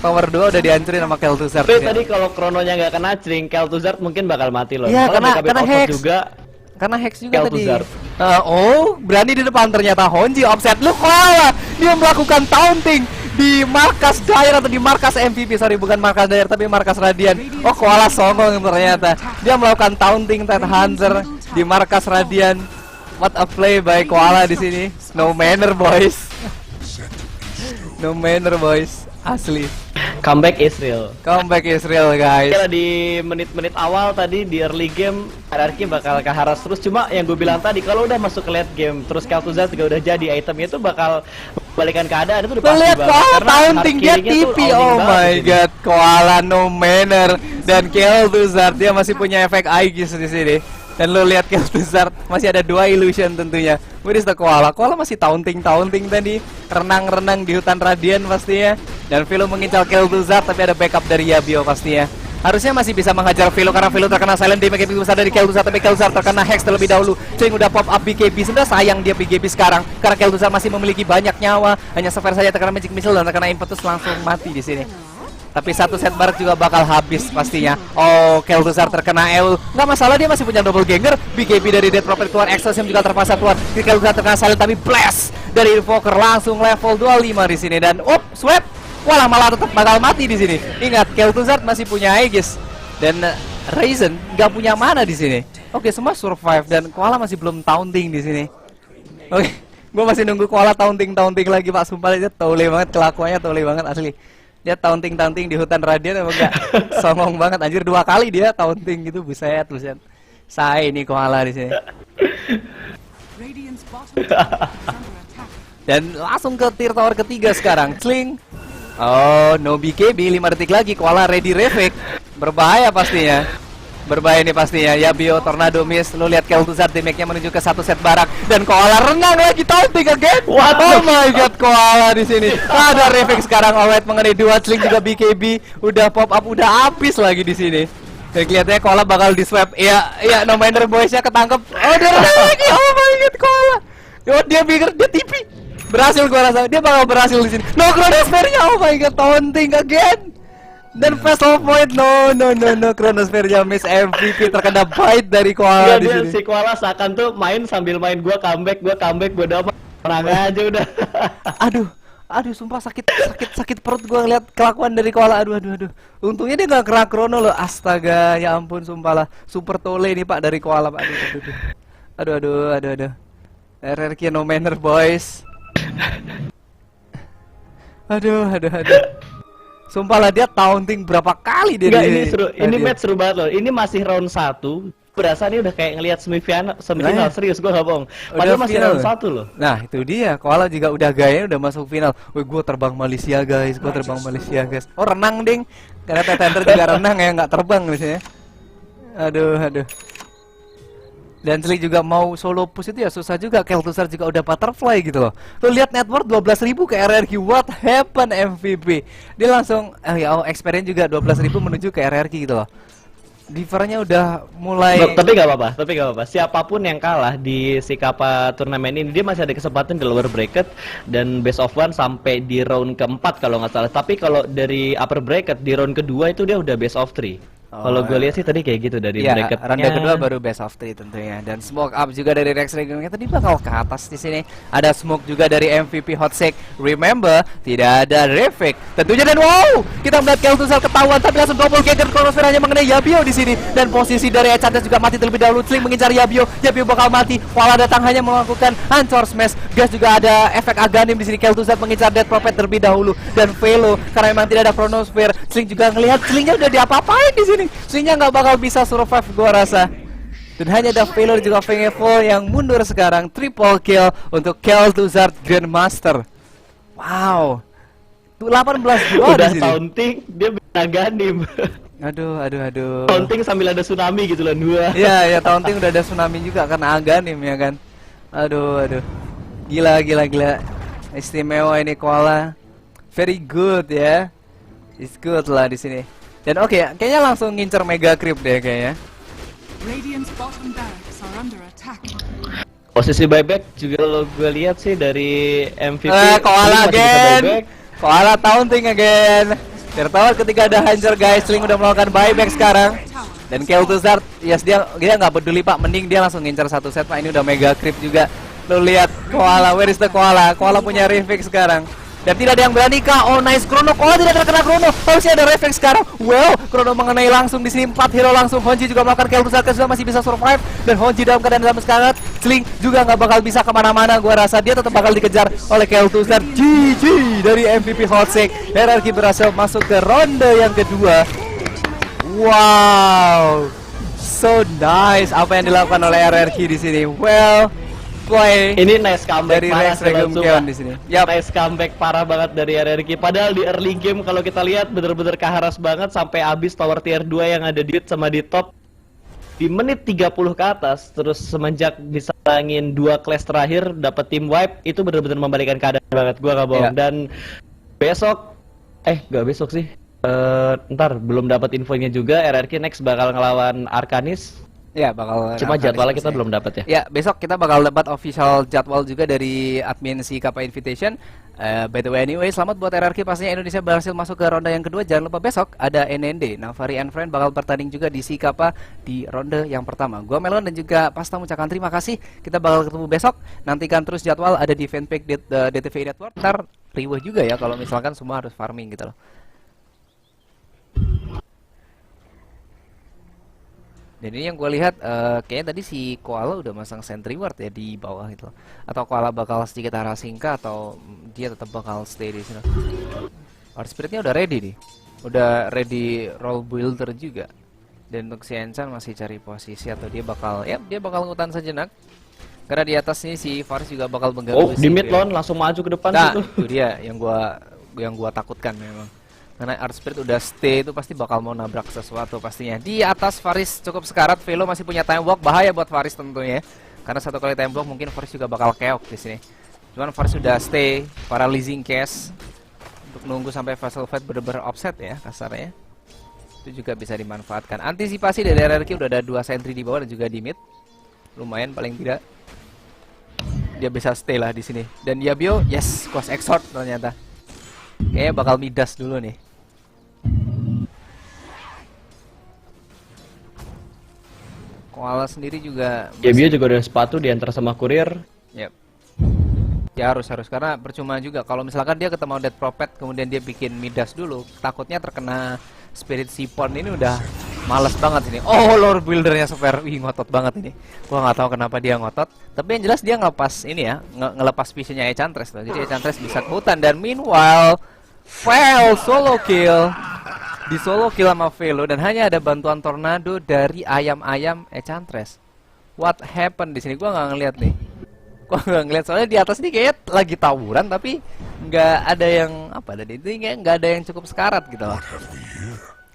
Power 2 udah dihancurin sama Kel'Thuzad. Tapi tadi kalau krononya nggak kena Chling, Kel'Thuzad mungkin bakal mati loh. Iya, karena hex juga. Karena hex juga tadi. Kel'Thuzad. Oh, berani di depan ternyata Honji offset. Lu kalah. Dia melakukan taunting di markas Dire atau di markas MVP. Sorry, bukan markas Dire tapi markas Radian. Oh, Koala songong ternyata. Dia melakukan taunting Ted Hunter di markas Radian. What a play by Koala di sini. No manner boys. No manner boys. Asli. Comeback is real. Comeback is real guys. Kira di menit-menit awal tadi di early game RRQ bakal keharas terus, cuma yang gue bilang tadi kalau udah masuk ke late game terus Kel'Thuzad juga udah jadi itemnya itu bakal balikan keadaan itu udah pasti lihat banget. Koala Karena taunting dia TP. Oh my god, Koala no manner dan Kel'Thuzad dia masih punya efek Aegis di sini. Dan lo lihat Kel'Thuzad masih ada 2 illusion tentunya. Where is the Koala? Koala masih taunting tadi, renang-renang di hutan Radian pastinya. Dan Velo mengincar Kel'Thuzad tapi ada backup dari Yabio pastinya. Harusnya masih bisa menghajar Velo karena Velo terkena silent damage lebih besar dari Kel'Thuzad, tapi Kel'Thuzad terkena hex terlebih dahulu. Chling udah pop up BKB, sebenarnya sayang dia BKB sekarang karena Kel'Thuzad masih memiliki banyak nyawa. Hanya Sphere saja terkena magic missile dan terkena impetus langsung mati di sini. Tapi satu set barak juga bakal habis pastinya. Oh, Kel'Thuzad terkena Eul. Nggak masalah, dia masih punya double ganger. BKB dari Dead Prophet keluar, Exorcism juga terpaksa keluar. Kel'Thuzad terkena silent, tapi blast dari Invoker langsung level 25 di sini. Dan swap, walah malah tetap bakal mati di sini. Ingat, Kel'Thuzad masih punya Aegis dan Ryzen nggak punya mana di sini. Oke, semua survive dan Koala masih belum taunting di sini. Oke, gue masih nunggu Koala taunting lagi Pak. Sumpah dia tole banget, kelakuannya tole banget asli. Dia taunting di hutan Radiant, emang gak songong banget anjir, 2 kali dia taunting gitu, buset. Saya ini Koala di sini. Radiant's bottom tower is under attack. Dan langsung ke tier tower ketiga sekarang. Sling. Oh, no BKB, 5 detik lagi. Koala ready reflect. Berbahaya pastinya. Berbahaya nih pastinya. Ya Bio Tornado miss. Lu lihat Kel'Thuzad damage-nya menuju ke 1 set barak dan Koala renang lagi taunting again. What? Oh my god, Koala di sini. Ada reflect sekarang. Alright, mengenai 2 Sling juga BKB udah pop up, udah habis lagi di sini. Dan kelihatannya Koala bakal di swap. Iya, No Miner Boys-nya ketangkep. Oh, dia renang lagi. Oh my god, Koala. Yo, dia bigger, dia TP. Berhasil gua rasa. Dia bakal berhasil di sini. No Chronosphere-nya. Oh my god, taunting again. Dan fast off point, no, Chronosphere-nya miss. MVP terkena bite dari Koala di sini. Si Koala seakan tuh main sambil main, gua comeback bodo amat. Menang aja udah. Aduh, sumpah sakit perut gua ngeliat kelakuan dari Koala. Aduh. Untungnya dia nggak kena Chrono loh. Astaga, ya ampun, sumpah lah. Super tole nih Pak dari Koala Pak. Aduh. RRQ no manner boys. Aduh. Sumpah lah, dia taunting berapa kali dia. Enggak, ini seru. Ini match seru banget loh. Ini masih round 1. Berasa nih udah kayak ngelihat semifinal serius, gua nggak bohong. Padahal masih final. round 1 loh. Nah, itu dia. Koala juga udah gayanya udah masuk final. Woi, gua terbang Malaysia, guys. Oh, renang, ding. Karena Tetender juga renang ya, nggak terbang biasanya. Aduh. Dan Sling juga mau solo push itu ya susah juga. Kel'Thuzad juga udah butterfly gitu loh. Lu lihat net worth 12.000 ke RRQ. What happened MVP? Dia langsung experience juga 12.000 menuju ke RRQ gitu loh. Differnya udah mulai. Tapi nggak apa-apa. Siapapun yang kalah di si Kappa turnamen ini, dia masih ada kesempatan di lower bracket dan best of 1 sampai di round keempat kalau nggak salah. Tapi kalau dari upper bracket di round kedua itu dia udah best of 3. Kalau gue lihat sih tadi kayak gitu dari bracketnya. Ronde kedua baru best of 3 tentunya. Dan smoke up juga dari Rex Regungnya tadi bakal ke atas di sini. Ada smoke juga dari MVP Hotsek. Remember, tidak ada reflect tentunya. Dan wow, kita melihat Kel'Thuzad ketahuan tapi langsung double ganger Chronosphere hanya mengenai Yabio di sini. Dan posisi dari Enchantress juga mati terlebih dahulu. Sling mengincar Yabio bakal mati. Koala datang hanya melakukan hancur smash. Gas juga ada efek Aghanim di sini. Kel'Thuzad mengincar Dead Prophet terlebih dahulu dan Velo karena memang tidak ada Chronosphere. Sling juga ngelihat Slingnya udah diapa-apain di sini. Slingnya nggak bakal bisa survive gua rasa. Dan hanya ada Velo juga Fengeful yang mundur sekarang. Triple kill untuk Kel'Thuzad Grandmaster. Wow. 18-2 udah di sini. taunting, dia Aghanim. Aduh. Taunting sambil ada tsunami gitu loh, 2. Iya, taunting udah ada tsunami juga karena Aghanim ya kan. Aduh. Gila. Istimewa ini Koala. Very good ya. It's good lah di sini. Dan oke, kayaknya langsung ngincer Mega Creep deh kayaknya. Radiant's bottom barracks are under attack. Posisi buyback juga lo gue lihat sih dari MVP. Koala again. Koala taunting again. Tertawa ketika ada hancur guys. Sling udah melakukan buyback sekarang. Dan Kel'Thuzad, yes dia nggak peduli Pak. Mending dia langsung ngincer 1 set Pak. Ini udah Mega Creep juga. Lo lihat Koala, where is the Koala? Koala punya reflect sekarang. Dan tidak ada yang berani kah? Oh nice Chrono. Koala tidak terkena Chrono. Harusnya ada refleks sekarang. Well, Chrono mengenai langsung di sini 4 hero langsung. Honji juga melakukan Kel'Thuzad sudah masih bisa survive. Dan Honji dalam keadaan dalam semangat. Sling juga nggak bakal bisa kemana-mana. Gua rasa dia tetap bakal dikejar oleh Kel'Thuzad. GG dari MVP Hotsek. RRQ berhasil masuk ke ronde yang kedua. Wow, so nice apa yang dilakukan oleh RRQ di sini. Well, play. Ini nice comeback dari parah Rex Regungkeon di sini. Yap. Nice comeback parah banget dari RRQ. Padahal di early game kalau kita lihat bener-bener keharas banget sampai habis tower tier 2 yang ada di mid sama di top. Di menit 30 ke atas, terus semenjak bisa langin 2 clash terakhir dapat team wipe, itu bener-bener membalikan keadaan banget, gua gak bohong. Yeah. Dan besok gak besok sih. Ntar belum dapat infonya juga. RRQ next bakal ngelawan Arcanis. Ya, bakal Cuma nonton jadwalnya kita diskusinya. belum dapat ya. Ya, besok kita bakal dapat official jadwal juga dari admin si Kappa Invitation. By the way, anyway, selamat buat RRQ, pastinya Indonesia berhasil masuk ke ronde yang kedua. Jangan lupa besok ada NND, Navari and Friend bakal bertanding juga di si Kappa di ronde yang pertama. Gua Melon dan juga Pasta mengucapkan terima kasih. Kita bakal ketemu besok. Nantikan terus jadwal ada di fanpage DTV Network. Ntar riweh juga ya kalau misalkan semua harus farming gitu loh. Dan ini yang gue lihat kayaknya tadi si Koala udah masang sentry ward ya di bawah itu. Atau Koala bakal sedikit arah singka atau dia tetap bakal stay di sini. Art Spiritnya udah ready nih. Udah ready role builder juga. Dan untuk si Enchant masih cari posisi atau dia bakal dia bakal ngutan sejenak. Karena di atas ini si Faris juga bakal mengganggu Oh, di si mid Bell. lane langsung maju ke depan Nah, gitu. itu dia yang gua takutkan memang. Karena Art Spirit udah stay itu pasti bakal mau nabrak sesuatu pastinya. Di atas Faris cukup sekarat, Velo masih punya time walk, bahaya buat Faris tentunya. Karena satu kali time walk mungkin Faris juga bakal keok di sini. Cuman Faris sudah stay, paralyzing cast untuk nunggu sampai Vessel Fight bener-bener offset ya kasarnya. Itu juga bisa dimanfaatkan. Antisipasi dari RRQ udah ada 2 sentry di bawah dan juga di mid. Lumayan paling tidak. Dia bisa stay lah di sini. Dan Yabio, yes, Quas Exort ternyata. Kayaknya bakal midas dulu nih. Koala sendiri juga Ya Bio juga udah sepatu diantar sama kurir. Yep. Ya harus karena percuma juga kalau misalkan dia ketemu Dead Prophet kemudian dia bikin midas dulu, takutnya terkena Spirit Sipon. Ini udah males banget ini. Oh, Lord Buildernya Super, wih ngotot banget ini. Gua nggak tahu kenapa dia ngotot, tapi yang jelas dia ngelepas ini ya, ngelepas visionnya Enchantress loh. Jadi Enchantress bisa ke hutan dan meanwhile fail solo kill. Di solo kill sama Velo dan hanya ada bantuan tornado dari ayam-ayam Enchantress. What happened di sini? Gua nggak ngeliat nih. Gua nggak ngeliat soalnya di atas ini kayak lagi tawuran tapi nggak ada yang apa tadi itu kayak nggak ada yang cukup sekarat gitu loh.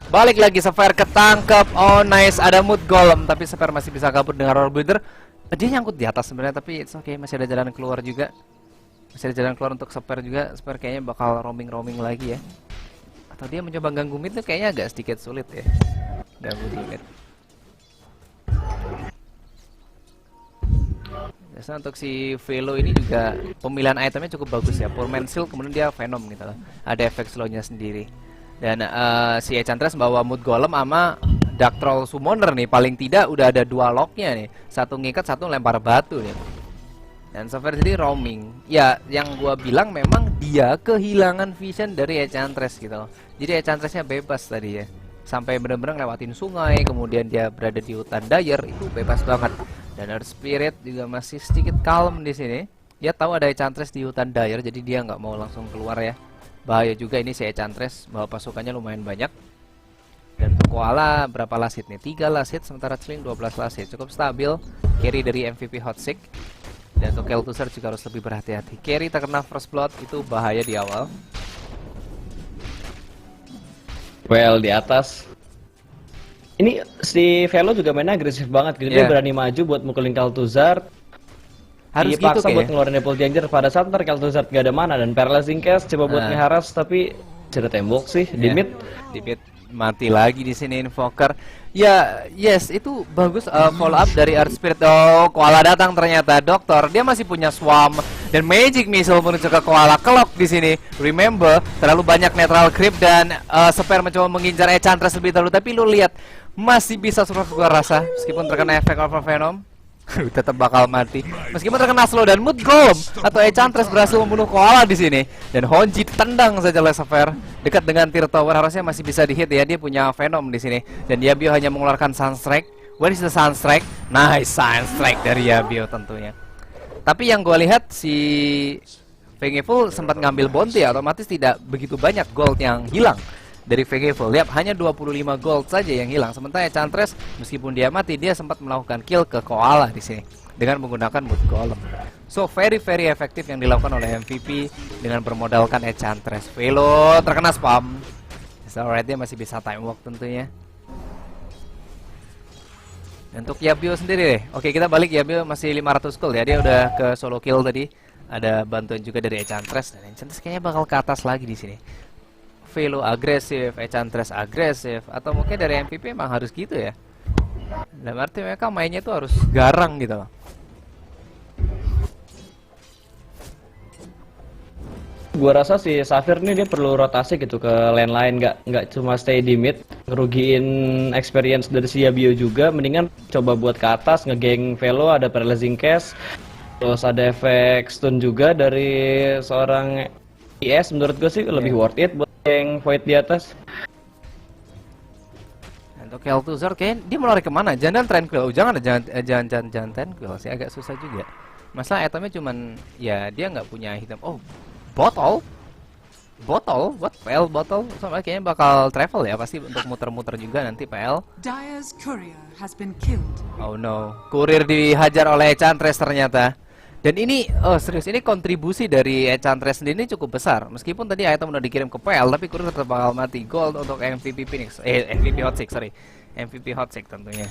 Balik lagi Sphere ketangkep. Oh nice, ada mood golem tapi Sphere masih bisa kabur dengan roll builder. Dia nyangkut di atas sebenarnya tapi it's okay, masih ada jalan keluar juga. Masih ada jalan keluar untuk Sphere juga. Sphere kayaknya bakal roaming lagi ya. Atau dia mencoba ganggu mid tuh kayaknya agak sedikit sulit ya. Ganggu di mid. Biasanya untuk si Velo ini juga pemilihan itemnya cukup bagus ya. Poor Man Seal kemudian dia Venom gitu loh. Ada efek slownya sendiri. Dan si Enchantress bawa Mood Golem sama Dark Troll Summoner nih. Paling tidak udah ada 2 locknya nih. Satu ngikat, satu lempar batu nih. Dan Sphere sendiri roaming. Ya, yang gua bilang memang dia kehilangan vision dari Enchantress gitu loh. Jadi Enchantressnya bebas tadi ya. Sampai bener-bener lewatin sungai, kemudian dia berada di hutan Dire, itu bebas banget. Dan Earth Spirit juga masih sedikit kalem di sini. Dia tahu ada Enchantress di hutan Dire, jadi dia nggak mau langsung keluar ya. Bahaya juga ini si Enchantress, bawa pasukannya lumayan banyak. Dan untuk Koala berapa last hit nih? 3 last hit, sementara Chilling 12 last hit. Cukup stabil, carry dari MVP Hotsick. Dan untuk Kel'Thuzar juga harus lebih berhati-hati. Carry terkena First Blood itu bahaya di awal. Well di atas. Ini si Velo juga mainnya agresif banget gitu. Dia Yeah. berani maju buat mukulin Kel'Thuzar. Harus gitu Dipaksa buat kayaknya. ngeluarin Apple Danger pada saat ntar Kel'Thuzar gak ada mana dan Paralyzing Cast coba buat ngeharas tapi cerita tembok sih di Ya, mid. di mid mati lagi di sini Invoker. Ya, yes, itu bagus follow up dari Earth Spirit. Oh, Koala datang ternyata. Dokter, dia masih punya Swarm dan Magic Missile menuju ke Koala. Kelok di sini. Remember, terlalu banyak netral creep dan Sphere mencoba mengincar Enchantress lebih dahulu, tapi lu lihat masih bisa survive gua rasa meskipun terkena efek Over Venom. Tetap bakal mati meskipun terkena slow dan Mood Golem atau Enchantress berhasil membunuh Koala di sini dan Honji tendang saja oleh Sphere dekat dengan tier tower, harusnya masih bisa dihit ya, dia punya Venom di sini dan Yabio hanya mengeluarkan Sunstrike. Where is the Sunstrike? Nice Sunstrike dari Yabio tentunya. Tapi yang gue lihat si Vengeful sempat ngambil bounty ya, otomatis tidak begitu banyak gold yang hilang dari Vengeful. Lihat hanya 25 gold saja yang hilang. Sementara Enchantress meskipun dia mati, dia sempat melakukan kill ke Koala di sini dengan menggunakan Mood Golem. So very efektif yang dilakukan oleh MVP dengan bermodalkan Enchantress. Velo terkena spam. It's alright, dia masih bisa time walk tentunya. Untuk Yabio sendiri deh. Oke, kita balik. Yabio masih 500 gold ya. Dia udah ke solo kill tadi. Ada bantuan juga dari Enchantress dan Enchantress kayaknya bakal ke atas lagi di sini. Velo agresif, Enchantress agresif, atau mungkin dari MVP emang harus gitu ya. Dalam arti mereka mainnya tuh harus garang gitu loh. Gua rasa si Safir nih dia perlu rotasi gitu ke lane lain, nggak cuma stay di mid, ngerugiin experience dari si Yabio juga. Mendingan coba buat ke atas, ngegeng Velo, ada paralyzing cast, terus ada efek stun juga dari seorang IS. Menurut gue sih lebih worth it buat geng Void di atas. Untuk Kel'Thuzar kayaknya dia mau lari kemana? Jangan Tranquil. Oh, jangan Tranquil sih, agak susah juga. Masa itemnya cuman ya dia nggak punya item. Oh, botol, what PL botol? Sama kayaknya bakal travel ya pasti untuk muter-muter juga nanti PL. Dire's courier has been killed. Oh no, kurir dihajar oleh Enchantress ternyata. Dan ini, oh serius, ini kontribusi dari Enchantress sendiri ini cukup besar. Meskipun tadi item udah dikirim ke PL, tapi kurir tetap bakal mati. Gold untuk MVP Phoenix, MVP Hot Six, sorry, MVP Hot Six tentunya.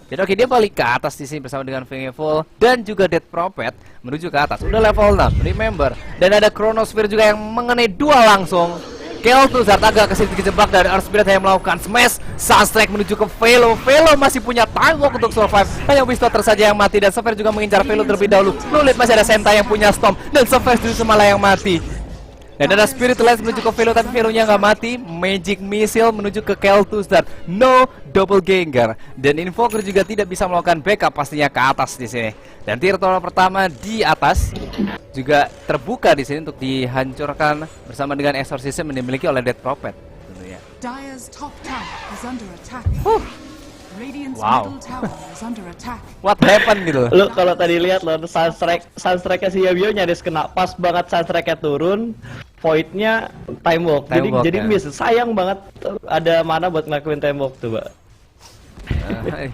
Jadi oke, dia balik ke atas di sini bersama dengan Full dan juga Dead Prophet menuju ke atas. Udah level 6, remember. Dan ada Chronosphere juga yang mengenai dua langsung. Kel'Thuzar agak kesedikit kejebak dari Earth Spirit yang melakukan smash. Sunstrike menuju ke Velo. Velo masih punya time walk untuk survive. Hanya Wisdotter saja yang mati dan Sopher juga mengincar Velo terlebih dahulu. Lu lihat masih ada Senta yang punya Storm dan Sopher justru malah yang mati. Dan ada Spirit Lens menuju ke Velo tapi Velonya nggak mati. Magic Missile menuju ke Kel'Thuzar. No double ganger. Dan Invoker juga tidak bisa melakukan backup pastinya ke atas di sini. Dan tier tower pertama di atas juga terbuka di sini untuk dihancurkan bersama dengan Exorcism yang dimiliki oleh Dead Prophet. Tentunya. Dire's top tower is under attack. Radiant's Wow. middle tower is under attack. What happened gitu? Lu kalau tadi lihat lo Sunstrike-nya si Yabio nyaris kena, pas banget Sunstrike-nya turun, Void-nya time walk. Time walk, Jadi ya. miss. Sayang banget ada mana buat ngelakuin time walk tuh, Mbak.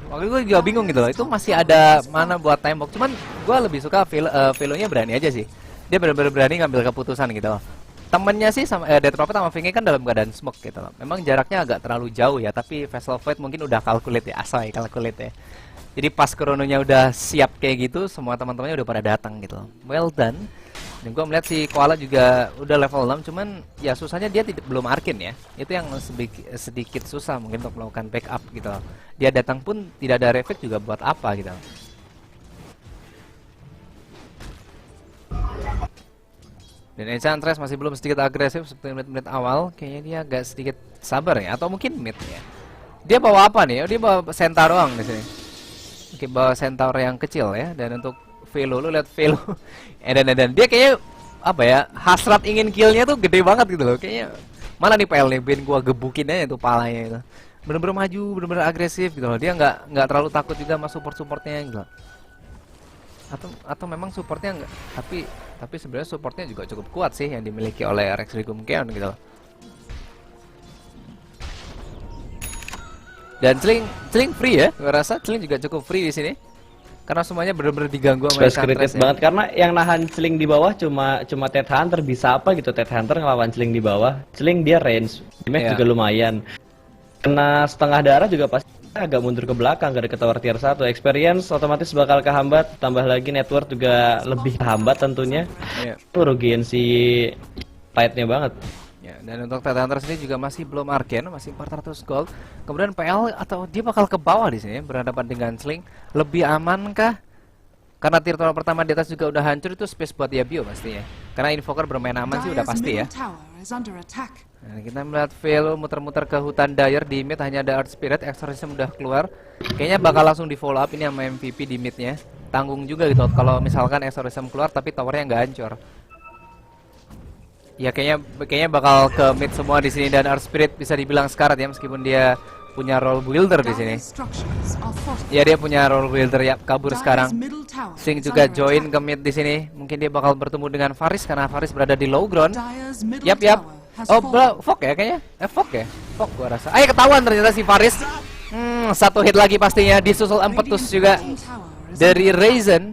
Waktu itu gue juga bingung gitu loh. Itu masih ada mana buat time walk. Cuman gue lebih suka Velonya berani aja sih. Dia benar-benar berani ngambil keputusan gitu loh. Temennya sih sama Dead Prophet sama Vingy kan dalam keadaan smoke gitu loh. Memang jaraknya agak terlalu jauh ya, tapi Vessel Void mungkin udah calculate ya, asal calculate ya. Jadi pas krononya udah siap kayak gitu, semua teman-temannya udah pada datang gitu loh. Well done. Dan gua melihat si Koala juga udah level 6, cuman ya susahnya dia belum Arkin ya. Itu yang sedikit susah mungkin untuk melakukan backup gitu loh. Dia datang pun tidak ada reflect juga buat apa gitu loh. Dan Enchantress masih belum sedikit agresif seperti menit-menit awal. Kayaknya dia agak sedikit sabar ya, atau mungkin mid ya. Dia bawa apa nih? Oh, dia bawa Centaur doang di sini. Oke, bawa Centaur yang kecil ya. Dan untuk Velo, lu lihat Velo. Dan dia kayaknya apa ya? Hasrat ingin killnya tuh gede banget gitu loh. Kayaknya mana nih PL nih? Ben gua gebukin aja tuh palanya itu. Bener-bener maju, bener-bener agresif gitu loh. Dia nggak terlalu takut juga sama support-supportnya gitu loh. Atau memang supportnya enggak, tapi sebenarnya supportnya juga cukup kuat sih yang dimiliki oleh Rex Regum Keon gitu loh. Dan Celing free ya, gua rasa Celing juga cukup free di sini karena semuanya benar-benar diganggu sama Enchantress ya. banget karena yang nahan Celing di bawah cuma Ted Hunter. Bisa apa gitu Ted Hunter ngelawan Celing di bawah. Celing dia range, damage juga lumayan. Kena setengah darah juga pasti agak mundur ke belakang dari tower tier 1. Experience otomatis bakal kehambat, tambah lagi network juga lebih kehambat tentunya. Itu rugiin si fight-nya banget. Ya, dan untuk Ted Hunter sendiri juga masih belum Arcane, masih 400 gold. Kemudian PL atau dia bakal ke bawah di sini berhadapan dengan Sling. Lebih aman kah? Karena tier tower pertama di atas juga udah hancur, itu space buat Yabio pastinya. Karena Invoker bermain aman sih udah Dire's pasti ya. middle tower is under attack. Nah, kita melihat Velo muter-muter ke hutan Dire di mid, hanya ada Earth Spirit. Exorcism udah keluar. Kayaknya bakal langsung di follow up ini sama MVP di midnya. Tanggung juga gitu kalau misalkan Exorcism keluar tapi towernya nggak hancur. Ya kayaknya bakal ke mid semua di sini, dan Earth Spirit bisa dibilang sekarat ya meskipun dia punya role builder di sini. Dire's structures are fortified. Ya dia punya role builder ya, kabur Dire's sekarang. middle tower Sing is juga under join attack. ke mid di sini. Mungkin dia bakal bertemu dengan Faris karena Faris berada di low ground. Dire's middle Yap. tower has Oh, fallen. Fok ya kayaknya. Fok ya? Fok gua rasa. Ayo ketahuan ternyata si Faris. Satu hit lagi pastinya, disusul Empetus Radiant's juga bottom tower is dari under Raisin.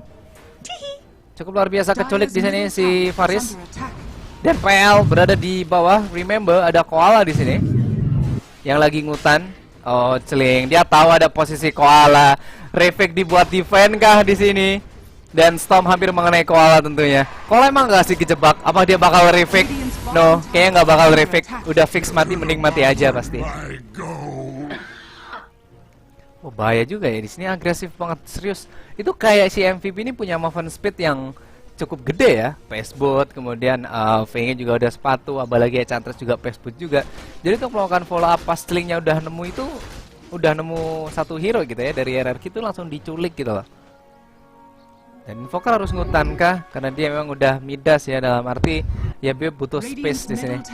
Cukup luar biasa attack. keculik di Dire's sini middle si tower is Faris. under attack. Dan PL berada di bawah. Remember ada Koala di sini yang lagi ngutan. Oh, Celing. Dia tahu ada posisi Koala. Reflect dibuat defend kah di sini? Dan Storm hampir mengenai Koala tentunya. Koala emang nggak sih kejebak? Apa dia bakal reflect? No, kayaknya nggak bakal reflect. Udah fix mati, mending mati aja pasti. Oh, bahaya juga ya di sini, agresif banget, serius. Itu kayak si MVP ini punya movement speed yang cukup gede ya. Paceboot, kemudian V-nya juga udah sepatu, apalagi Enchantress juga paceboot juga. Jadi untuk melakukan follow up pas Sling-nya udah nemu itu, udah nemu satu hero gitu ya dari RRQ itu langsung diculik gitu loh. Dan Invoker harus ngutan kah? Karena dia memang udah midas ya, dalam arti ya dia butuh space di sini.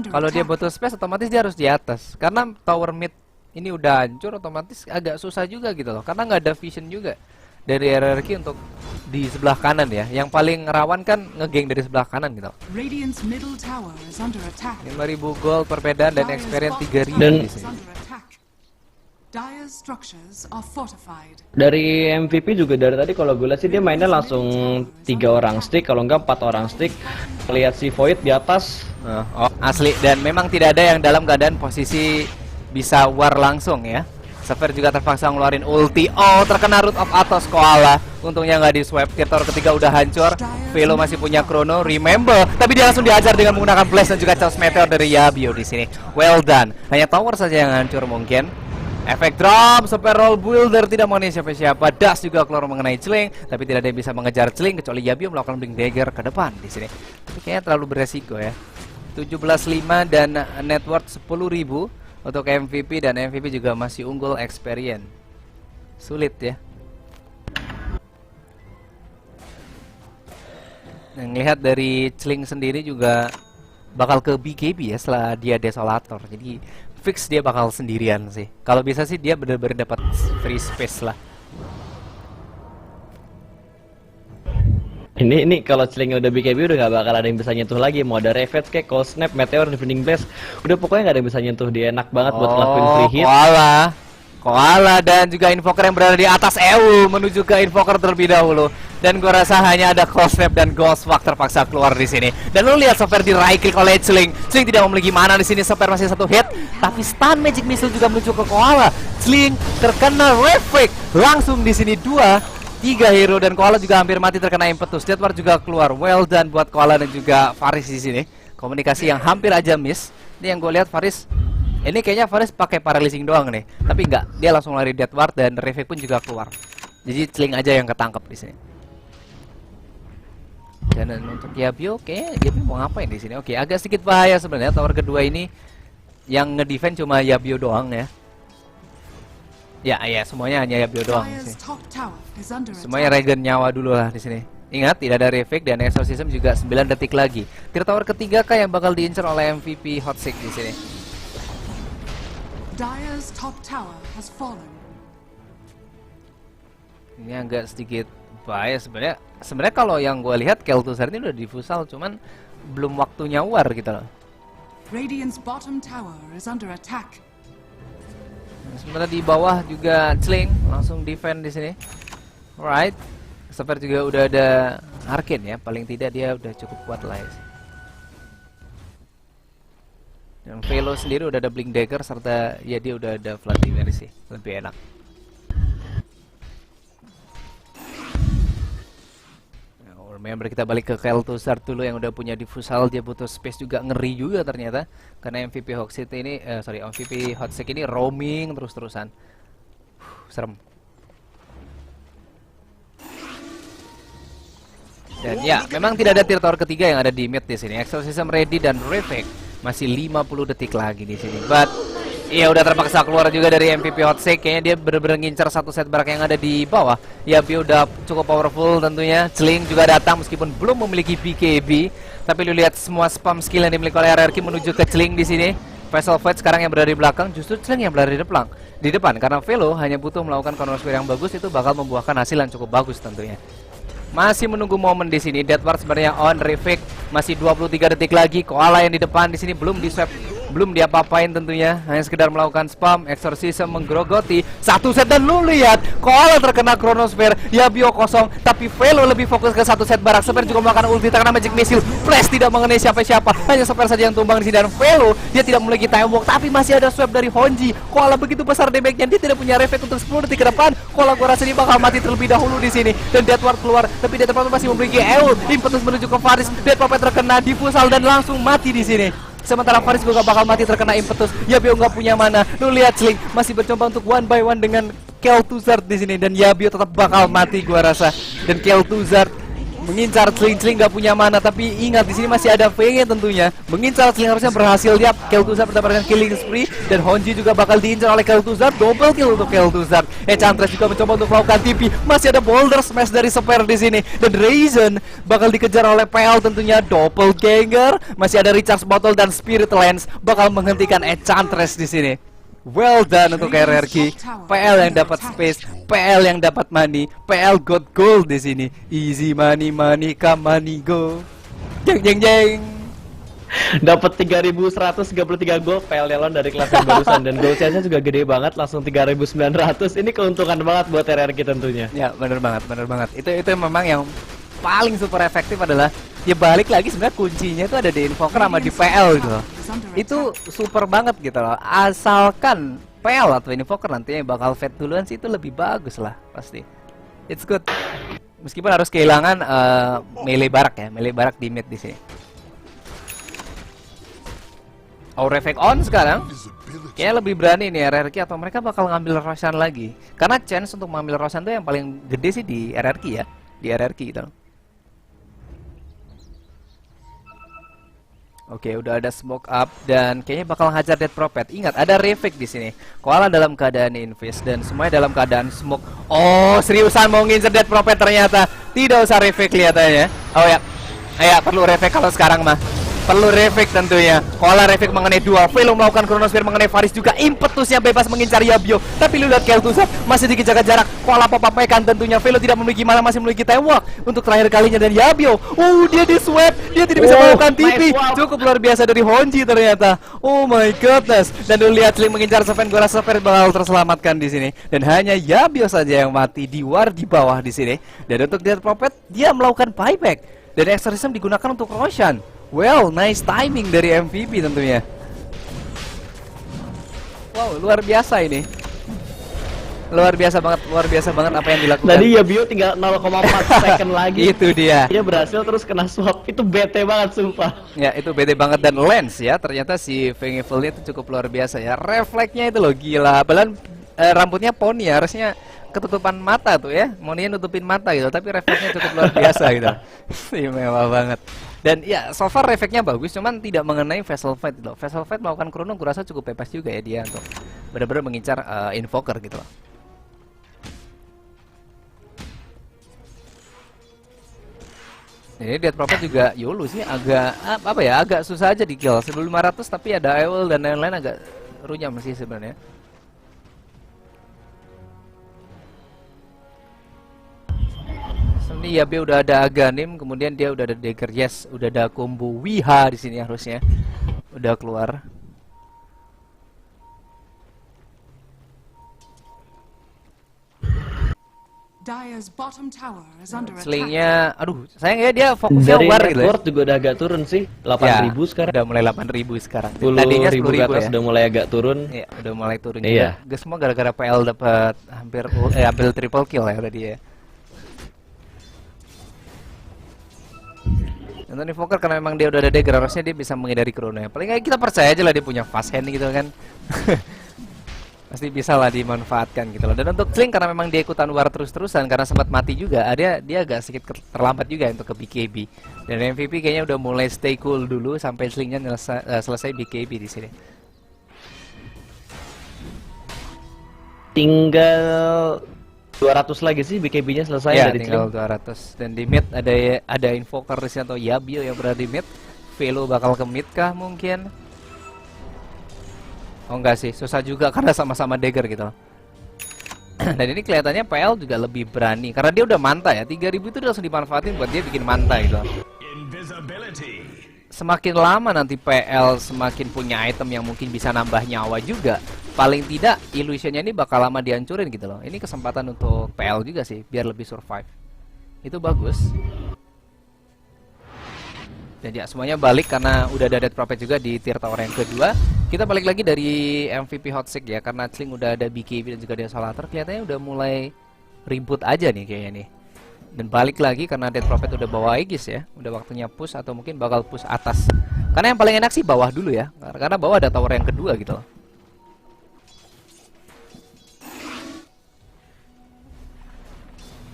Kalau dia butuh space otomatis dia harus di atas. Karena tower mid ini udah hancur, otomatis agak susah juga gitu loh. Karena nggak ada vision juga dari RRQ untuk di sebelah kanan ya. Yang paling rawan kan ngegeng dari sebelah kanan gitu. 5.000 gold perbedaan dan experience 3.000 Dan di sini. dari MVP juga dari tadi kalau gue lihat sih dia mainnya langsung 3 orang stick, kalau enggak 4 orang stick. Lihat si Void di atas. Oh, asli, dan memang tidak ada yang dalam keadaan posisi bisa war langsung ya. Sever juga terpaksa ngeluarin ulti. Oh, terkena Root of Athos Koala. Untungnya nggak di swipe. Tower ketiga udah hancur. Velo masih punya Chrono, remember. Tapi dia langsung dihajar dengan menggunakan Flash dan juga Charge Meteor dari Yabio di sini. Well done. Hanya tower saja yang hancur mungkin. Efek drop, Super Roll Builder tidak mengenai siapa-siapa. Dash juga keluar mengenai Celing, tapi tidak ada yang bisa mengejar Celing kecuali Yabio melakukan Blink Dagger ke depan di sini. Tapi kayaknya terlalu beresiko ya. 17.5 dan net worth 10.000 untuk MVP, dan MVP juga masih unggul experience. Sulit ya. Dan lihat dari Celing sendiri juga bakal ke BKB ya setelah dia Desolator. Jadi fix dia bakal sendirian sih. Kalau bisa sih dia benar-benar dapat free space lah. Ini kalau Celingnya udah BKB udah gak bakal ada yang bisa nyentuh lagi. Mau ada Ravage kayak Cold Snap, Meteor, Defending Blast, udah pokoknya gak ada yang bisa nyentuh dia. Enak banget buat ngelakuin free hit. Koala dan juga Invoker yang berada di atas Ewu menuju ke Invoker terlebih dahulu. Dan gua rasa hanya ada Cold Snap dan Ghost Walk terpaksa keluar di sini. Dan lu lihat Sofer di right click oleh Celing. Celing tidak memiliki mana di sini. Sofer masih satu hit, tapi stun Magic Missile juga menuju ke Koala. Celing terkena Reflect. Langsung di sini 2-3 hero, dan Koala juga hampir mati terkena impetus. Deathward juga keluar. Well done buat Koala dan juga Faris di sini. Komunikasi yang hampir aja miss. Ini yang gue lihat Faris. Ini kayaknya Faris pakai paralyzing doang nih, tapi enggak, dia langsung lari Deathward dan Reflect pun juga keluar. Jadi Celing aja yang ketangkep di sini. Dan untuk Yabio, oke, Yabio mau ngapain di sini? Oke, agak sedikit bahaya sebenarnya. Tower kedua ini yang ngedefend cuma Yabio doang ya. Ya, semuanya hanya Yabio doang sih. Semuanya regen nyawa dulu lah di sini. Ingat, tidak ada Reflect dan Exorcism juga 9 detik lagi. Tier tower ketiga kah yang bakal diincar oleh MVP Hot Sick di sini? Dire's top tower has fallen. Ini agak sedikit bahaya sebenarnya. Sebenarnya kalau yang gue lihat Kel'Thuzir ini udah difusal, cuman belum waktunya war gitu loh. Radiant's bottom tower is under attack. Sebenarnya di bawah juga Celing langsung defend di sini. Alright, seperti juga udah ada Arcane ya, paling tidak dia udah cukup kuat lah ya. Dan Velo sendiri udah ada Blink Dagger serta ya dia udah ada Vladimir sih, lebih enak. Remember, kita balik ke Kel'Thuzir dulu yang udah punya diffusal. Dia butuh space juga, ngeri juga ternyata karena MVP Hotseek ini MVP Hotseek ini roaming terus-terusan. Serem. Dan ya, memang tidak ada tier tower ketiga yang ada di mid di sini. Exorcism ready dan Reflect masih 50 detik lagi di sini. But iya, udah terpaksa keluar juga dari MVP Hotseek. Kayaknya dia bener-bener ngincar satu set barak yang ada di bawah. Yabio udah cukup powerful tentunya. Celing juga datang meskipun belum memiliki BKB. Tapi lu lihat semua spam skill yang dimiliki oleh RRQ menuju ke Celing di sini. Vessel Fight sekarang yang berada di belakang, justru Celing yang berada di depan. Karena Velo hanya butuh melakukan Chronosphere yang bagus, itu bakal membuahkan hasil yang cukup bagus tentunya. Masih menunggu momen di sini. Deathward sebenarnya on, Reflect masih 23 detik lagi. Koala yang di depan di sini belum di-swap, belum diapa-apain tentunya, hanya sekedar melakukan spam. Exorcism menggerogoti satu set dan lu lihat Koala terkena Chronosphere. Yabio kosong, tapi Velo lebih fokus ke satu set barak. Seper juga melakukan ulti terkena Magic Missile. Flash tidak mengenai siapa-siapa, hanya Seper saja yang tumbang di sini. Dan Velo dia tidak memiliki time walk, tapi masih ada swap dari Honji. Koala begitu besar damage-nya, dia tidak punya reflect untuk 10 detik ke depan. Koala gua rasa dia bakal mati terlebih dahulu di sini. Dan Deathward keluar, tapi Deathward masih memiliki Eul. Impetus menuju ke Faris. Deathward terkena diffusal dan langsung mati di sini. Sementara Faris juga bakal mati terkena impetus. Yabio nggak punya mana. Lu lihat Sling masih bercoba untuk one by one dengan Kel'Thuzad di sini, dan Yabio tetap bakal mati gua rasa. Dan Kel'Thuzad mengincar Sling nggak punya mana, tapi ingat di sini masih ada Feng tentunya. Mengincar Sling harusnya berhasil. Dia Kel'Thuzad mendapatkan killing spree, dan Honji juga bakal diincar oleh Kel'Thuzad. Double kill untuk Kel'Thuzad. Enchantress juga mencoba untuk melakukan TP. Masih ada Boulder Smash dari Spare di sini, dan Raisin bakal dikejar oleh PL tentunya. Doppelganger, masih ada Recharge Bottle dan Spirit Lens bakal menghentikan Enchantress di sini. Well done untuk RRQ. PL yang dapat space, PL yang dapat money, PL got gold di sini. Easy money, money come, money go. Jeng jeng jeng. Dapat 3.133 gold PL Nelon dari kelas yang barusan, dan gold chance-nya juga gede banget, langsung 3.900. Ini keuntungan banget buat RRQ tentunya. Ya, bener banget, bener banget. Itu memang yang paling super efektif adalah ya balik lagi sebenarnya kuncinya itu ada di Invoker sama di PL gitu loh. Itu super banget gitu loh. Asalkan PL atau Invoker nantinya bakal fed duluan sih, itu lebih bagus lah pasti. It's good. Meskipun harus kehilangan melee barak ya, melee barak di mid di sini. Aura Effect on sekarang. Kayaknya lebih berani nih RRQ, atau mereka bakal ngambil Roshan lagi. Karena chance untuk mengambil Roshan tuh yang paling gede sih di RRQ ya. Di RRQ gitu. Oke, udah ada smoke up dan kayaknya bakal hajar Dead Prophet. Ingat, ada Reflect di sini. Koala dalam keadaan invest dan semuanya dalam keadaan smoke. Oh, seriusan mau ngincer Dead Prophet ternyata. Tidak usah Reflect kelihatannya. Oh ya. Perlu Reflect kalau sekarang mah. Perlu Reflect tentunya. Koala Reflect mengenai dua. Velo melakukan Chronosphere mengenai Faris juga. Impetusnya bebas mengincar Yabio. Tapi lu lihat Kel'Thuzad masih dijaga jarak. Koala pop-up mekan tentunya. Velo tidak memiliki mana, masih memiliki tewak untuk terakhir kalinya, dan Yabio. Dia di sweat. Dia tidak bisa melakukan TP. Cukup luar biasa dari Honji ternyata. Oh my goodness. Dan lu lihat Sling mengincar Seven. Gua rasa Seven bakal terselamatkan di sini. Dan hanya Yabio saja yang mati di war di bawah di sini. Dan untuk Dead Prophet dia melakukan buyback. Dan Exorcism digunakan untuk Roshan. Well, nice timing dari MVP tentunya. Wow, luar biasa ini. Luar biasa banget apa yang dilakukan. Tadi Yabio tinggal 0,4 second lagi. Itu dia. Dia berhasil terus kena swap. Itu bete banget sumpah. Ya, itu bete banget, dan Lens ya. Ternyata si Feng Evil-nya itu cukup luar biasa ya. Refleksnya itu loh gila. Bahkan rambutnya poni ya, harusnya ketutupan mata tuh ya. Moninya nutupin mata gitu, tapi refleksnya cukup luar biasa gitu. Istimewa banget. Dan ya, so far efeknya bagus, cuman tidak mengenai Vessel Fight loh. Vessel Fight melakukan Chrono, gue rasa cukup bebas juga ya dia untuk benar-benar mengincar Invoker gitu loh. Ini Dead Prophet juga Yolu sih agak agak susah aja di kill. 1500 tapi ada Ewell dan lain-lain agak runyam sih sebenarnya. Ini Yabe udah ada Aghanim, kemudian dia udah ada Dagger, yes, udah ada combo Wiha di sini harusnya. Udah keluar. Dire's bottom tower is under attack. Slingnya, aduh, sayang ya dia fokusnya Dari war gitu ya. network juga udah agak turun sih, 8.000 sekarang. Udah mulai 8.000 sekarang. 10.000 Tadinya ke 10.000 atas ya. udah mulai agak turun. Iya, udah mulai turun Iya. juga. Gak semua gara-gara PL dapat hampir triple kill ya tadi ya. Nonton Invoker karena memang dia udah ada dagger, harusnya dia bisa menghindari Chrono ya. Paling nggak kita percaya aja lah dia punya fast hand gitu kan. Pasti bisa lah dimanfaatkan gitu loh. Dan untuk Sling karena memang dia ikutan war terus-terusan karena sempat mati juga, dia agak sedikit terlambat juga untuk ke BKB. Dan MVP kayaknya udah mulai stay cool dulu sampai Slingnya selesai BKB di sini. Tinggal 200 lagi sih BKB-nya selesai Ya, dari tinggal Sling. 200. Dan di mid ada Invoker di sini atau Yabio yang berada di mid. Velo bakal ke mid kah mungkin? Oh enggak sih, susah juga karena sama-sama dagger gitu loh. Dan ini kelihatannya PL juga lebih berani karena dia udah manta ya. 3000 itu udah langsung dimanfaatin buat dia bikin manta gitu. Semakin lama nanti PL semakin punya item yang mungkin bisa nambah nyawa juga. Paling tidak illusionnya ini bakal lama dihancurin gitu loh. Ini kesempatan untuk PL juga sih biar lebih survive. Itu bagus. Dan ya semuanya balik karena udah ada Dead Prophet juga di tier tower yang kedua. Kita balik lagi dari MVP Hot Seek ya, karena Sling udah ada BKB dan juga Desolator. Kelihatannya udah mulai ribut aja nih kayaknya nih. Dan balik lagi karena Dead Prophet udah bawa Aegis ya. Udah waktunya push atau mungkin bakal push atas Karena yang paling enak sih bawah dulu ya, karena bawah ada tower yang kedua gitu loh.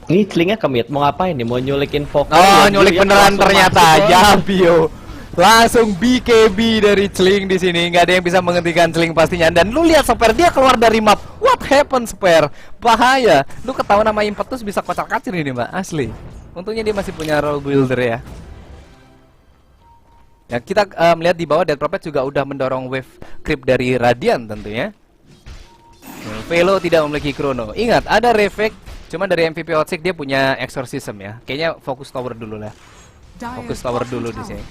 Ini celingnya kemit, mau ngapain nih? Mau nyulik info? Oh, nyulik beneran ternyata. Ya, Bio. Langsung BKB dari Celing di sini. Nggak ada yang bisa menghentikan Celing pastinya. Dan lu lihat Spare, dia keluar dari map. What happened Spare? Bahaya. Lu ketahuan nama Impetus bisa kocar-kacir ini, Mbak. Asli. Untungnya dia masih punya role builder ya. Ya, kita melihat di bawah Dead Prophet juga udah mendorong wave creep dari Radiant tentunya. Velo tidak memiliki Chrono. Ingat, ada Reflect. Cuma dari MVP Hotsik dia punya Exorcism ya. Kayaknya fokus tower dulu lah. Fokus tower dulu di sini.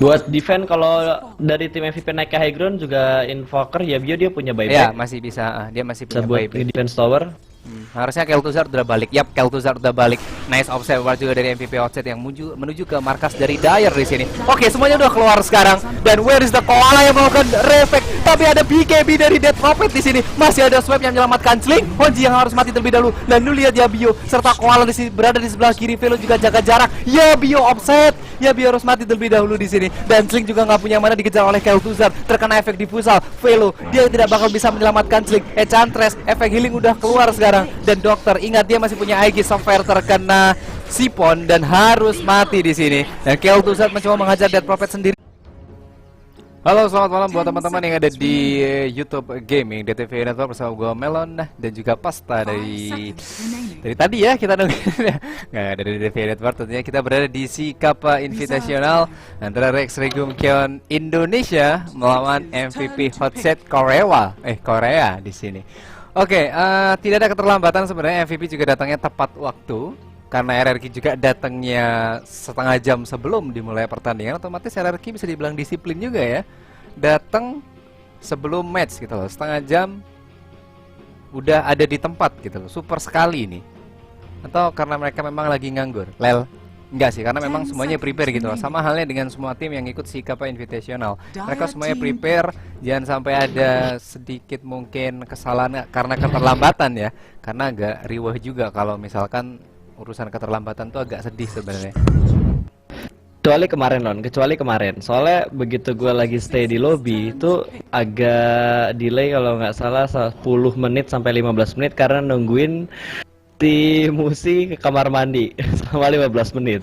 Buat defense kalau dari tim MVP naik ke high ground juga Invoker ya dia punya buyback. Ya, masih bisa. Dia masih punya buat buyback. defense tower. Harusnya Kel'Thuzad udah balik. Yap, Kel'Thuzad udah balik. Nice observer juga dari MVP Outset yang menuju ke markas dari Dire di sini. Oke, semuanya udah keluar sekarang. Dan where is the Koala yang melakukan reflect? Tapi ada BKB dari Dead Prophet di sini. Masih ada Swap yang menyelamatkan Sling. Honji yang harus mati terlebih dahulu. Dan lu lihat ya Bio serta Koala di sini berada di sebelah kiri. Velo juga jaga jarak. Ya Bio offset. Ya Bio harus mati terlebih dahulu di sini. Dan Sling juga nggak punya mana, dikejar oleh Kel'Thuzad. Terkena efek diffusal. Velo dia tidak bakal bisa menyelamatkan Sling. Enchantress efek healing udah keluar sekarang. Dan Dokter ingat dia masih punya Aegis Software terkena Sipon dan harus mati di sini. Dan Kel'Thuzad mencoba menghajar Dead Prophet sendiri. Halo, selamat malam buat teman-teman yang ada di YouTube Gaming DTV Network bersama gue Melon dan juga Pasta dari tadi ya kita nungguin nggak ada di DTV Network. Tentunya kita berada di si Kappa Invitational antara Rex Regum Kion Indonesia melawan MVP Hotset Korea di sini. Oke, tidak ada keterlambatan sebenarnya. MVP juga datangnya tepat waktu karena RRQ juga datangnya setengah jam sebelum dimulai pertandingan. Otomatis RRQ bisa dibilang disiplin juga ya, datang sebelum match gitu loh, setengah jam udah ada di tempat gitu loh. Super sekali ini. Atau karena mereka memang lagi nganggur? Enggak sih, karena memang semuanya prepare gitu loh. Sama halnya dengan semua tim yang ikut si Kappa Invitational. Mereka semuanya prepare, jangan sampai ada sedikit mungkin kesalahan karena keterlambatan ya. Karena agak riwah juga kalau misalkan urusan keterlambatan tuh agak sedih sebenarnya. Kecuali kemarin. Soalnya begitu gue lagi stay di lobby itu agak delay kalau nggak salah 10 menit sampai 15 menit karena nungguin di Musi ke kamar mandi selama 15 menit.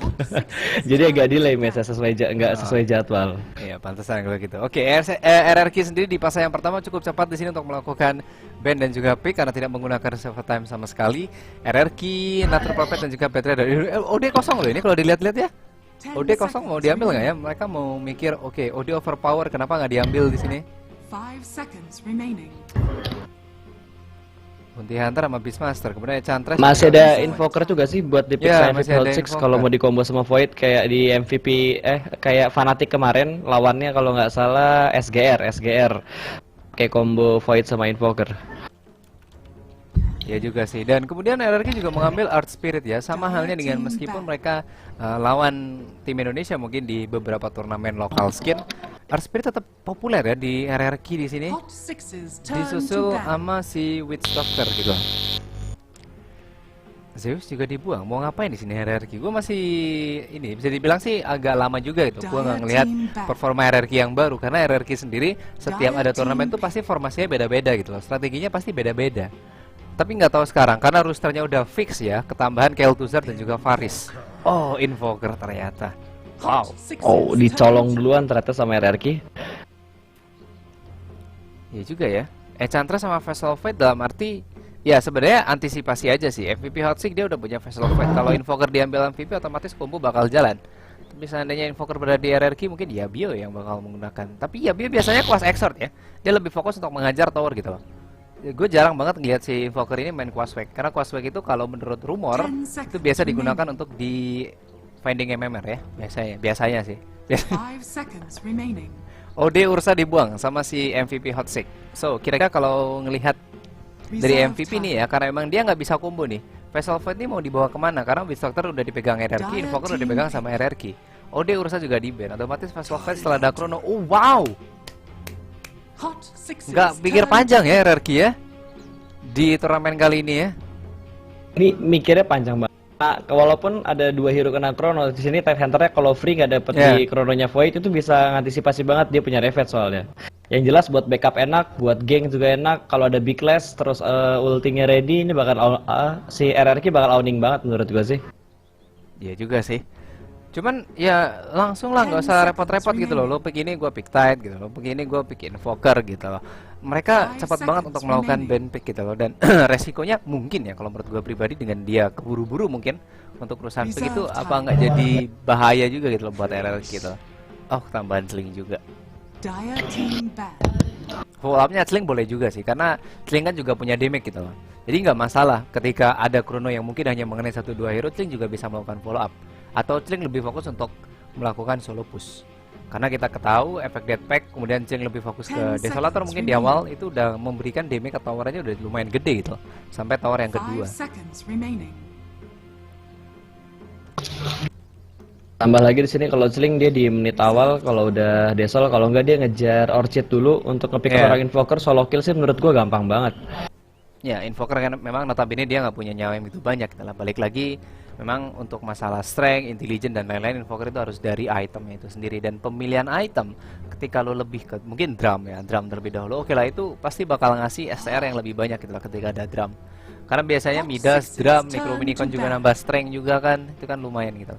Jadi agak delay match nggak sesuai jadwal. Iya, pantesan kalau gitu. Oke, RRQ sendiri di fase yang pertama cukup cepat di sini untuk melakukan ban dan juga pick karena tidak menggunakan reserve time sama sekali. RRQ, Nature Prophet dan juga Petra dari OD kosong loh ini kalau dilihat-lihat ya. OD kosong mau diambil nggak ya? Mereka mau mikir, oke, OD overpower, kenapa nggak diambil di sini? 5 seconds remaining. Bounty Hunter sama Beastmaster, kemudian Enchantress. Masih ada Invoker juga sih buat di Ya, MVP Hot 6 kalau mau di combo sama Void kayak di MVP kayak Fnatic kemarin lawannya kalau nggak salah SGR kayak combo Void sama Invoker. Ya juga sih. Dan kemudian RRQ juga mengambil Art Spirit ya, sama halnya dengan meskipun mereka lawan tim Indonesia mungkin di beberapa turnamen lokal skin, Art Spirit tetap populer ya di RRQ di sini. Disusul sama si Witch Doctor gitu. Zeus juga dibuang. Mau ngapain di sini RRQ? Gue masih ini bisa dibilang sih agak lama juga itu. Gue nggak ngelihat performa RRQ yang baru karena RRQ sendiri setiap ada turnamen tuh pasti formasinya beda-beda gitu loh. Strateginya pasti beda-beda. Tapi nggak tahu sekarang karena rosternya udah fix ya, ketambahan Kel'Thuzad dan juga Faris. Oh, Invoker ternyata. Wow. Oh, dicolong duluan ternyata sama RRQ. Iya juga ya. Enchantress sama Vessel Fate dalam arti ya sebenarnya antisipasi aja sih. MVP Hot 6 dia udah punya Vessel Fate. Kalau Invoker diambil MVP otomatis combo bakal jalan. Tapi seandainya Invoker berada di RRQ mungkin ya Bio yang bakal menggunakan. Tapi ya Bio biasanya kuas Exort ya. Dia lebih fokus untuk mengajar tower gitu loh. Gue jarang banget ngeliat si Invoker ini main Quaswag karena Quaswag itu kalau menurut rumor itu biasa digunakan untuk di finding MMR ya biasanya sih. 5 seconds remaining. OD Ursa dibuang sama si MVP Hot 6. So kira-kira kalau ngelihat dari MVP nih ya, karena emang dia nggak bisa combo nih, Vessel Fate ini mau dibawa kemana? Karena Witch Doctor udah dipegang RRQ, Invoker udah dipegang sama RRQ, OD Ursa juga di ban, otomatis Vessel Fate setelah ada Chrono. Oh wow, nggak pikir panjang ya RRQ ya di turnamen kali ini ya. Ini mikirnya panjang banget. Walaupun ada dua hero kena Chrono, di sini Tide Hunter-nya kalau free nggak dapet Ya. di Chrono-nya Void itu bisa ngantisipasi banget, dia punya Revet soalnya. Yang jelas buat backup enak, buat gank juga enak. Kalau ada Big Lash terus ultinya ready, ini bakal si RRQ bakal owning banget menurut gua sih. Iya juga sih. Cuman ya langsung lah, nggak usah repot-repot gitu loh. Lo pick ini, gue pick Tide gitu loh. Pick ini, gue pick Invoker gitu loh. Mereka cepat banget untuk melakukan ban pick gitu loh. Dan resikonya mungkin ya kalau menurut gue pribadi dengan dia keburu-buru mungkin untuk perusahaan pick itu apa nggak jadi bahaya juga gitu loh buat RR gitu. Oh, tambahan sling juga. Dire team ban. Follow up-nya sling boleh juga sih, karena sling kan juga punya damage gitu loh. Jadi nggak masalah ketika ada Chrono yang mungkin hanya mengenai 1-2 hero, sling juga bisa melakukan follow up. Atau Cling lebih fokus untuk melakukan solo push. Karena kita ketahui efek Death Pack, kemudian Cling lebih fokus ke Desolator mungkin di awal itu udah memberikan damage ke towernya udah lumayan gede gitu. Sampai tower yang 5 kedua. seconds remaining. Tambah lagi di sini kalau Sling dia di menit awal, kalau udah Desol, kalau enggak dia ngejar Orchid dulu untuk ngepick orang Invoker, solo kill sih menurut gua gampang banget. Ya, Invoker kan memang notabene dia nggak punya nyawa yang begitu banyak. Kita balik lagi, memang untuk masalah strength, intelligence dan lain-lain, Invoker itu harus dari itemnya itu sendiri. Dan pemilihan item, ketika lo lebih ke mungkin drum ya, drum terlebih dahulu. Oke lah, itu pasti bakal ngasih SR yang lebih banyak gitu lah ketika ada drum. Karena biasanya Midas, drum, Necro Minicon juga nambah strength juga kan, itu kan lumayan gitu.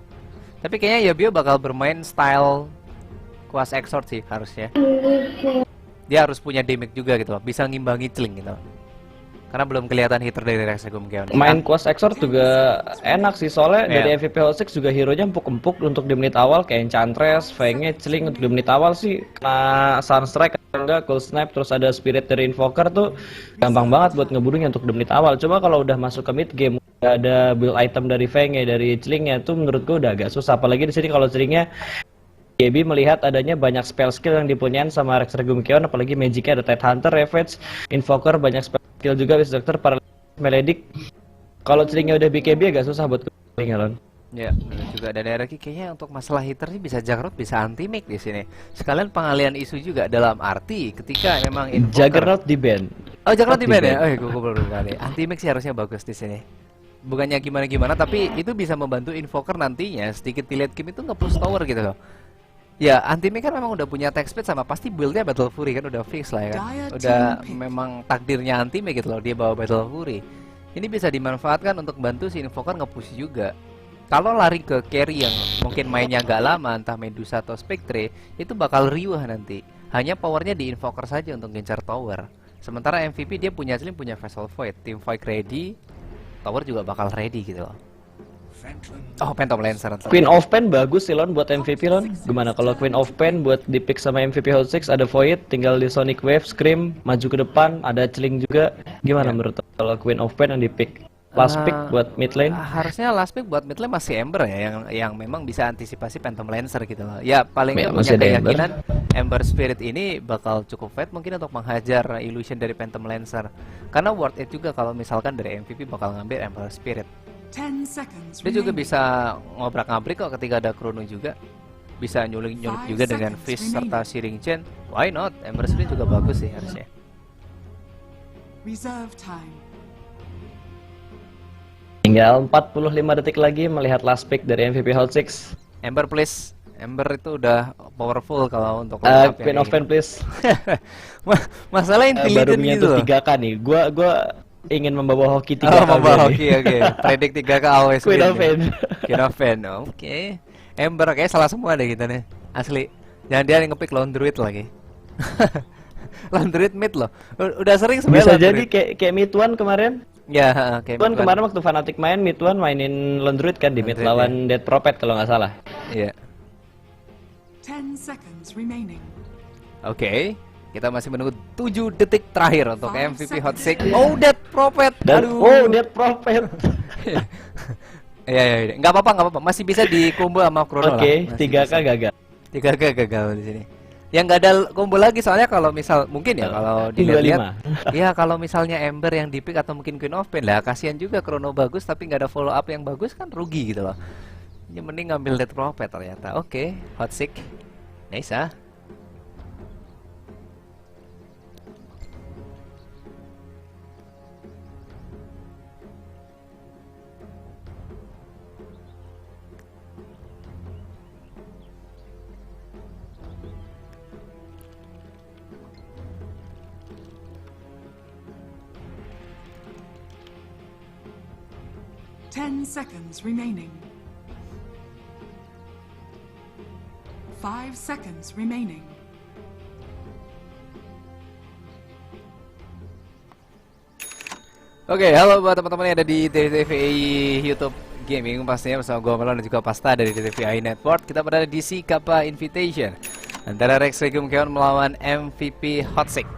Tapi kayaknya Yabio bakal bermain style Kuas Exort sih harusnya. Dia harus punya damage juga gitu loh, bisa ngimbangi Cling gitu loh. Karena belum kelihatan hitter dari Rexagum Keon. Main Quest Exort juga enak sih, soalnya dari MVP Hot 6 juga hero-nya empuk-empuk untuk di menit awal, kayak Enchantress, Feng-nya, Cling untuk di menit awal sih. Karena Sunstrike enggak, Cold Snap, terus ada Spirit dari Invoker tuh gampang banget buat ngebunuhnya untuk di menit awal. Coba kalau udah masuk ke mid game, udah ada build item dari Feng-nya, dari Cling-nya tuh menurut gua udah agak susah. Apalagi di sini kalau Cling-nya Gaby melihat adanya banyak spell skill yang dipunyain sama Rex Regum-Keon, apalagi Magicnya ada Tide Hunter, Ravage, Invoker, banyak spell skill juga, Witch Doctor, Paralysis, Melodic. Kalau Celingnya udah BKB agak susah buat ketinggalan. Ya, benar juga. Dan RRQ kayaknya untuk masalah hitter sih bisa Juggernaut, bisa anti-make di sini. Sekalian pengalian isu juga dalam arti ketika memang Invoker. Juggernaut di ban. Oh, Juggernaut di ban ya? Oh, gue baru kali. Anti-make sih harusnya bagus di sini. Bukannya gimana-gimana, tapi itu bisa membantu Invoker nantinya sedikit di late game itu nge-push tower gitu loh. Ya, Anti-Make kan memang udah punya attack speed sama pasti build-nya Battle Fury kan udah fix lah ya kan. Udah memang takdirnya Anti-Make gitu loh, dia bawa Battle Fury. Ini bisa dimanfaatkan untuk bantu si Invoker nge-push juga. Kalau lari ke carry yang mungkin mainnya agak lama, entah Medusa atau Spectre, itu bakal riuh nanti. Hanya powernya di Invoker saja untuk ngincar tower. Sementara MVP dia punya Slim, punya Vessel Void, Team Fight ready, tower juga bakal ready gitu loh. Oh, Phantom Lancer. Queen of Pen bagus sih Lon buat MVP Lon. Gimana kalau Queen of Pen buat di pick sama MVP Hot 6, ada Void, tinggal di Sonic Wave, Scream, maju ke depan, ada Cling juga. Gimana menurut lo kalau Queen of Pen yang di pick? Last pick buat mid lane? Harusnya last pick buat mid lane masih Ember ya, yang memang bisa antisipasi Phantom Lancer gitu loh. Ya paling Ya, nggak punya masih ada keyakinan Ember Spirit ini bakal cukup fight mungkin untuk menghajar illusion dari Phantom Lancer. Karena worth it juga kalau misalkan dari MVP bakal ngambil Ember Spirit. 10 seconds Dia juga remaining. bisa ngobrak-ngabrik kok ketika ada Chrono juga. Bisa nyulik-nyulik juga dengan Fist serta Searing Chain. Why not? Ember Spirit juga bagus sih harusnya. Reserve time. Tinggal 45 detik lagi melihat last pick dari MVP Hot 6. Ember please. Ember itu udah powerful kalau untuk Queen of Pen please. Masalah intelligent Baru gitu menyentuh loh. 3K nih. Gua ingin membawa hoki 3K. Oh, membawa nih. hoki, oke. Predik 3K always Queen win. of Pen. Queen of Pen, oke. Ember kayak salah semua deh kita nih. Asli. Jangan dia yang ngepick Lone Druid lagi. Lone Druid mid loh. Udah sering sebenarnya. Bisa Lone jadi Druid. kayak Mid-One kemarin. Ya, kayak Mid-One mid one. kemarin waktu Fnatic mainin mainin Lone Druid kan di mid Lone Druid, lawan Dead Prophet kalau nggak salah. Iya. 10 seconds remaining. Oke. Kita masih menunggu 7 detik terakhir untuk MVP Hot 6. Oh, Dead Prophet. Aduh. Dead Prophet. Iya. Nggak apa-apa. Masih bisa di combo sama Chrono lah. Oke, Masih 3K bisa. gagal. 3K gagal di sini. Yang nggak ada combo lagi soalnya kalau misal mungkin ya kalau dilihat, ya kalau misalnya Ember yang dipick atau mungkin Queen of Pen lah, kasihan juga Chrono bagus tapi nggak ada follow up yang bagus kan rugi gitu loh. Ya mending ngambil Dead Prophet ternyata. Oke, Hot 6. Nice ah. 10 seconds remaining. 5 seconds remaining. Oke, halo buat teman-teman yang ada di TVI YouTube Gaming, pastinya bersama gue Melon dan juga Pasta dari TVI Network. Kita berada di Si Kappa Invitation antara Rex Regum Keon melawan MVP Hotsik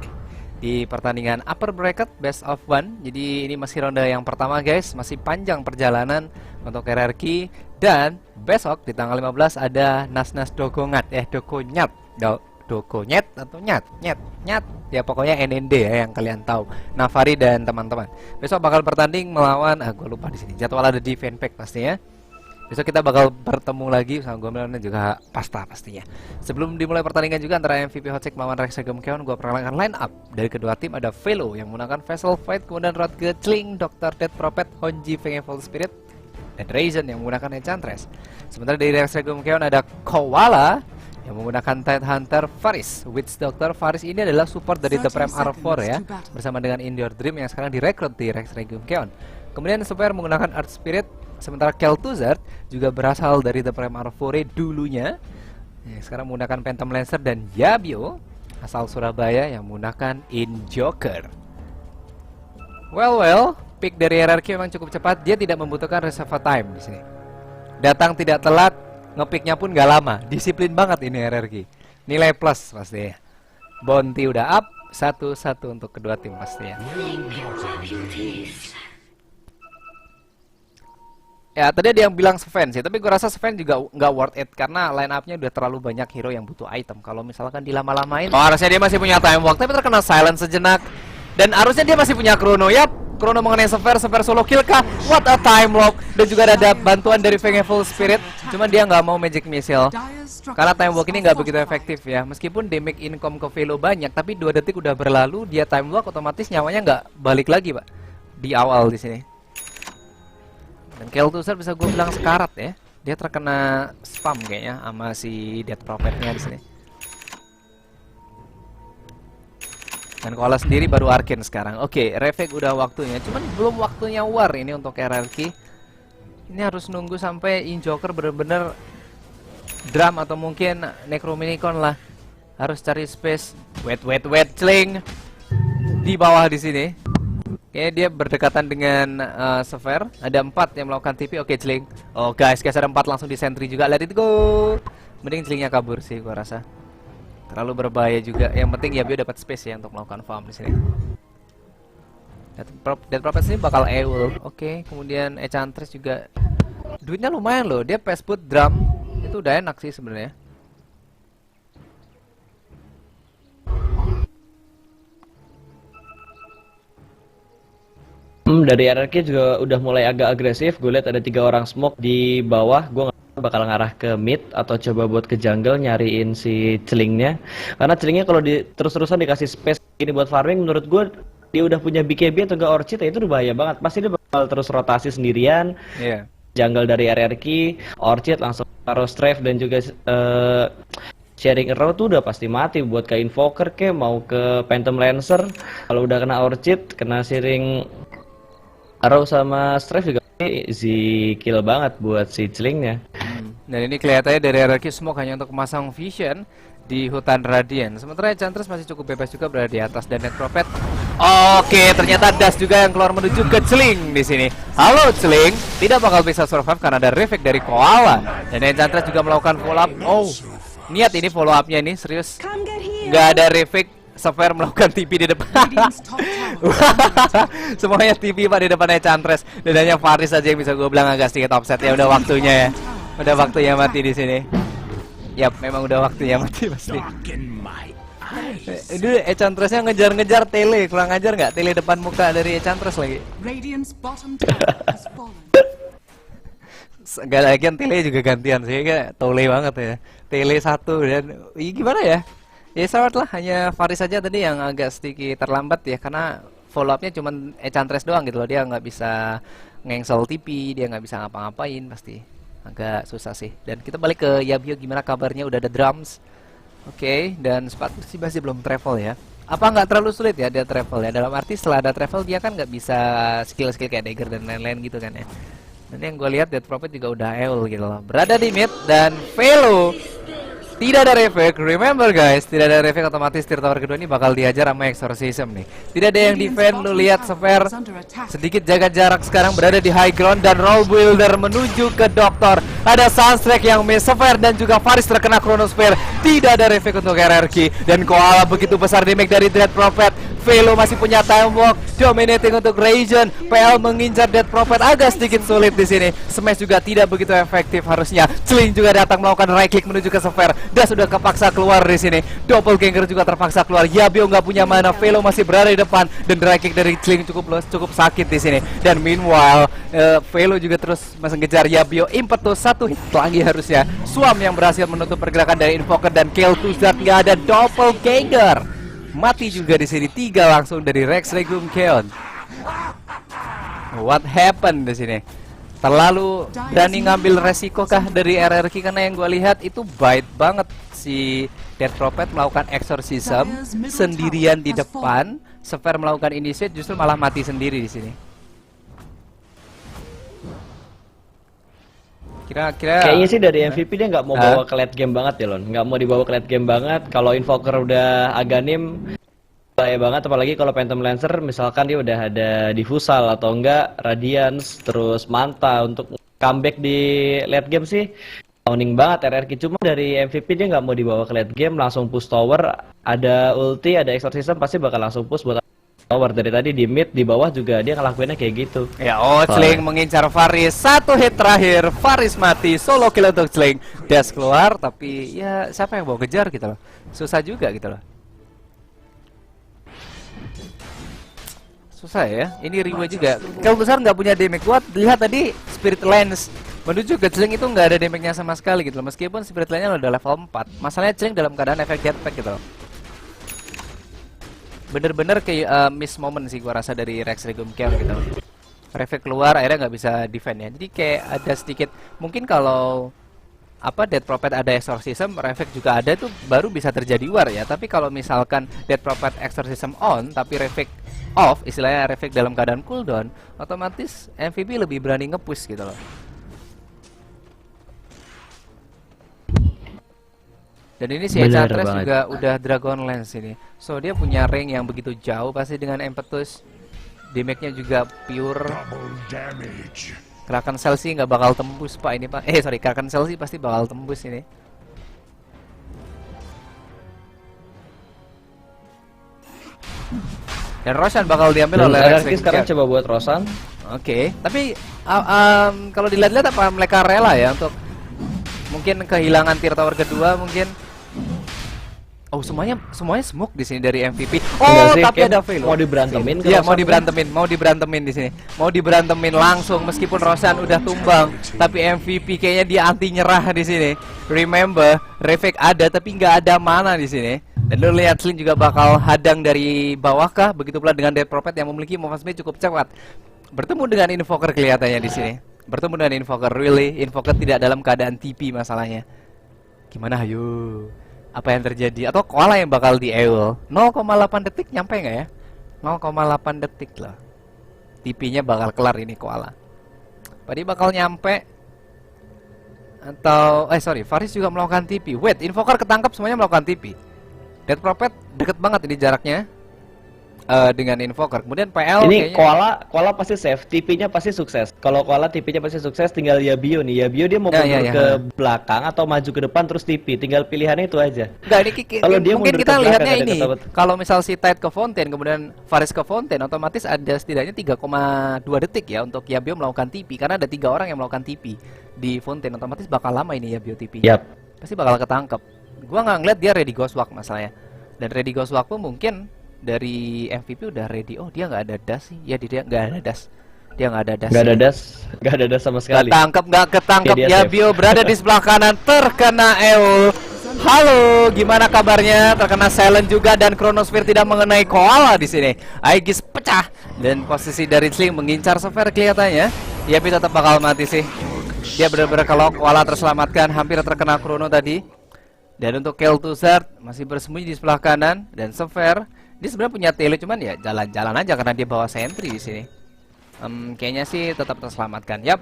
di pertandingan upper bracket best of 1. Jadi ini masih ronde yang pertama guys, masih panjang perjalanan untuk RRQ. Dan besok di tanggal 15 ada Nas Dokonyat Dokonyat atau nyat ya, pokoknya NND ya yang kalian tahu, Navari dan teman-teman. Besok bakal bertanding melawan gue lupa di sini jadwal, ada di fanpack pastinya. Besok kita bakal bertemu lagi sama gue Melon dan juga Pasta pastinya. Sebelum dimulai pertandingan juga antara MVP Hotsik melawan Rex Regum Keon, gue perkenalkan line up dari kedua tim. Ada Velo yang menggunakan Vessel Fight, kemudian Rodge Chling, Dr. Death Prophet, Honji Vengeful Spirit, dan Raizen yang menggunakan Enchantress. Sementara dari Rex Regum Keon ada Koala yang menggunakan Tidehunter, Faris, Witch Doctor. Faris ini adalah support dari The Prime R4 ya, bersama dengan In Your Dream yang sekarang direkrut di Rex Regum Keon. Kemudian Super menggunakan Earth Spirit, sementara Kel'Thuzad juga berasal dari The Prime R4 dulunya, sekarang menggunakan Phantom Lancer. Dan Yabio asal Surabaya yang menggunakan Injoker. Well, pick dari RRQ memang cukup cepat, dia tidak membutuhkan reserve time di sini. Datang tidak telat, ngepicknya pun gak lama, disiplin banget ini RRQ. Nilai plus pastinya. Bounty udah up, 1-1 untuk kedua tim pastinya. Ya tadi ada yang bilang Sven sih, tapi gue rasa Sven juga nggak worth it karena line up-nya udah terlalu banyak hero yang butuh item. Kalau misalkan dilama-lamain, harusnya dia masih punya time walk, tapi terkena silence sejenak. Dan harusnya dia masih punya chrono. Yap, chrono mengenai Sever solo kill kah? What a time lock. Dan juga ada bantuan dari Vengeful Spirit, cuman dia nggak mau Magic Missile karena time walk ini nggak begitu efektif ya. Meskipun damage income ke Velo banyak, tapi 2 detik udah berlalu, dia time walk otomatis nyawanya nggak balik lagi pak di awal di sini. Dan Kel'Thuzad bisa gue bilang sekarat ya, dia terkena spam kayaknya sama si Death Prophet-nya di sini. Dan Koala sendiri baru Arcane sekarang. Oke, Refek udah waktunya, cuman belum waktunya War ini untuk RRQ. Ini harus nunggu sampai Injoker bener-bener drum atau mungkin Necrominicon lah. Harus cari space. Wait Chling di bawah di sini. Kayaknya dia berdekatan dengan Sever. Ada 4 yang melakukan TP. Oke, Chling. Oh guys, ada 4 langsung di sentry juga. Let it go. Mending Chlingnya kabur sih gua rasa. Terlalu berbahaya juga. Yang penting Yabio dapat space ya untuk melakukan farm di sini. Death Prophet ini bakal Ewolf. Oke, kemudian Enchantress juga. Duitnya lumayan loh. Dia fast food drum. Itu udah enak sih sebenarnya. Dari RRQ juga udah mulai agak agresif. Gue lihat ada 3 orang smoke di bawah. Gue bakal ngarah ke mid atau coba buat ke jungle nyariin si Chlingnya. Karena Chlingnya kalau terus-terusan dikasih space ini buat farming, menurut gue dia udah punya BKB atau enggak Orchid ya itu udah bahaya banget. Pasti dia bakal terus rotasi sendirian. Iya. Jungle dari RRQ, Orchid langsung taruh Strafe dan juga sharing arrow tuh udah pasti mati buat ke Invoker ke mau ke Phantom Lancer. Kalau udah kena Orchid, kena sharing arrow sama Strafe juga easy kill banget buat si Chlingnya. Dan ini kelihatannya dari RRQ Smoke hanya untuk memasang vision di hutan Radiant. Sementara Enchantress masih cukup bebas juga berada di atas dan Death Prophet. Oke, ternyata Das juga yang keluar menuju ke Chling di sini. Halo Chling, tidak bakal bisa survive karena ada reflect dari Koala. Dan Enchantress juga melakukan follow up. Oh, niat ini follow up-nya ini serius. Nggak ada reflect. Sever melakukan TP di depan. Semuanya TP pak di depan Enchantress. Dan hanya Faris saja yang bisa gue bilang agak sedikit offset ya. Udah waktunya ya. Udah waktunya mati di sini. Yap, memang udah waktunya mati pasti. Ini Enchantressnya ngejar-ngejar Tele. Kurang ajar nggak? Tele depan muka dari Enchantress lagi. Gak lagi Tele juga gantian sih. Kayak Tole banget ya. Tele 1 dan gimana ya? Ya sama lah, hanya Faris saja tadi yang agak sedikit terlambat ya, karena follow up-nya cuma Enchantress doang gitu loh. Dia nggak bisa ngengsel TP, dia nggak bisa ngapa-ngapain, pasti agak susah sih. Dan kita balik ke Yabio, gimana kabarnya? Udah ada drums. Oke, dan sepatu sih masih belum travel ya. Apa nggak terlalu sulit ya dia travel ya? Dalam arti setelah ada travel dia kan nggak bisa skill-skill kayak dagger dan lain-lain gitu kan ya. Dan yang gue lihat Dead Prophet juga udah eul gitu loh. Berada di mid dan Velo tidak ada reflect. Remember guys, tidak ada reflect, otomatis tier tower kedua ini bakal diajar sama Exorcism nih. Tidak ada yang defend, lu lihat Sphere sedikit jaga jarak sekarang berada di high ground dan Roll Builder menuju ke Doktor. Ada Sunstrike yang miss, Sphere dan juga Faris terkena Chronosphere. Tidak ada reflect untuk RRQ dan Koala begitu besar damage dari Dead Prophet. Velo masih punya time walk, dominating untuk Regen. PL mengincar Dead Prophet agak sedikit sulit di sini. Smash juga tidak begitu efektif harusnya. Celing juga datang melakukan right click menuju ke Sphere. Das sudah kepaksa keluar di sini. Doppelganger juga terpaksa keluar. Yabio nggak punya mana. Velo masih berada di depan dan right click dari Celing cukup sakit di sini. Dan meanwhile, Velo juga terus masih ngejar Yabio. Impetus satu hit lagi harusnya. Swam yang berhasil menutup pergerakan dari Invoker dan Kill to Zard nggak ada. Doppelganger mati juga di sini, 3 langsung dari Rex Regum Keon. What happened di sini? Terlalu berani ngambil resiko kah dari RRQ? Karena yang gue lihat itu bait banget si Dead Prophet melakukan exorcism sendirian di depan. Sphere melakukan initiate justru malah mati sendiri di sini. Kira-kira kayaknya sih dari MVP dia nggak mau bawa ke late game banget ya Lon, nggak mau dibawa ke late game banget. Kalau Invoker udah Aghanim bahaya banget, apalagi kalau Phantom Lancer misalkan dia udah ada Diffusal atau enggak Radiance terus Manta untuk comeback di late game sih owning banget RRQ. Cuma dari MVP dia nggak mau dibawa ke late game, langsung push tower, ada ulti, ada exorcism, pasti bakal langsung push buat tower. Dari tadi di mid, di bawah juga dia ngelakuinnya kayak gitu. Ya, Celing mengincar Faris. 1 hit terakhir, Faris mati. Solo kill untuk Celing. Dash keluar, tapi ya siapa yang mau kejar gitu loh. Susah juga gitu loh. Susah ya. Ini Riwe juga. Kalau besar nggak punya damage. Buat lihat tadi Spirit Lens menuju ke Celing itu nggak ada damage-nya sama sekali gitu loh. Meskipun Spirit Lens-nya udah level 4. Masalahnya Celing dalam keadaan efek jetpack gitu loh. Bener-bener kayak miss moment sih gua rasa dari Rex Regum Keon gitu. Reflect keluar akhirnya nggak bisa defend ya. Jadi kayak ada sedikit mungkin kalau Dead Prophet ada exorcism, reflect juga ada tuh baru bisa terjadi war ya. Tapi kalau misalkan Dead Prophet exorcism on tapi reflect off, istilahnya reflect dalam keadaan cooldown, otomatis MVP lebih berani nge-push gitu loh. Dan ini si Enchantress juga udah Dragon Lance ini. So dia punya range yang begitu jauh pasti dengan Impetus. Damage-nya juga pure. Kraken Celsi nggak bakal tembus pak ini pak. Kraken Celsi pasti bakal tembus ini. Dan Roshan bakal diambil oleh RRQ sekarang coba buat Roshan. Oke, tapi kalau dilihat-lihat apa mereka rela ya untuk mungkin kehilangan tier tower kedua mungkin. Oh semuanya smoke di sini dari MVP. Oh sih, tapi ada Velo. Mau diberantemin? Iya mau diberantemin di sini. Mau diberantemin langsung meskipun Roshan udah tumbang, tapi MVP kayaknya dia anti nyerah di sini. Remember, reflect ada tapi nggak ada mana di sini. Dan lu lihat Sling juga bakal hadang dari bawah kah? Begitu pula dengan Dead Prophet yang memiliki movement speed cukup cepat. Bertemu dengan Invoker kelihatannya di sini. Bertemu dengan Invoker, really Invoker tidak dalam keadaan TP masalahnya. Gimana ayo? Apa yang terjadi? Atau Koala yang bakal di-eul? 0,8 detik nyampe nggak ya? 0,8 detik lah. TP-nya bakal kelar ini Koala. Tadi bakal nyampe. Atau Faris juga melakukan TP. Wait, Invoker ketangkap semuanya melakukan TP. Dead Prophet deket banget ini jaraknya dengan Invoker. Kemudian PL ini kayaknya... Koala pasti save, TP-nya pasti sukses. Kalau Koala TP-nya pasti sukses, tinggal Yabio nih. Yabio dia mau mundur ke belakang atau maju ke depan terus TP. Tinggal pilihannya itu aja. Enggak, ini kalau dia mungkin kita lihatnya ini. Kalau misal si Tide ke Fountain kemudian Faris ke Fountain, otomatis ada setidaknya 3,2 detik ya untuk Yabio melakukan TP karena ada 3 orang yang melakukan TP di Fountain. Otomatis bakal lama ini Yabio TP. Pasti bakal ketangkep. Gua nggak ngeliat dia ready Ghost Walk masalahnya. Dan ready Ghost Walk pun mungkin dari MVP udah ready. Oh dia nggak ada dash sih. Ya dia nggak ada dash. Dia nggak ada dash. Nggak ada dash sama sekali. Nggak ketangkep. Yabio berada di sebelah kanan terkena eul. Halo, gimana kabarnya? Terkena silent juga dan Chronosphere tidak mengenai Koala di sini. Aegis pecah dan posisi dari Sling mengincar Sphere kelihatannya. Yabio tetap bakal mati sih. Dia benar-benar kalau Koala terselamatkan, hampir terkena Chrono tadi. Dan untuk Kill to Zard masih bersembunyi di sebelah kanan dan Sphere dia sebenarnya punya tele cuman ya jalan-jalan aja karena dia bawa sentry di sini. Kayaknya sih tetap terselamatkan. Yap.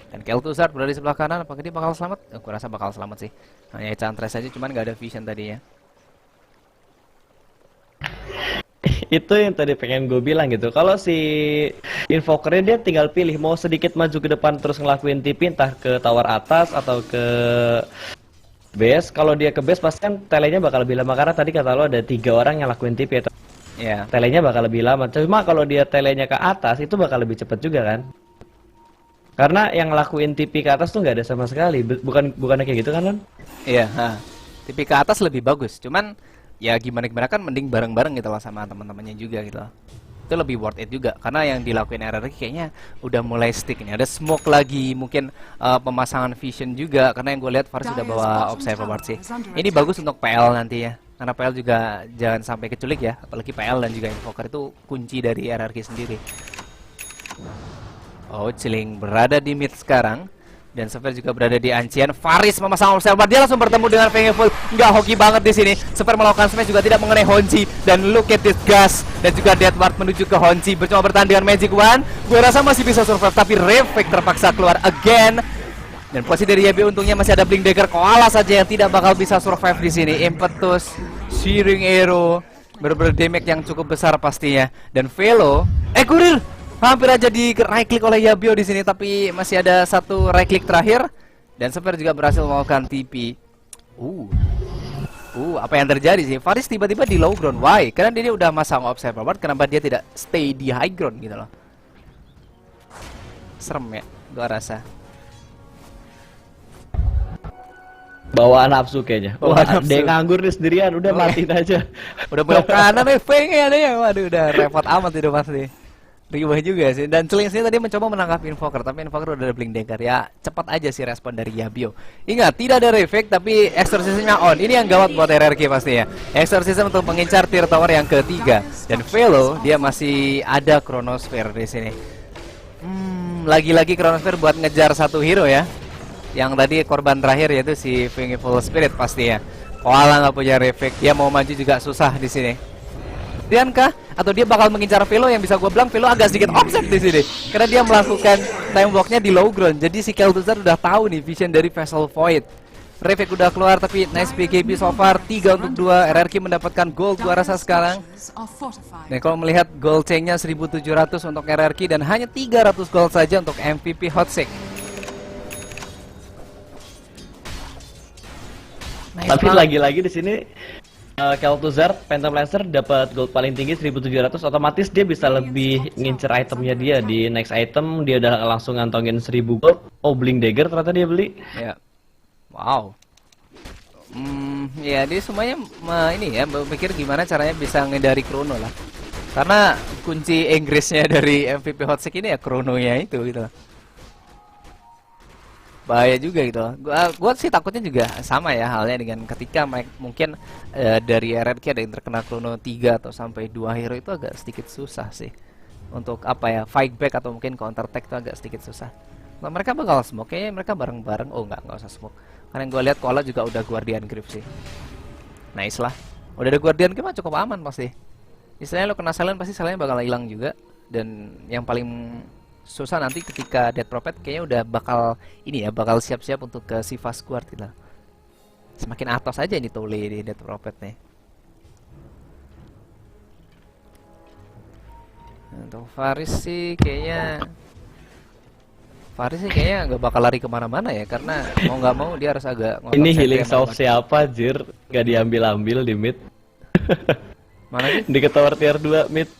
Dan Kel'Thuzad berada di sebelah kanan. Apakah dia bakal selamat? Aku rasa bakal selamat sih. Hanya Enchantress aja, cuman nggak ada vision tadi ya. Itu yang tadi pengen gue bilang gitu. Kalau si Invokernya dia tinggal pilih mau sedikit maju ke depan terus ngelakuin TP entah ke tower atas atau ke base. Kalau dia ke base pasti kan telenya bakal lebih lama karena tadi kata lo ada 3 orang yang lakuin TP. Ya. Telenya bakal lebih lama. Cuma kalau dia telenya ke atas itu bakal lebih cepat juga kan? Karena yang lakuin TP ke atas tuh nggak ada sama sekali. Bukannya kayak gitu kan, Lon? Iya, TP ke atas lebih bagus. Cuman ya gimana kan mending bareng-bareng gitu lah sama teman-temannya juga gitu loh. Itu lebih worth it juga karena yang dilakuin RRQ kayaknya udah mulai stick nih. Ada smoke lagi, mungkin pemasangan vision juga karena yang gue lihat Faris sudah bawa observer ward sih. Ini bagus untuk PL nanti ya. Karena PL juga jangan sampai keculik ya, apalagi PL dan juga Invoker itu kunci dari RRQ sendiri. Oh, Chilling berada di mid sekarang. Dan Sever juga berada di Ancient. Faris memasang observer, dia langsung bertemu dengan Vengeful. Nggak hoki banget di sini. Sever melakukan smash juga tidak mengenai Honji. Dan look at this gas. Dan juga Deathward menuju ke Honji. Bercoba bertahan dengan Magic Wand. Gue rasa masih bisa survive, tapi Reflect terpaksa keluar again. Dan posisi dari Yabi untungnya masih ada Blink Dagger. Koala saja yang tidak bakal bisa survive di sini. Impetus, Shearing Arrow, bener-bener damage yang cukup besar pastinya. Dan Velo, Kurir hampir aja di right click oleh Yabio di sini, tapi masih ada satu right click terakhir. Dan Sever juga berhasil melakukan TP. Apa yang terjadi sih? Faris tiba-tiba di low ground. Why? Karena dia udah masang observer ward. Kenapa dia tidak stay di high ground gitu loh? Serem ya, gua rasa. Bawaan nafsu kayaknya. Bawaan Wah, nafsu. dia nganggur nih sendirian, udah matiin aja. Udah belok kanan nih, Feng-nya ada ya. Waduh, udah repot amat itu pasti. Ribah juga sih. Dan Chilling sini tadi mencoba menangkap Invoker, tapi Invoker udah ada Blink Dagger. Ya, cepat aja sih respon dari Yabio. Ingat, tidak ada reflect tapi Exorcism-nya on. Ini yang gawat buat RRQ pastinya. Exorcism untuk mengincar tier tower yang ketiga. Dan Velo, dia masih ada Chronosphere di sini. Lagi-lagi Chronosphere buat ngejar satu hero ya. Yang tadi korban terakhir yaitu si Vengeful Spirit pastinya. Koala nggak punya reflect, dia mau maju juga susah di sini. Dan kah? Atau dia bakal mengincar Velo yang bisa gue bilang Velo agak sedikit offset di sini karena dia melakukan time walk-nya di low ground. Jadi si Kel'Thuzad udah tahu nih vision dari Vessel Void. Reflect udah keluar tapi nice BKB so far 3 untuk 2. RRQ mendapatkan gold gua rasa sekarang. Dan kalau melihat gold chain-nya 1700 untuk RRQ dan hanya 300 gold saja untuk MVP Hotsik. Nice Tapi banget. lagi-lagi di sini Kel'Thuzad Phantom Lancer dapat gold paling tinggi 1700, otomatis dia bisa lebih ngincer itemnya dia. Di next item dia udah langsung ngantongin 1000 gold. Oh, Blink Dagger ternyata dia beli. Ya. Wow. Ya dia semuanya ini ya berpikir gimana caranya bisa ngindari Chrono lah. Karena kunci Inggrisnya dari MVP Hotsik ini ya Chrono-nya itu gitu loh. Bahaya juga gitu loh. Gua sih takutnya juga sama ya halnya dengan ketika mungkin dari RRQ ada yang terkena Chrono 3 atau sampai 2 hero itu agak sedikit susah sih. Untuk apa ya, fight back atau mungkin counter attack itu agak sedikit susah. Nah, mereka bakal smoke, kayaknya mereka bareng-bareng. Oh enggak usah smoke. Karena yang gue lihat Koala juga udah Guardian Grip sih. Nice lah. Udah ada Guardian Grip mah cukup aman pasti. Istilahnya lo kena silent pasti silentnya bakal hilang juga. Dan yang paling susah nanti ketika Death Prophet kayaknya udah bakal ini ya, bakal siap-siap untuk ke Siva Squad gitu. Semakin atas aja ini Tole di Death Prophet nih. Untuk Faris sih kayaknya nggak bakal lari kemana-mana ya, karena mau nggak mau dia harus agak ngotot Ini sentry healing sama salve Mark. siapa, Jir? Gak diambil-ambil di mid. Mana sih? Di tower tier 2 mid.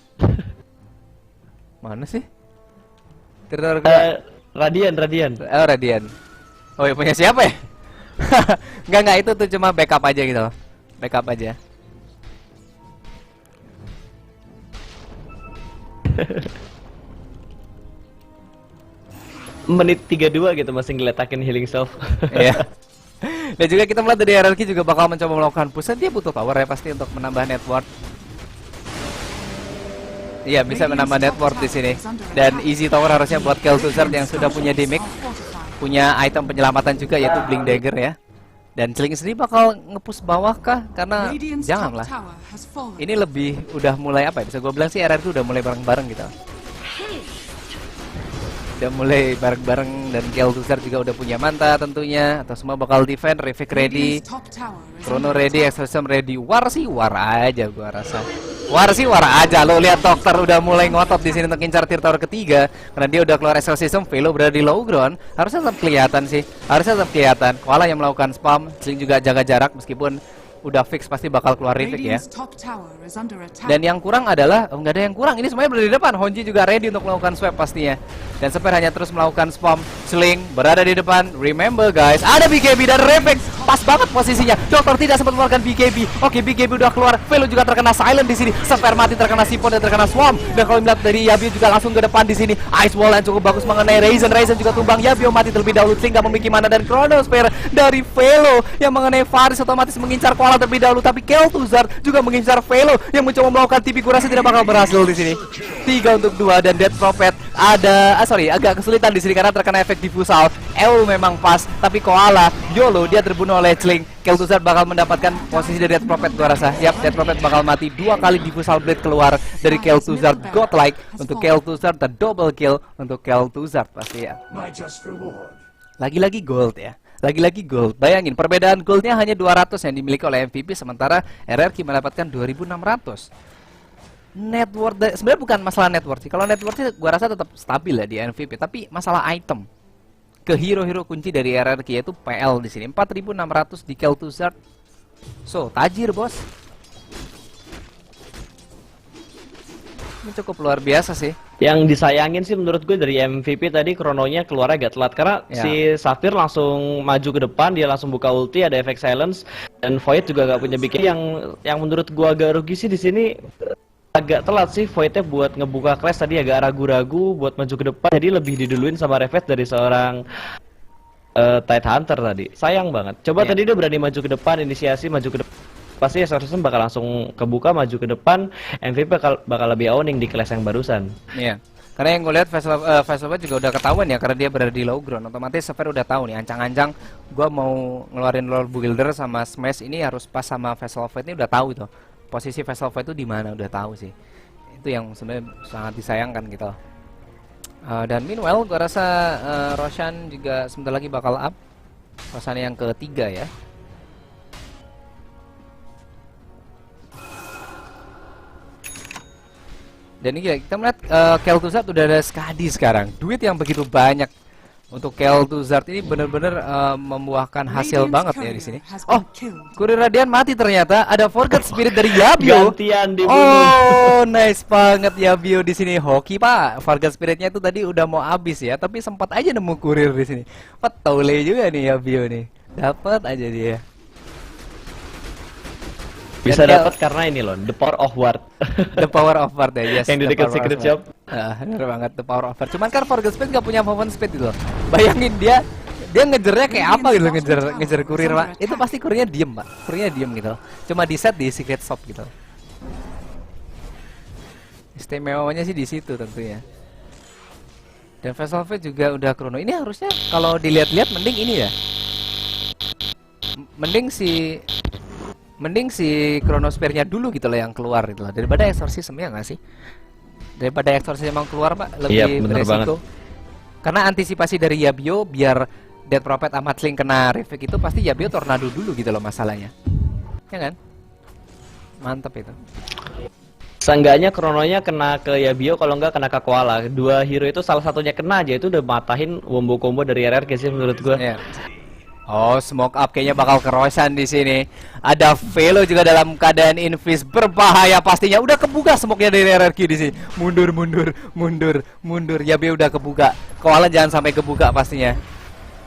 Mana sih? Terus Radian. oh, Radian. Oh ya punya siapa ya? Enggak itu tuh cuma backup aja gitu loh. Backup aja. Menit 32 gitu masih ngeletakin healing salve. Iya. Dan juga kita melihat dari RRQ juga bakal mencoba melakukan push. Dia butuh tower ya pasti untuk menambah net worth. Iya bisa menambah net worth di sini. Dan easy tower harusnya buat Kel'Thuzad yang sudah punya damage, punya item penyelamatan juga yaitu Blink Dagger ya. Dan Chilling sendiri bakal nge-push bawah kah? Karena janganlah. Ini lebih udah mulai apa ya? Bisa gue bilang sih RRQ udah mulai bareng-bareng gitu. udah mulai bareng-bareng, dan Kel'Thuzad juga udah punya manta tentunya, atau semua bakal defend. Ravik ready, Radiant's top tower is Chrono under ready, attack. Exorcism ready. War sih war aja gua rasa. War sih war aja. Lo lihat Dokter udah mulai ngotot di sini untuk incar tier tower ketiga, karena dia udah keluar Exorcism. Velo berada di low ground, harusnya tetap kelihatan sih. Harusnya tetap kelihatan. Koala yang melakukan spam, Sling juga jaga jarak meskipun udah fix pasti bakal keluar Ravik ya. Radiant's top tower is under attack. Dan yang kurang adalah, nggak ada yang kurang. Ini semuanya berada di depan. Honji juga ready untuk melakukan swap pastinya. Dan Spare hanya terus melakukan spam. Sling berada di depan. Remember guys, ada BKB dan Ravik. Pas banget posisinya. Dokter tidak sempat mengeluarkan BKB. Oke, BKB udah keluar. Velo juga terkena silent di sini. Spare mati, terkena Sipon dan terkena Swarm. Dan kalau melihat dari Yabio juga langsung ke depan di sini. Ice Wall yang cukup bagus mengenai Ryzen. Ryzen juga tumbang. Yabio mati terlebih dahulu. Sling nggak memiliki mana, dan Chronosphere dari Velo yang mengenai Faris otomatis mengincar Koala terlebih dahulu. Tapi Kel'Thuzad juga mengincar Velo yang mencoba melakukan TP. Kurasa tidak bakal berhasil di sini. 3-2, dan Death Prophet ada agak kesulitan di sini karena terkena efek diffusal. EU memang pas, tapi Koala YOLO dia terbunuh oleh Sling. Kel'Thuzad bakal mendapatkan posisi dari Death Prophet gua rasa. Yap, Death Prophet bakal mati. 2 kali diffusal blade keluar dari Kel'Thuzad. Godlike untuk Kel'Thuzad, the double kill untuk Kel'Thuzad pasti ya. Lagi-lagi gold ya. Lagi-lagi gold. Bayangin perbedaan goldnya hanya 200 yang dimiliki oleh MVP, sementara RRQ mendapatkan 2.600. Net worth sebenarnya bukan masalah net worth sih. Kalau net worth sih gua rasa tetap stabil ya di MVP, tapi masalah item ke hero-hero kunci dari RRQ yaitu PL di sini 4.600 di Kel'Thuzad. So, tajir bos. Ini cukup luar biasa sih. Yang disayangin sih menurut gue dari MVP tadi krononya keluar agak telat karena Ya. si Safir langsung maju ke depan, dia langsung buka ulti, ada efek silence, dan Void juga gak punya bikin. Yang menurut gue agak rugi sih di sini agak telat sih Voidnya buat ngebuka clash tadi, agak ragu-ragu buat maju ke depan, jadi lebih diduluin sama Revet dari seorang Tide Hunter tadi. Sayang banget. Coba Ya. tadi dia berani maju ke depan, inisiasi maju ke depan, pasti Exorcism bakal langsung kebuka, maju ke depan, MVP bakal lebih owning di clash yang barusan. Iya. Karena yang gue lihat Vessel juga udah ketahuan ya, karena dia berada di low ground. Otomatis Sever udah tahu nih, ancang-ancang gue mau ngeluarin Lord Builder sama Smash ini harus pas sama Vessel Void ini, udah tahu itu. Posisi Vessel Void itu di mana, udah tahu sih. Itu yang sebenarnya sangat disayangkan gitu. Dan meanwhile gue rasa Roshan juga sebentar lagi bakal up. Roshan yang ketiga ya. Dan ini kita melihat Kel'Thuzad udah ada Skadi sekarang. Duit yang begitu banyak untuk Kel'Thuzad ini benar-benar membuahkan hasil banget ya di sini. Oh, Kurir Radiant mati ternyata. Ada Forget Spirit dari Yabio. Gantian dibunuh. Oh, nice banget Yabio di sini. Hoki Pak. Forget Spiritnya itu tadi udah mau habis ya, tapi sempat aja nemu kurir di sini. Petole juga nih Yabio nih. Dapat aja dia. Bisa Dan dapat karena ini loh, the power of ward. The power of ward ya, yes. Yang di the dekat power secret of shop. ward. Bener banget, the power of ward. Cuman kan Forget Speed gak punya movement speed gitu loh. Bayangin dia ngejarnya kayak apa gitu, ngejar kurir Pak. Itu pasti kurirnya diem Pak. Kurirnya diem gitu. Cuma di set di secret shop gitu. Istimewanya sih di situ tentunya. Dan Vessel Void juga udah chrono. Ini harusnya kalau dilihat-lihat mending ini ya. Mending si Chronosphere-nya dulu gitu loh yang keluar gitu loh, daripada Exorcism, ya nggak sih? Daripada Exorcism yang keluar Pak, lebih Iya, bener beresiko. Karena antisipasi dari Yabio biar Death Prophet amat Sling kena Ravik itu pasti Yabio tornado dulu gitu loh masalahnya. Ya kan? Mantep itu. Seenggaknya krononya kena ke Yabio, kalau enggak kena ke Koala. Dua hero itu salah satunya kena aja itu udah matahin wombo combo dari RRQ sih menurut gua. Iya. Oh, smoke up kayaknya bakal kerosan di sini. Ada Velo juga dalam keadaan invis berbahaya pastinya. Udah kebuka smoke-nya dari RRQ di sini. Mundur. Yabio udah kebuka. Koala jangan sampai kebuka pastinya.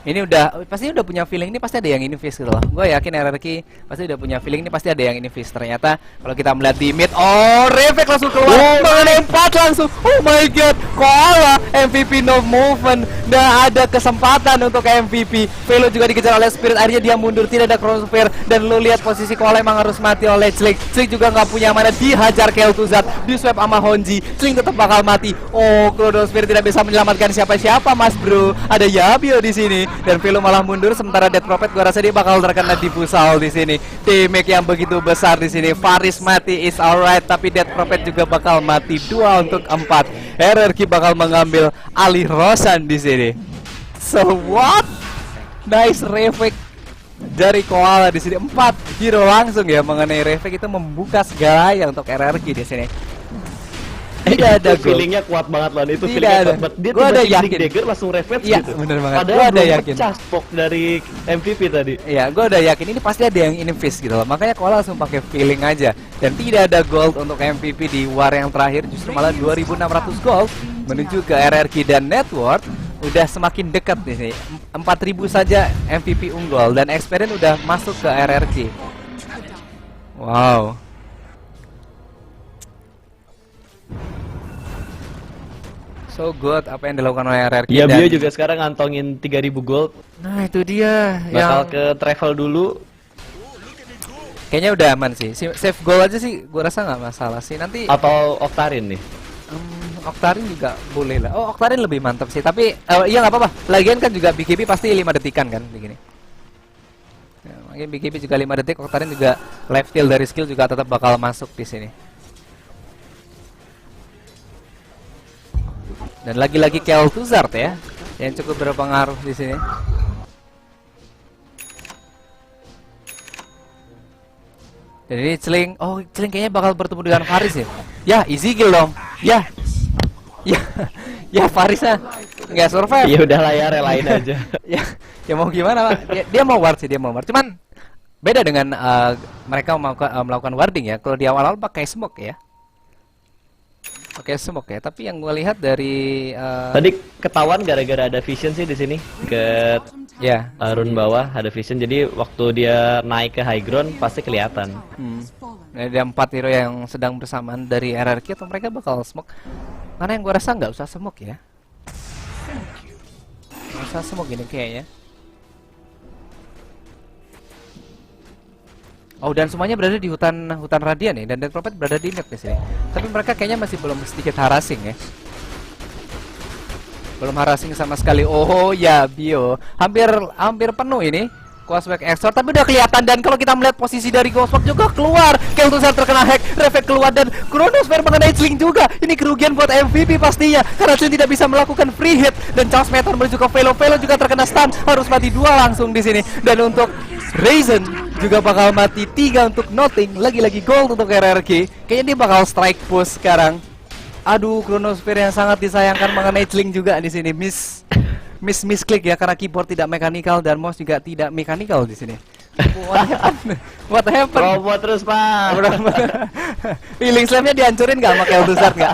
Ini pasti udah punya feeling ini pasti ada yang invis gitu loh. Gue yakin RRQ pasti udah punya feeling ini pasti ada yang invis. Ternyata kalau kita melihat di mid, oh, Ravik langsung keluar mengenai 4 langsung. Oh my god, Koala MVP no movement. Nah, ada kesempatan untuk MVP. Velo juga dikejar oleh Spirit, akhirnya dia mundur, tidak ada Chronosphere. Dan lo lihat posisi Koala emang harus mati oleh Sling. Sling juga nggak punya mana, dihajar Kel'Thuzad, di swap sama Honji. Sling tetap bakal mati. Oh, Chronosphere tidak bisa menyelamatkan siapa-siapa mas bro. Ada Yabio di sini. Dan Velo malah mundur, sementara Death Prophet gua rasa dia bakal terkena diffusal di sini. Damage yang begitu besar di sini. Faris mati is alright, tapi Death Prophet juga bakal mati. 2 untuk 4. RRQ bakal mengambil alih Roshan di sini. So what? Nice reflect dari Koala di sini. 4 hero langsung ya mengenai reflect itu membuka segalanya untuk RRQ di sini. Tidak ada feelingnya kuat banget loh itu. Tidak feelingnya ada. kuat banget. Dia Gua ada tiba-tiba yakin. dagger langsung reflect Iya, gitu. bener banget. Padahal Gua ada belum yakin. pecah spok dari MVP tadi. Iya, gue udah yakin ini pasti ada yang invis gitu loh. Makanya Koala langsung pakai feeling aja. Dan tidak ada gold untuk MVP di war yang terakhir. Justru malah 2.600 gold menuju ke RRQ dan network. Udah semakin dekat nih sih. 4.000 saja MVP unggul dan experience udah masuk ke RRQ. Wow. So good apa yang dilakukan oleh RRQ. Ya dan Bio juga sekarang ngantongin 3.000 gold. Nah itu dia Bakal yang ke travel dulu. kayaknya udah aman sih. Save goal aja sih gue rasa nggak masalah sih. Nanti Atau Octarin nih. Octarin juga boleh lah. Oh, Octarin lebih mantap sih. Tapi iya nggak apa-apa. Lagian kan juga BKB pasti 5 detikan kan begini. Ya, mungkin BKB juga 5 detik. Octarin juga life steal dari skill juga tetap bakal masuk di sini. Dan lagi-lagi Kel'Thuzad ya, yang cukup berpengaruh di sini. Dan ini Celing, oh Celing kayaknya bakal bertemu dengan Faris ya. Ya, easy kill dong. Ya, ya Farisnya nggak survive. Ya udah lah ya, relain aja. ya mau gimana Pak? Dia mau ward sih, dia mau ward. Cuman beda dengan mereka melakukan warding ya. Kalau di awal-awal pakai smoke ya. Pakai smoke ya, tapi yang gue lihat dari Tadi ketahuan gara-gara ada vision sih di sini ke ya run bawah ada vision, jadi waktu dia naik ke high ground pasti kelihatan. ada 4 hero yang sedang bersamaan dari RRQ atau mereka bakal smoke. Karena yang gue rasa nggak usah smoke ya. Nggak usah smoke ini kayaknya. Oh dan semuanya berada di hutan radian ya, dan Dead Prophet berada di mid di sini. Tapi mereka kayaknya masih belum sedikit harassing ya. Belum harassing sama sekali. Oh ya Bio, hampir penuh ini. Ghostwake Exort tapi udah kelihatan, dan kalau kita melihat posisi dari Ghostwake juga keluar. Kel'Thuzad terkena hack, Reflect keluar dan Chronosphere mengenai Celing juga. Ini kerugian buat MVP pastinya karena Celing tidak bisa melakukan free hit, dan Charles Meteor menuju ke Velo juga terkena stun, harus mati 2 langsung di sini. Dan untuk Raisin juga bakal mati 3 untuk Nothing. Lagi-lagi gold untuk RRQ. Kayaknya dia bakal strike push sekarang. Aduh, Chronosphere yang sangat disayangkan mengenai Celing juga di sini. Miss klik ya karena keyboard tidak mechanical dan mouse juga tidak mechanical di sini. What happened? Robot terus, Pak. Healing slamnya dihancurin nggak sama Kel'Thuzad nggak?